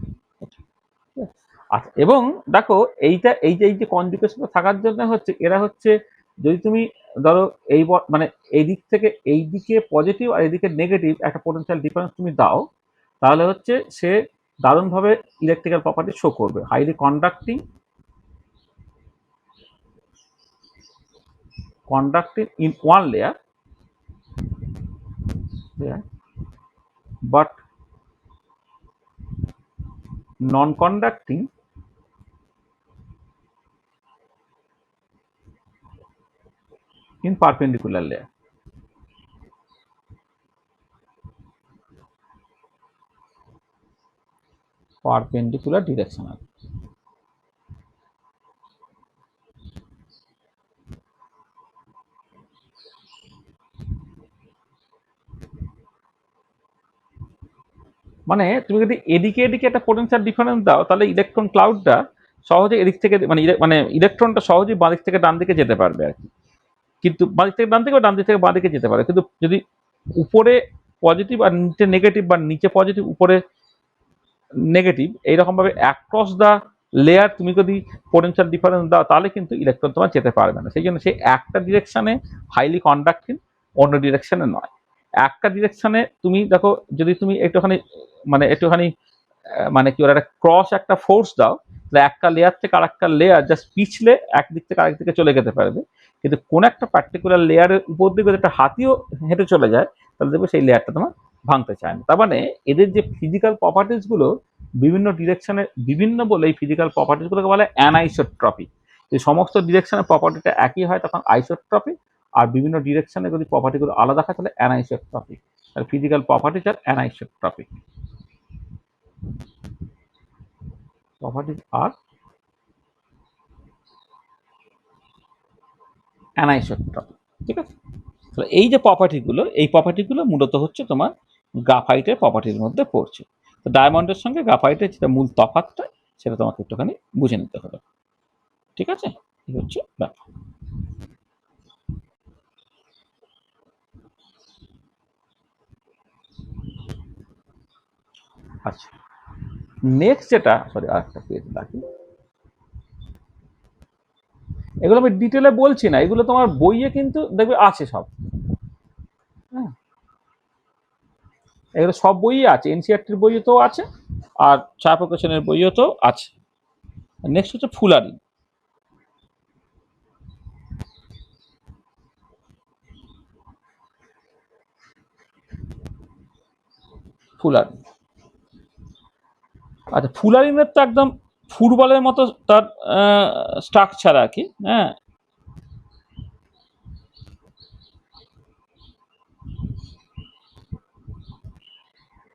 আচ্ছা, এবং দেখো এইটা এই যে কনজুগেশনটা থাকার জন্য হচ্ছে এরা হচ্ছে, যদি তুমি ধরো মানে এই দিক থেকে এই দিকে পজিটিভ আর এদিকে নেগেটিভ একটা পোটেনশিয়াল ডিফারেন্স তুমি দাও, তাহলে হচ্ছে সে দারুণভাবে ইলেকট্রিক্যাল প্রপার্টি শো করবে, highly conducting, conducting in one layer, but non-conducting in perpendicular layer. Perpendicular directional. মানে তুমি যদি এদিকে এদিকে একটা পোটেনশিয়াল ডিফারেন্স দাও তাহলে ইলেকট্রন ক্লাউডটা সহজে এদিক থেকে মানে ইলেকট্রনটা সহজেই বাঁ দিক থেকে ডান দিকে যেতে পারবে আর কি, কিন্তু বাঁ দিক থেকে ডান দিকে বা ডান দিক থেকে বাঁ দিকে যেতে পারে, কিন্তু যদি উপরে পজিটিভ আর নিচে নেগেটিভ বা নিচে পজিটিভ উপরে নেগেটিভ এইরকমভাবে অ্যাক্রস দ্য লেয়ার তুমি যদি পোটেনশিয়াল ডিফারেন্স দাও তাহলে কিন্তু ইলেকট্রন তোমার যেতে পারবে না, সেই জন্য সে একটা ডিরেকশনে হাইলি কন্ডাক্টিং, অন্য ডিরেকশনে নয়। একটা ডিরেকশনে তুমি দেখো যদি তুমি একটুখানি মানে কি ওরা একটা ক্রস একটা ফোর্স দাও তাহলে একটা লেয়ার থেকে আর একটা লেয়ার জাস্ট পিছলে একদিক থেকে আরেক দিকে চলে যেতে পারবে, কিন্তু কোন একটা পার্টিকুলার লেয়ারের উপর দিকে যদি একটা হাতিও হেঁটে চলে যায় তাহলে দেখবে সেই লেয়ারটা তোমার ভাঙতে চায় না। তার মানে এদের যে ফিজিক্যাল প্রপার্টিস গুলো বিভিন্ন ডিরেকশনে বিভিন্ন বলে এই ফিজিক্যাল প্রপার্টিস গুলোকে বলে অ্যানাইসোট্রপিক। এই সমস্ত ডিরেকশনের প্রপার্টিটা একই হয় তখন আইসোট্রপিক, আর বিভিন্ন ডিরেকশনে যদি প্রপার্টিগুলো আলাদা হয় তাহলে অ্যানাইসোট্রপিক। আর ফিজিক্যাল প্রপার্টিস আর অ্যানাইসোট্রপিক, properties are অ্যানাইসোট্রপিক। ঠিক আছে, তাহলে এই যে প্রপার্টিগুলো এই প্রপার্টিগুলো মূলত হচ্ছে তোমার গ্রাফাইটের প্রপার্টির মধ্যে পড়ছে। তো ডায়মন্ডের সঙ্গে গ্রাফাইটের যেটা মূল তফাৎটা সেটা তোমাকে একটুখানি বুঝে নিতে হবে। ঠিক আছে, এই হচ্ছে ব্যাপার। আচ্ছা, নেক্সট যেটা আরেকটা পেজ রাখি, এগুলো আমি ডিটেলে বলছি না, এগুলো তোমার বইয়ে কিন্তু দেখবে আছে সব। হ্যাঁ, এগুলো সব বইয়ে আছে, এনসিআরটির বইয়েতেও আছে আর ছায়া প্রকাশনের বইয়েতেও আছে। নেক্সট হচ্ছে ফুলারি। ফুলারি, আচ্ছা ফুলারিনের তো একদম ফুটবলের মতো তার স্ট্রাকচার আর কি। হ্যাঁ,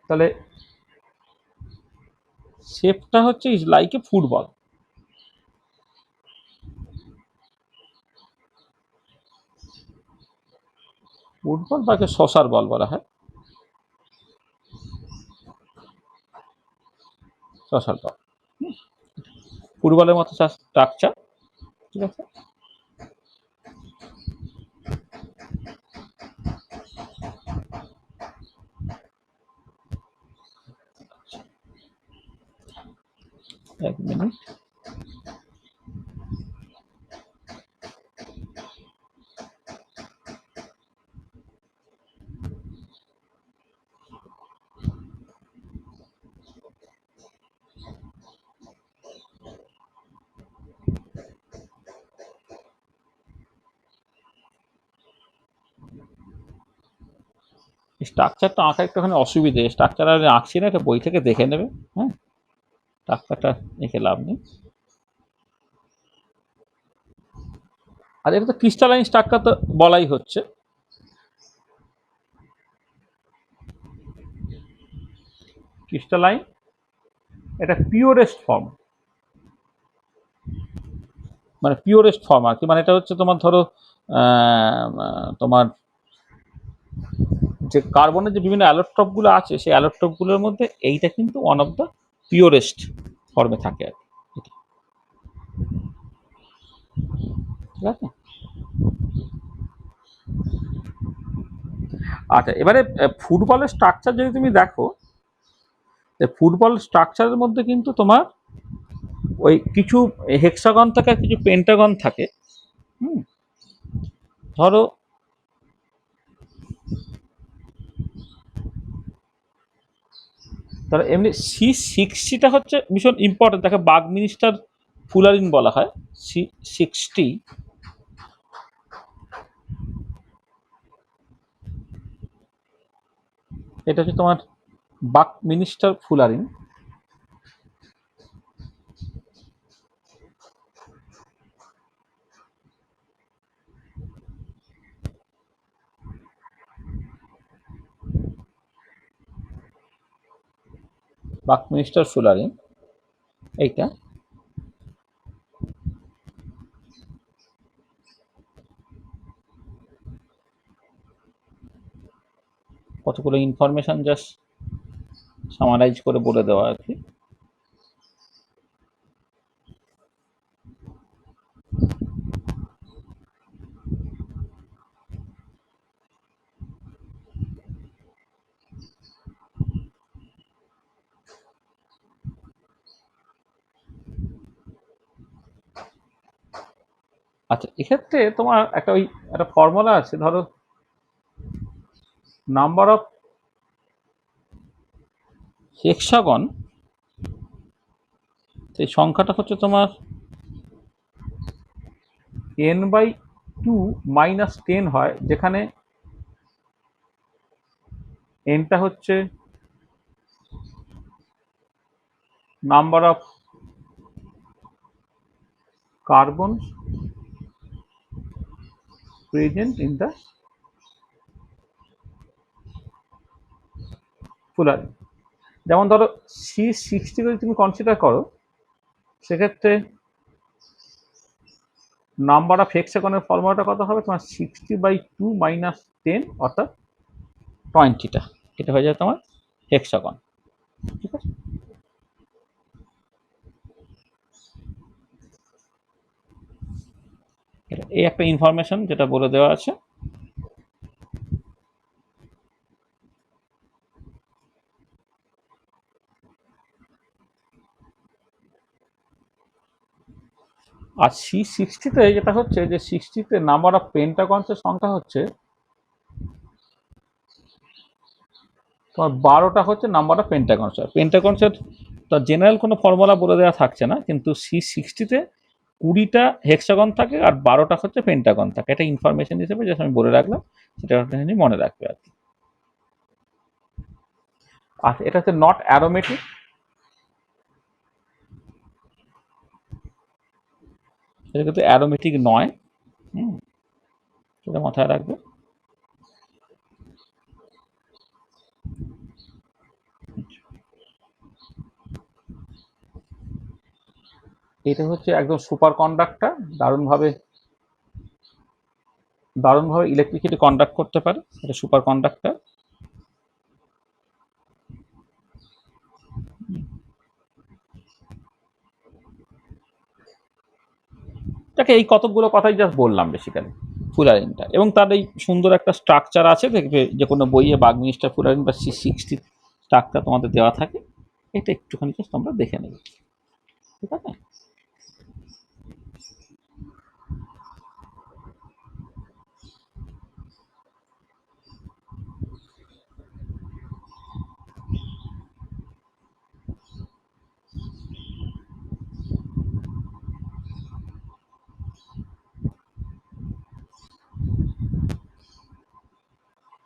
তাহলে শেপটা হচ্ছে is like a football. Football বা শশার বল বলা হয়, শশার বল। ফুটবলের মতো স্ট্রাকচার, ঠিক আছে। এক মিনিট। স্ট্রাকচারটা আঁকা একটুখানি অসুবিধে, স্ট্রাকচার আর আঁকছি না, এটা বই থেকে দেখে নেবে। হ্যাঁ, স্ট্রাকচারটা এঁকে লাভ নেই। আর এটা তো ক্রিস্টালাইন স্ট্রাকচার তো বলাই হচ্ছে। ক্রিস্টালাইন এটা পিওরেস্ট ফর্ম, মানে পিওরেস্ট ফর্ম আর কি। মানে এটা হচ্ছে তোমার ধরো তোমার যে কার্বনের যে বিভিন্ন অ্যালোট্রপগুলো আছে, সেই অ্যালোট্রপগুলোর মধ্যে এইটা কিন্তু ওয়ান অফ দ্য পিওরেস্ট ফর্মে থাকে আর কি, ঠিক আছে। আচ্ছা, এবারে ফুটবলের স্ট্রাকচার যদি তুমি দেখো, ফুটবল স্ট্রাকচারের মধ্যে কিন্তু তোমার ওই কিছু হেক্সাগন থাকে আর কিছু পেন্টাগন থাকে। ধরো ধরো এমনি C60টা হচ্ছে ভীষণ ইম্পর্টেন্ট, তাকে বাগমিনিস্টার ফুলারিন বলা হয়। C60 এটা হচ্ছে তোমার বাকমিনিস্টার ফুলারিন। বাকমিনিস্টার ফুলারিন এইটা কতগুলো ইনফরমেশন জাস্ট সামারাইজ করে বলে দেওয়া আর কি। আচ্ছা, এক্ষেত্রে তোমার একটা ফর্মুলা আছে। ধরো নাম্বার অফ হেক্সাগন, সেই সংখ্যাটা হচ্ছে তোমার n/2 - 10 হয়, যেখানে nটা হচ্ছে number of carbon present in the fullerene. যেমন ধরো C60 যদি তুমি কনসিডার করো, সেক্ষেত্রে নাম্বার অফ হেক্সাগনের ফর্মুলাটা কত হবে তোমার? 60/2 - 10 অর্থাৎ 20টা, এটা হয়ে যায় তোমার হেক্সাগন, ঠিক আছে। এই একটা ইনফরমেশন যেটা বলে দেওয়া আছে। আর C60তে যেটা হচ্ছে যে 60তে নাম্বার অফ পেন্টাগনসের সংখ্যা হচ্ছে তোমার 12টা হচ্ছে নাম্বার অফ পেন্টাগনস। পেন্টাগনসের তার জেনারেল কোনো ফর্মুলা বলে দেওয়া থাকছে না, কিন্তু C60তে 20টা হেক্সাগন থাকে আর 12টা হচ্ছে পেন্টাগন থাকে। এটা ইনফরমেশন হিসেবে যেটা আমি বলে রাখলাম, সেটা মনে রাখবে আর কি। আচ্ছা, এটা হচ্ছে নট অ্যারোমেটিক। এটা কিন্তু অ্যারোমেটিক নয়, সেটা মাথায় রাখবে। এটা হচ্ছে একদম সুপার কন্ডাক্টর, দারুণভাবে ইলেকট্রিসিটি কন্ডাক্ট করতে পারে। এটা সুপার কন্ডাক্টর। যাকে এই কতগুলো কথাই জাস্ট বললাম বেসিক্যালি ফুলারিনটা, এবং তার এই সুন্দর একটা স্ট্রাকচার আছে, দেখবে যে কোনো বইয়ে বাগমিনিস্টার ফুলারিন বা C60 স্ট্রাকচার তোমাদের দেওয়া থাকে। এটা একটুখানি জাস্ট আমরা দেখে নেব, ঠিক আছে?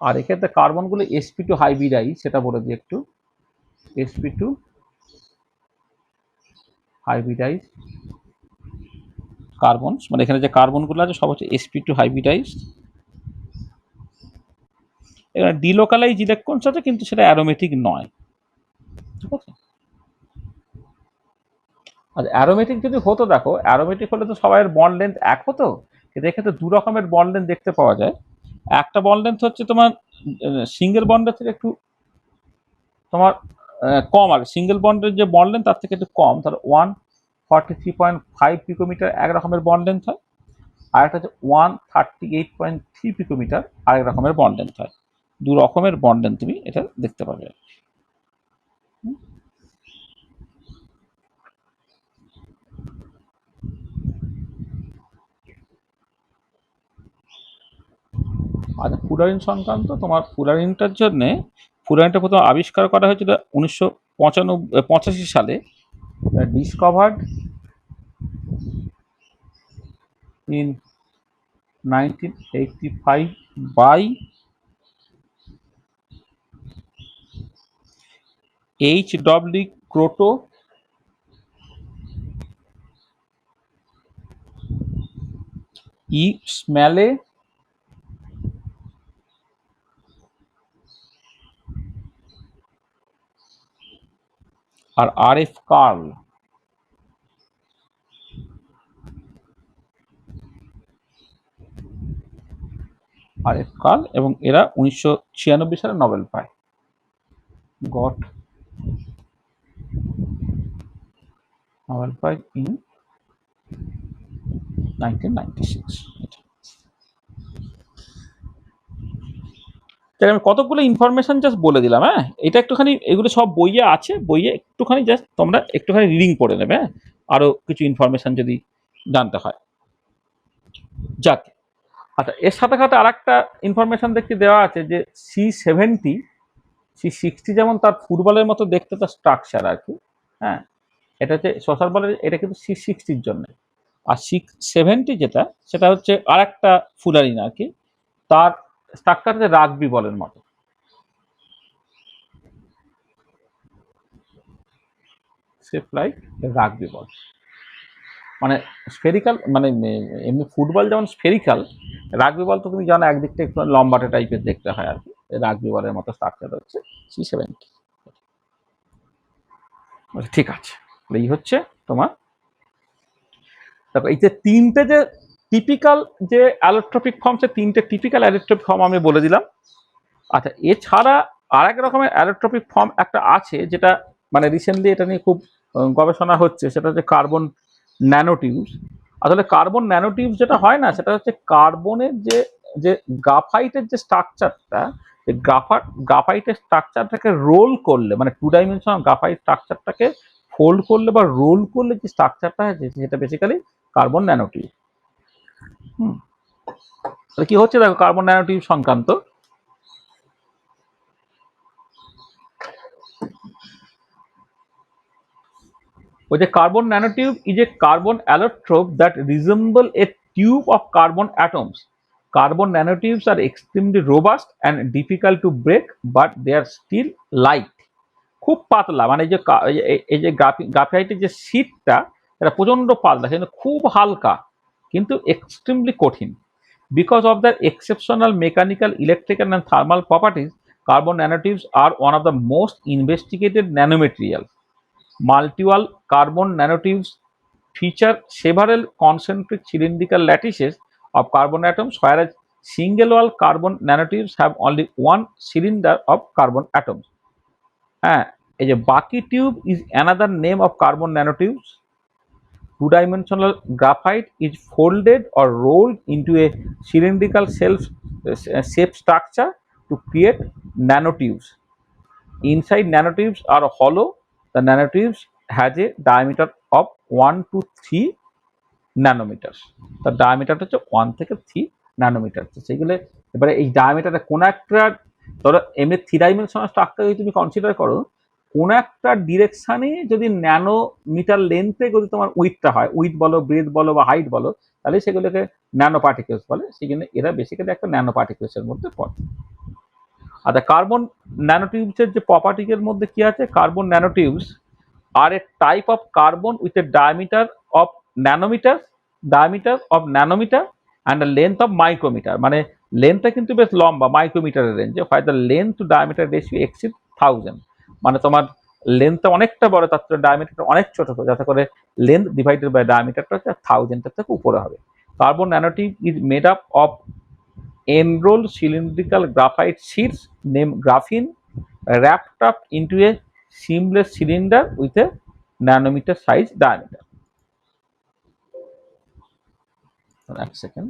আর এক্ষেত্রে কার্বনগুলো sp2 হাইব্রিডাইজ, সেটা বলে দিই একটু। sp2 হাইব্রিডাইজ কার্বন, মানে এখানে যে কার্বনগুলো আছে সব হচ্ছে sp2 হাইব্রিডাইজ। এখানে ডিলোকালাইজ ইলেকট্রনস আছে, কিন্তু সেটা অ্যারোমেটিক নয়, ঠিক আছে? আর অ্যারোমেটিক যদি হতো, দেখো অ্যারোমেটিক হলে তো সবাই বন্ড লেন্থ এক হতো, কিন্তু এক্ষেত্রে দু রকমের বন্ড লেন্থ দেখতে পাওয়া যায়। একটা বন্ড লেন্থ হচ্ছে তোমার সিঙ্গেল বন্ডের থেকে একটু তোমার কম, আর সিঙ্গেল বন্ডের যে বন্ড লেন্থ তার থেকে একটু কম, তার 143.5 পিকোমিটার এক রকমের বন্ড লেন্থ হয়, আর একটা হচ্ছে 138.3 পিকোমিটার আরেক রকমের বন্ড লেন্থ হয়। দু রকমের বন্ড লেন্থ তুমি এটা দেখতে পাবে। আচ্ছা, ফুলারিন সংক্রান্ত, তোমার ফুলারিনটার জন্যে, ফুলারিনটা প্রথম আবিষ্কার করা হয়েছিল 1985 সালে, discovered in 1985 by H.W. Kroto, E Smalley, আর R.F. কার্ল। এবং এরা 1996 সালে নোবেল পায়। Got Nobel prize in 1996। তাই আমি কতগুলো ইনফরমেশন জাস্ট বলে দিলাম, হ্যাঁ? এটা একটুখানি, এগুলো সব বইয়ে আছে, বইয়ে একটুখানি জাস্ট তোমরা একটুখানি রিডিং পড়ে নেবে, হ্যাঁ? আরও কিছু ইনফরমেশন যদি জানতে হয়। যাক, আচ্ছা, এর সাথে সাথে আর একটা ইনফরমেশন দেখতে দেওয়া আছে যে C70 C60 যেমন তার ফুটবলের মতো দেখতে তার স্ট্রাকচার আর কি, হ্যাঁ, এটা হচ্ছে সোশ্যাল বলের, এটা কিন্তু C60-র জন্য। আর C70 যেটা, সেটা হচ্ছে আর একটা ফুলারিন আর কি, তার স্ট্রাকচার হচ্ছে রাগবি বলের মতো। শেপ লাইক রাগবি বল, মানে স্ফেরিক্যাল, মানে এমনি ফুটবল যেমন স্ফেরিক্যাল, রাগবি বল তো তুমি জানো একদিকটা একটু লম্বাটে টাইপের দেখতে হয় আর কি। রাগবি বলের মতো স্ট্রাকচার হচ্ছে C70। ঠিক আছে, এই হচ্ছে তোমার, দেখো এই যে তিনটে যে টিপিক্যাল যে অ্যালোট্রপিক ফর্ম, সে তিনটে টিপিক্যাল অ্যালোট্রপিক ফর্ম আমি বলে দিলাম। আচ্ছা, এছাড়া আর এক রকমের অ্যালোট্রপিক ফর্ম একটা আছে, যেটা মানে রিসেন্টলি এটা নিয়ে খুব গবেষণা হচ্ছে, সেটা হচ্ছে কার্বন ন্যানোটিউবস। আসলে কার্বন ন্যানোটিউবস যেটা হয় না, সেটা হচ্ছে কার্বনের যে যে গ্রাফাইটের যে স্ট্রাকচারটা, গ্রাফাইটের স্ট্রাকচারটাকে রোল করলে, মানে টু ডাইমেনশনাল গ্রাফাইট স্ট্রাকচারটাকে ফোল্ড করলে বা রোল করলে যে স্ট্রাকচারটা হয়, সেটা বেসিক্যালি কার্বন ন্যানোটিউব। তাহলে কি হচ্ছে, দেখো কার্বন ন্যানোটিউব সংক্রান্ত, ওই যে carbon nanotube is a carbon allotrope that resemble a tube of carbon atoms. Carbon nanotubes are extremely robust and difficult to break, but they are still light. খুব পাতলা, মানে এই যে গ্রাফাইটের যে শীটটা, এটা প্রচন্ড পাতলা, কিন্তু খুব হালকা, কিন্তু এক্সট্রিমলি কঠিন। Because of the exceptional mechanical, electrical and thermal properties, carbon nanotubes are one of the most investigated nanomaterial. Multiple carbon nanotubes feature several concentric cylindrical lattices of carbon atoms, whereas single-wall carbon nanotubes have only one cylinder of carbon atoms. হ্যাঁ, এই যে বাকি tube is another name of carbon nanotubes. two-dimensional graphite is folded or rolled into a cylindrical shape structure to create nanotubes. Inside nanotubes are hollow. The nanotubes has a diameter of 1 to 3 nanometre. তার ডায়ামিটারটা হচ্ছে 1 থেকে 3 nanometre. তো সেগুলো এবারে এই ডায়ামিটারটা কোন একটা, ধরো এমনি 3 ডাইমেনশনাল স্ট্রাকচার যদি তুমি কনসিডার করো, কোন একটা ডিরেকশনে যদি ন্যানোমিটার লেন্থে যদি তোমার উইথটা হয়, উইথ বলো, ব্রেথ বলো বা হাইট বলো, তাহলে সেগুলোকে ন্যানো পার্টিকেলস বলে। সেই জন্য এরা বেসিক্যালি একটা ন্যানো পার্টিকেলসের মধ্যে পড়ে। আচ্ছা, কার্বন ন্যানোটিউবসের যে প্রপার্টিজের মধ্যে কি আছে, carbon nanotubes are a type of carbon with a diameter of nanometer and a length of micrometer। মানে লেন্থটা কিন্তু বেশ লম্বা, মাইক্রোমিটারের রেঞ্জে। হয় the length to diameter ratio exceed 1000, মানে তোমার লেন্থটা অনেকটা বড়, তার থেকে ডায়ামিটারটা অনেক ছোট, যাতে করে লেন্থ ডিভাইডেড বাই ডায়ামিটারটা হচ্ছে 1000 থেকে উপরে হবে। Carbon nanotube is made up of enrolled cylindrical graphite sheets named graphene wrapped up into a seamless cylinder with a nanometer size diameter. এক সেকেন্ড,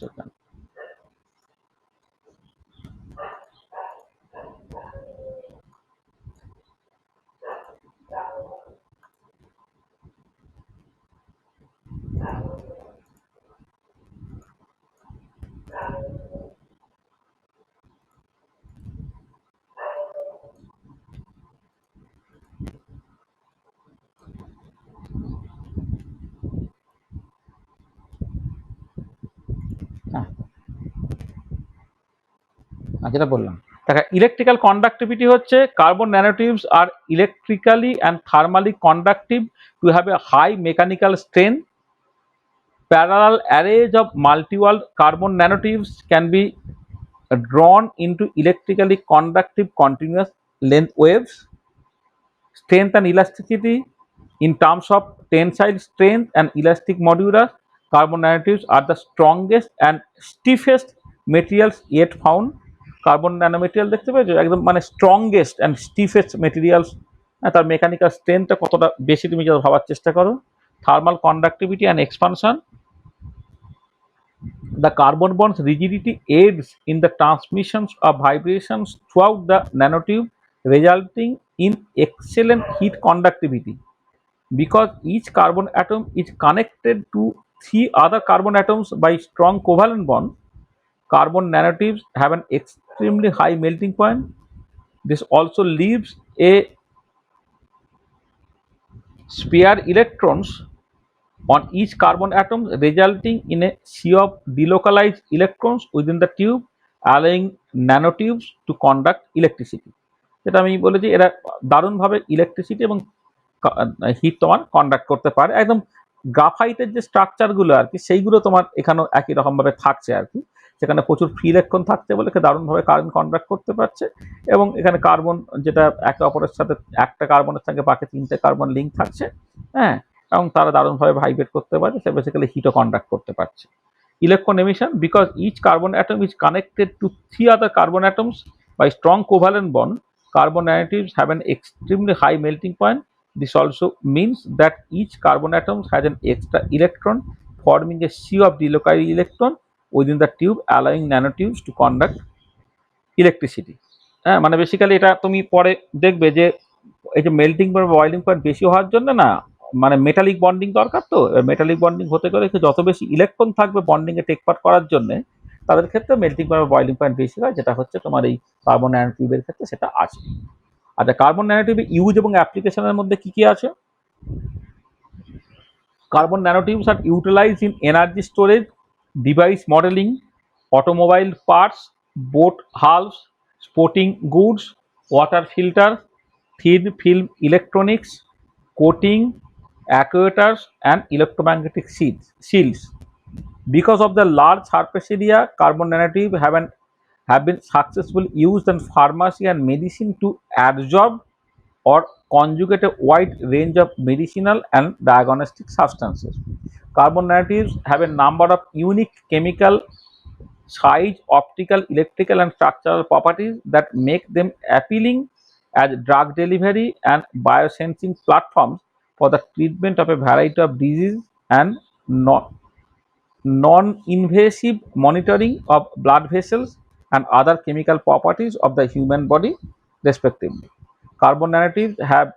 সেকেন্ড। যেটা বললাম, দেখা ইলেকট্রিক্যাল কন্ডাক্টিভিটি হচ্ছে carbon nanotubes are electrically and thermally conductive to have a high mechanical strength. Parallel arrays of multi-walled carbon nanotubes can be drawn into electrically conductive continuous length waves. Strength and elasticity in terms of tensile strength and elastic modulus, carbon nanotubes are the strongest and stiffest materials yet found. Carbon nanomaterial দেখতে পেয়েছো, একদম মানে strongest and স্টিফেস্ট materials. তার mechanical স্ট্রেংথটা কতটা বেশি তুমি যদি ভাবার চেষ্টা করো। Thermal conductivity and expansion, the carbon bond's rigidity aids in the transmissions of vibrations throughout the nanotube, resulting in excellent heat conductivity. Because each carbon atom is connected to 3 other carbon atoms by strong covalent bond, carbon nanotubes have an extremely high melting point. This also leaves a spare electrons on each carbon atom, resulting in a sea of delocalized electrons within the tube, allowing nanotubes to conduct electricity. যেটা আমি বলেছি, এরা দারুণভাবে electricity এবং hit তোমার conduct করতে পারে। একদম গ্রাফাইটের যে স্ট্রাকচারগুলো আর কি, সেইগুলো তোমার এখানেও একই রকমভাবে থাকছে আর কি। সেখানে প্রচুর ফ্রি ইলেকট্রন থাকছে বলে দারুণভাবে কার্বন কন্ডাক্ট করতে পারছে। এবং এখানে কার্বন যেটা একে অপরের সাথে, একটা কার্বনের সঙ্গে বাকি 3টে কার্বন লিঙ্ক থাকছে, হ্যাঁ, এবং তারা দারুণভাবে ভাইব্রেট করতে পারছে, সে বেসিক্যালি হিটও কন্ডাক্ট করতে পারছে। Electron emission, because each carbon atom is connected to 3 other carbon atoms by strong covalent bond, carbon nanotubes have an extremely high melting point. This also means that each carbon atom has an extra electron, forming a sea of delocalized electron within the tube, allowing nanotubes to conduct electricity. হ্যাঁ, মানে basically এটা তুমি পরে দেখবে যে এই যে melting point, boiling point বেশি হওয়ার জন্য না, মানে মেটালিক বন্ডিং দরকার। তো মেটালিক বন্ডিং হতে গেলে যত বেশি ইলেকট্রন থাকবে বন্ডিং এ টেক পার্ট করার জন্য, তাদের ক্ষেত্রে মেল্টিং পয়েন্ট, বয়েলিং পয়েন্ট বেশি হয়, যেটা হচ্ছে তোমার এই কার্বন ন্যানোটিউবের ক্ষেত্রে সেটা আছে। আচ্ছা, কার্বন ন্যানোটিউবে ইউজ এবং অ্যাপ্লিকেশনের মধ্যে কি কি আছে? Carbon nanotubes are utilised in energy storage, device modelling, automobile parts, boat hulls, sporting goods, water filters, thin film electronics, coating, actuators, and electromagnetic shields. Because of the large surface area, carbon nanotubes have an have been successfully used in pharmacy and medicine to adsorb or conjugate a wide range of medicinal and diagnostic substances. Carbon nanotubes have a number of unique chemical, size, optical, electrical, and structural properties that make them appealing as drug delivery and biosensing platforms for the treatment of a variety of diseases and non-invasive monitoring of blood vessels and other chemical properties of the human body, respectively. Carbon nanotubes have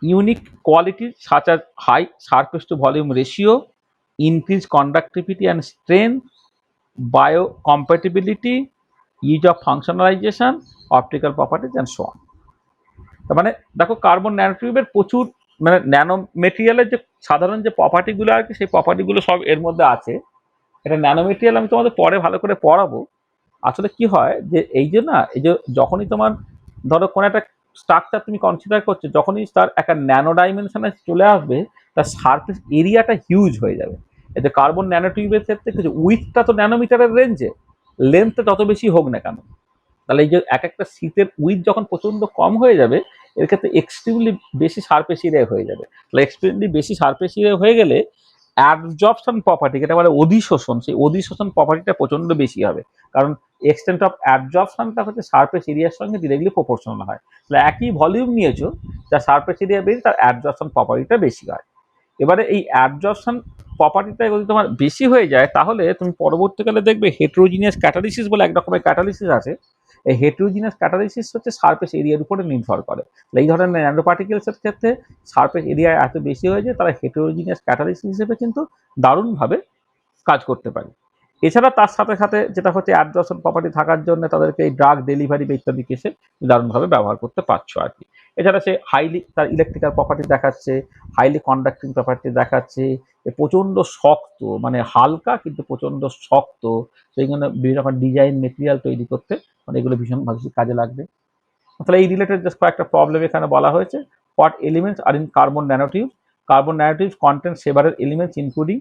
unique qualities such as high surface to volume ratio, increased conductivity and strength, biocompatibility, ease of functionalization, optical properties, and so on. তার মানে দেখো carbon ন্যানোটিউবের প্রচুর মানে nano মেটেরিয়ালের যে সাধারণ যে প্রপার্টিগুলো আর কি সেই প্রপার্টিগুলো সব এর মধ্যে আছে। এটা ন্যানো মেটেরিয়াল আমি তোমাদের পরে ভালো করে পড়াবো। আসলে কি হয় যে এই যে না এই যে যখনই তোমার ধরো কোনো একটা স্ট্রাকচার তুমি কনসিডার করছো যখনই তার একটা ন্যানো ডাইমেনশনে চলে আসবে তার সারফেস এরিয়াটা হিউজ হয়ে যাবে। এতে কার্বন ন্যানোটিউবের ক্ষেত্রে কিছু উইথটা তো ন্যানোমিটারের রেঞ্জে, লেন্থটা তত বেশি হোক না কেন, তাহলে এই যে এক একটা শীতের উইথ যখন প্রচন্ড কম হয়ে যাবে এর ক্ষেত্রে এক্সট্রিমলি বেশি সারফেস এরিয়া হয়ে যাবে। তাহলে এক্সট্রিমলি বেশি সারফেস এরিয়া হয়ে গেলে অ্যাবজর্পশন প্রপার্টি যেটা বলে অধিশোষণ, সেই অধিশোষণ প্রপার্টিটা প্রচন্ড বেশি হবে, কারণ এক্সটেন্ট অফ অ্যাবজর্পশনটা হচ্ছে সারফেস এরিয়ার সঙ্গে ডিরেক্টলি প্রপোর্শনাল হয়। তাহলে একই ভলিউম নিয়েছো, যার সারফেস এরিয়া বেশি তার অ্যাবজর্পশন প্রপার্টিটা বেশি হয়। এবারে এই অ্যাবজর্পশন প্রপার্টিটা যদি তোমার বেশি হয়ে যায় তাহলে তুমি পরবর্তীকালে দেখবে হেটেরোজিনিয়াস ক্যাটালিসিস বলে এক রকমের ক্যাটালিসিস আছে। এই হেটেরোজিনিয়াস ক্যাটালিসিস হচ্ছে সারফেস এরিয়ার উপরে নির্ভর করে। তাহলে এই ধরনের ন্যানো পার্টিকেলসের ক্ষেত্রে সারফেস এরিয়া এত বেশি হয়ে যায় তারা হেটেরোজিনিয়াস ক্যাটালিসিস হিসেবে কিন্তু দারুণভাবে কাজ করতে পারে। এছাড়া তার সাথে সাথে যেটা হচ্ছে অ্যাবজর্পশন প্রপার্টি থাকার জন্য তাদেরকে এই ড্রাগ ডেলিভারি বা ইত্যাদি কেসে দারুণভাবে ব্যবহার করতে পারছো আর কি। এছাড়া সে হাইলি তার ইলেকট্রিক্যাল প্রপার্টি দেখাচ্ছে, হাইলি কন্ডাক্টিং প্রপার্টি দেখাচ্ছে, প্রচণ্ড শক্ত মানে হালকা কিন্তু প্রচণ্ড শক্ত, সেই জন্য বিভিন্ন রকম ডিজাইন মেটেরিয়াল তৈরি করতে মানে এগুলো ভীষণভাবে কাজে লাগবে। তাহলে এই রিলেটেড জাস্ট কয়েকটা প্রবলেম এখানে বলা হয়েছে। What elements are in carbon nanotube? Carbon nanotubes contain several elements including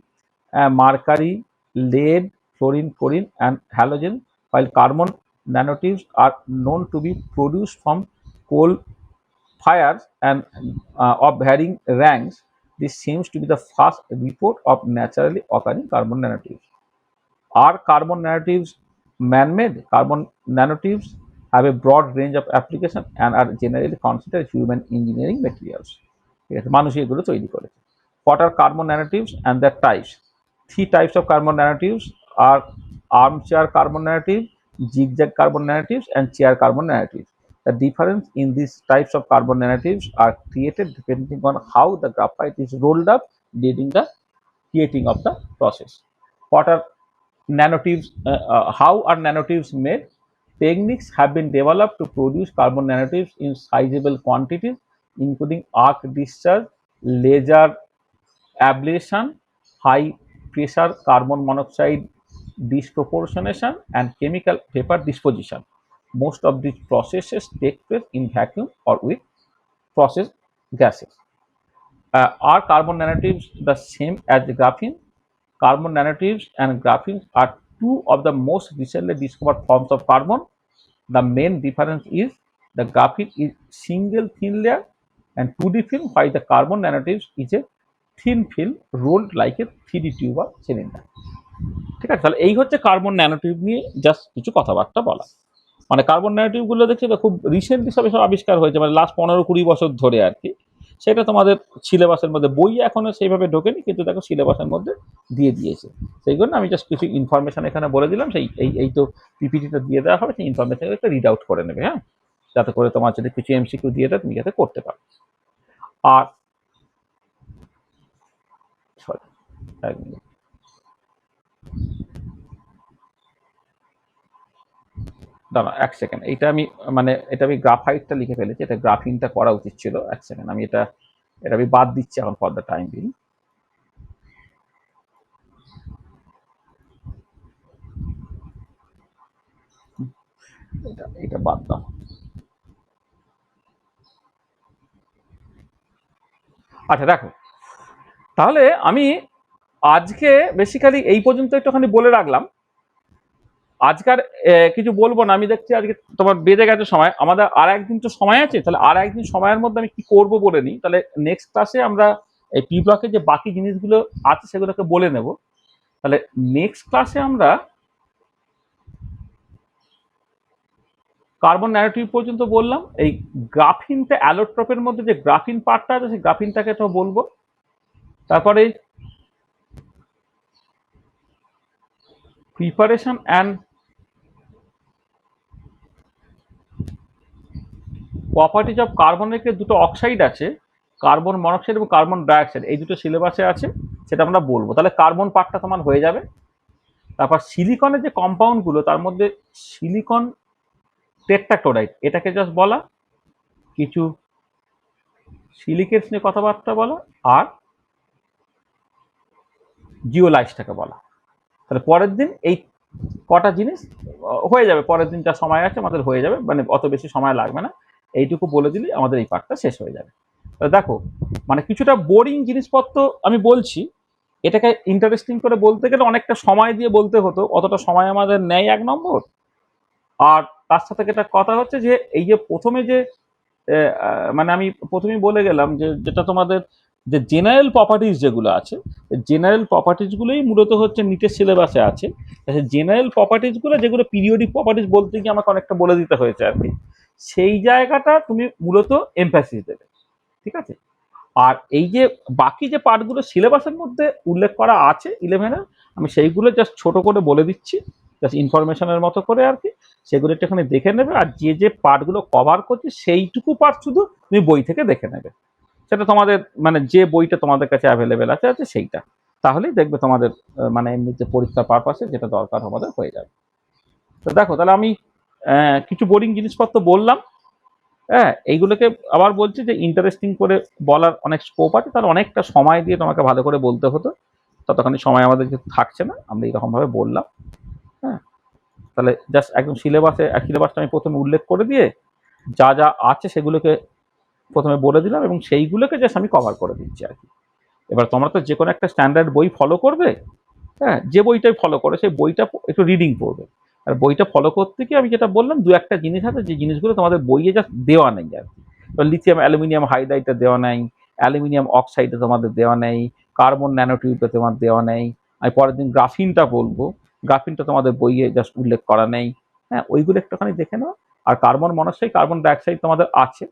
mercury, lead, fluorine, chlorine, and halogen. While carbon nanotubes are known to be produced from coal fires and of varying ranks, this seems to be the first report of naturally occurring carbon nanotubes. Are carbon nanotubes man-made? Carbon nanotubes have a broad range of application and are generally considered human engineering materials. ঠিক আছে, মানুষই এগুলো তৈরি করেছে। What are carbon nanotubes and their types? Three types of carbon nanotubes are armchair carbon nanotube, zigzag carbon nanotubes, and chair carbon nanotubes. The difference in these types of carbon nanotubes are created depending on how the graphite is rolled up during the creating of the process. What are nanotubes? How are nanotubes made? Techniques have been developed to produce carbon nanotubes in sizable quantities, including arc discharge, laser ablation, high pressure carbon monoxide disproportionation, and chemical vapor disposition. Most of these processes take place in vacuum or with process gases. Are carbon nanotubes the same as the graphene? Carbon nanotubes and graphene are two of the most recently discovered forms of carbon. The main difference is the graphene is single thin layer and 2D film, while the carbon nanotubes is a thin film rolled like a 3D tube or cylinder. ঠিক আছে, তাহলে এই হচ্ছে carbon nanotube নিয়ে just কিছু কথাবার্তা বলা। মানে কার্বন ন্যানোটিউবগুলো দেখছি তো খুব রিসেন্টলি সব এসব আবিষ্কার হয়েছে, মানে লাস্ট 15-20 বছর ধরে আর কি। সেটা তোমাদের সিলেবাসের মধ্যে বই এখনো সেইভাবে ঢোকেনি, কিন্তু দেখো সিলেবাসের মধ্যে দিয়ে দিয়েছে। সেই জন্য আমি জাস্ট কিছু ইনফরমেশন এখানে বলে দিলাম। সেই এই তো পিপিটিটা দিয়ে দেওয়া হবে, সেই ইনফরমেশন একটা রিড আউট করে নেবে, হ্যাঁ, যাতে করে তোমার যদি কিছু এমসিকিউ দিয়ে দেয় তুমি যাতে করতে পারো। আর সরি, এক মিনিট, দাঁড়া এক সেকেন্ড, এইটা আমি মানে এটা আমি গ্রাফাইটটা লিখে ফেলেছি, এটা গ্রাফিনটা করা উচিত ছিল। এক সেকেন্ড, আমি এটা এটা আমি বাদ দিচ্ছি এখন ফর দ্য টাইম বিং। এটা এটা বাদ দাও। আচ্ছা দেখো, তাহলে আমি আজকে বেসিক্যালি এই পর্যন্ত একটুখানি বলে রাখলাম আজকার কিছু বলবো না, আমি দেখছি আজকে তোমার বেজে গেছে সময়, আমাদের আর একদিন তো সময় আছে, তাহলে আর একদিন সময়ের মধ্যে আমি কি করব বলে নিই, তাহলে নেক্সট ক্লাসে আমরা এই পি ব্লকে যে বাকি জিনিসগুলো আছে সেগুলোকে বলে নেব। তাহলে নেক্সট ক্লাসে আমরা কার্বন ন্যানোটিউব পর্যন্ত বললাম, এই গ্রাফিনটা অ্যালোট্রপের মধ্যে যে গ্রাফিন পার্টটা আছে সেই গ্রাফিনটাকে তো বলবো। তারপরে প্রিপারেশন অ্যান্ড প্রপার্টিজ অফ কার্বনের দুটো অক্সাইড আছে, কার্বন মনোক্সাইড এবং কার্বন ডাইঅক্সাইড, এই দুটো সিলেবাসে আছে, সেটা আমরা বলবো। তাহলে কার্বন পার্টটা তোমার হয়ে যাবে। তারপর সিলিকনের যে কম্পাউন্ডগুলো, তার মধ্যে সিলিকন টেট্রাক্লোরাইড, এটাকে জাস্ট বলা, কিছু সিলিকেটস নিয়ে কথাবার্তা বলা, আর জিওলাইটসটাকে বলা। তাহলে পরের দিন এই কটা জিনিস হয়ে যাবে, পরের দিন যা সময় আছে আমাদের হয়ে যাবে, মানে অত বেশি সময় লাগবে না, এইটুকু বলে দিলেই আমাদের এই পার্টটা শেষ হয়ে যাবে। দেখো, মানে কিছুটা বোরিং জিনিসপত্র আমি বলছি, এটাকে ইন্টারেস্টিং করে বলতে গেলে অনেকটা সময় দিয়ে বলতে হতো, অতটা সময় আমাদের নেয়, এক নম্বর। আর তার সাথে একটা কথা হচ্ছে যে এই যে প্রথমে যে মানে আমি প্রথমেই বলে গেলাম যে যেটা তোমাদের যে জেনারেল প্রপার্টিজ যেগুলো আছে, জেনারেল প্রপার্টিজগুলোই মূলত হচ্ছে নিটের সিলেবাসে আছে। জেনারেল প্রপার্টিজগুলো যেগুলো পিরিয়ডিক প্রপার্টিজ বলতে গিয়ে আমাকে অনেকটা বলে দিতে হয়েছে আর কি, সেই জায়গাটা তুমি মূলত এমফ্যাসিস দেবে, ঠিক আছে। আর এই যে বাকি যে পার্টগুলো সিলেবাসের মধ্যে উল্লেখ করা আছে 11-এর, আমি সেইগুলো জাস্ট ছোট করে বলে দিচ্ছি, জাস্ট ইনফরমেশনের মতো করে আর কি, সেগুলো একটুখানি দেখে নেবে। আর যে যে পার্টগুলো কভার করছে সেইটুকু পার্ট শুধু তুমি বই থেকে দেখে নেবে, সেটা তোমাদের মানে যে বইটা তোমাদের কাছে অ্যাভেলেবেল আছে আছে সেইটা, তাহলেই দেখবে তোমাদের মানে এমনি যে পরীক্ষার পারপাসে যেটা দরকার আমাদের হয়ে যাবে। তো দেখো, তাহলে আমি কিছু বোরিং জিনিসপত্র বললাম, হ্যাঁ, এইগুলোকে আবার বলছি যে ইন্টারেস্টিং করে বলার অনেক স্কোপ আছে, তাহলে অনেকটা সময় দিয়ে তোমাকে ভালো করে বলতে হতো, ততখানি সময় আমাদের যেহেতু থাকছে না, আমরা এইরকমভাবে বললাম। হ্যাঁ, তাহলে জাস্ট একদম সিলেবাসটা আমি প্রথমে উল্লেখ করে দিয়ে যা যা আছে সেগুলোকে প্রথমে বলে দিলাম, এবং সেইগুলোকে জাস্ট আমি কভার করে দিচ্ছি আর কি। এবার তোমরা তো যে কোনো একটা স্ট্যান্ডার্ড বই ফলো করবে, হ্যাঁ, যে বইটাই ফলো করে সেই বইটা একটু রিডিং পড়বে। আর বইটা ফলো করতে গিয়ে আমি যেটা বললাম, দু একটা জিনিস আছে যে জিনিসগুলো তোমাদের বইয়ে জাস্ট দেওয়া নেই আর কি। লিথিয়াম অ্যালুমিনিয়াম হাইড্রাইডে দেওয়া নেই, অ্যালুমিনিয়াম অক্সাইডে তোমাদের দেওয়া নেই, কার্বন ন্যানোটিউবে তোমার দেওয়া নেই। আমি পরের দিন গ্রাফিনটা বলবো, গ্রাফিনটা তোমাদের বইয়ে জাস্ট উল্লেখ করা নেই। হ্যাঁ, ওইগুলো একটুখানি দেখে নাও। আর কার্বন মনোক্সাইড, কার্বন ডাইঅক্সাইড তোমাদের আছে।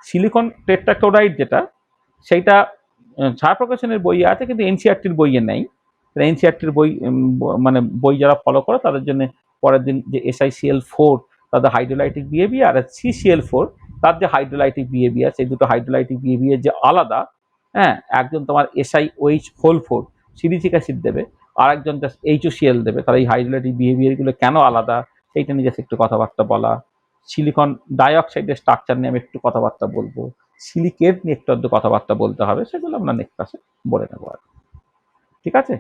সিলিকন টেট্রাক্লোরাইড যেটা, সেইটা ছায়া প্রকাশনের বইয়ে আছে, কিন্তু এনসিআরটির বইয়ে নেই। এনসিআরটির বই মানে বই যারা ফলো করে তাদের জন্য পরের দিন যে SiCl4 তাদের হাইড্রোলাইটিক বিহেভিয়ার, আর CCl4 তার যে হাইড্রোলাইটিক বিহেভিয়ার, সেই দুটো হাইড্রোলাইটিক বিহেভিয়ার যে আলাদা। হ্যাঁ, একজন তোমার SiOH4 সিলিসিক অ্যাসিড দেবে, আর একজন জাস্ট HOCl দেবে, তার এই হাইড্রোলাইটিক বিহেভিয়ারগুলো কেন আলাদা সেইটা নিয়ে জাস্ট একটু কথাবার্তা বলা। সিলিকন ডাইঅক্সাইডের স্ট্রাকচার নিয়ে আমি একটু কথাবার্তা বলবো, সিলিকেট নিয়ে একটু কথাবার্তা বলতে হবে, সেগুলো আমরা নেক্সট ক্লাসে বলে নেবো আর, ঠিক আছে।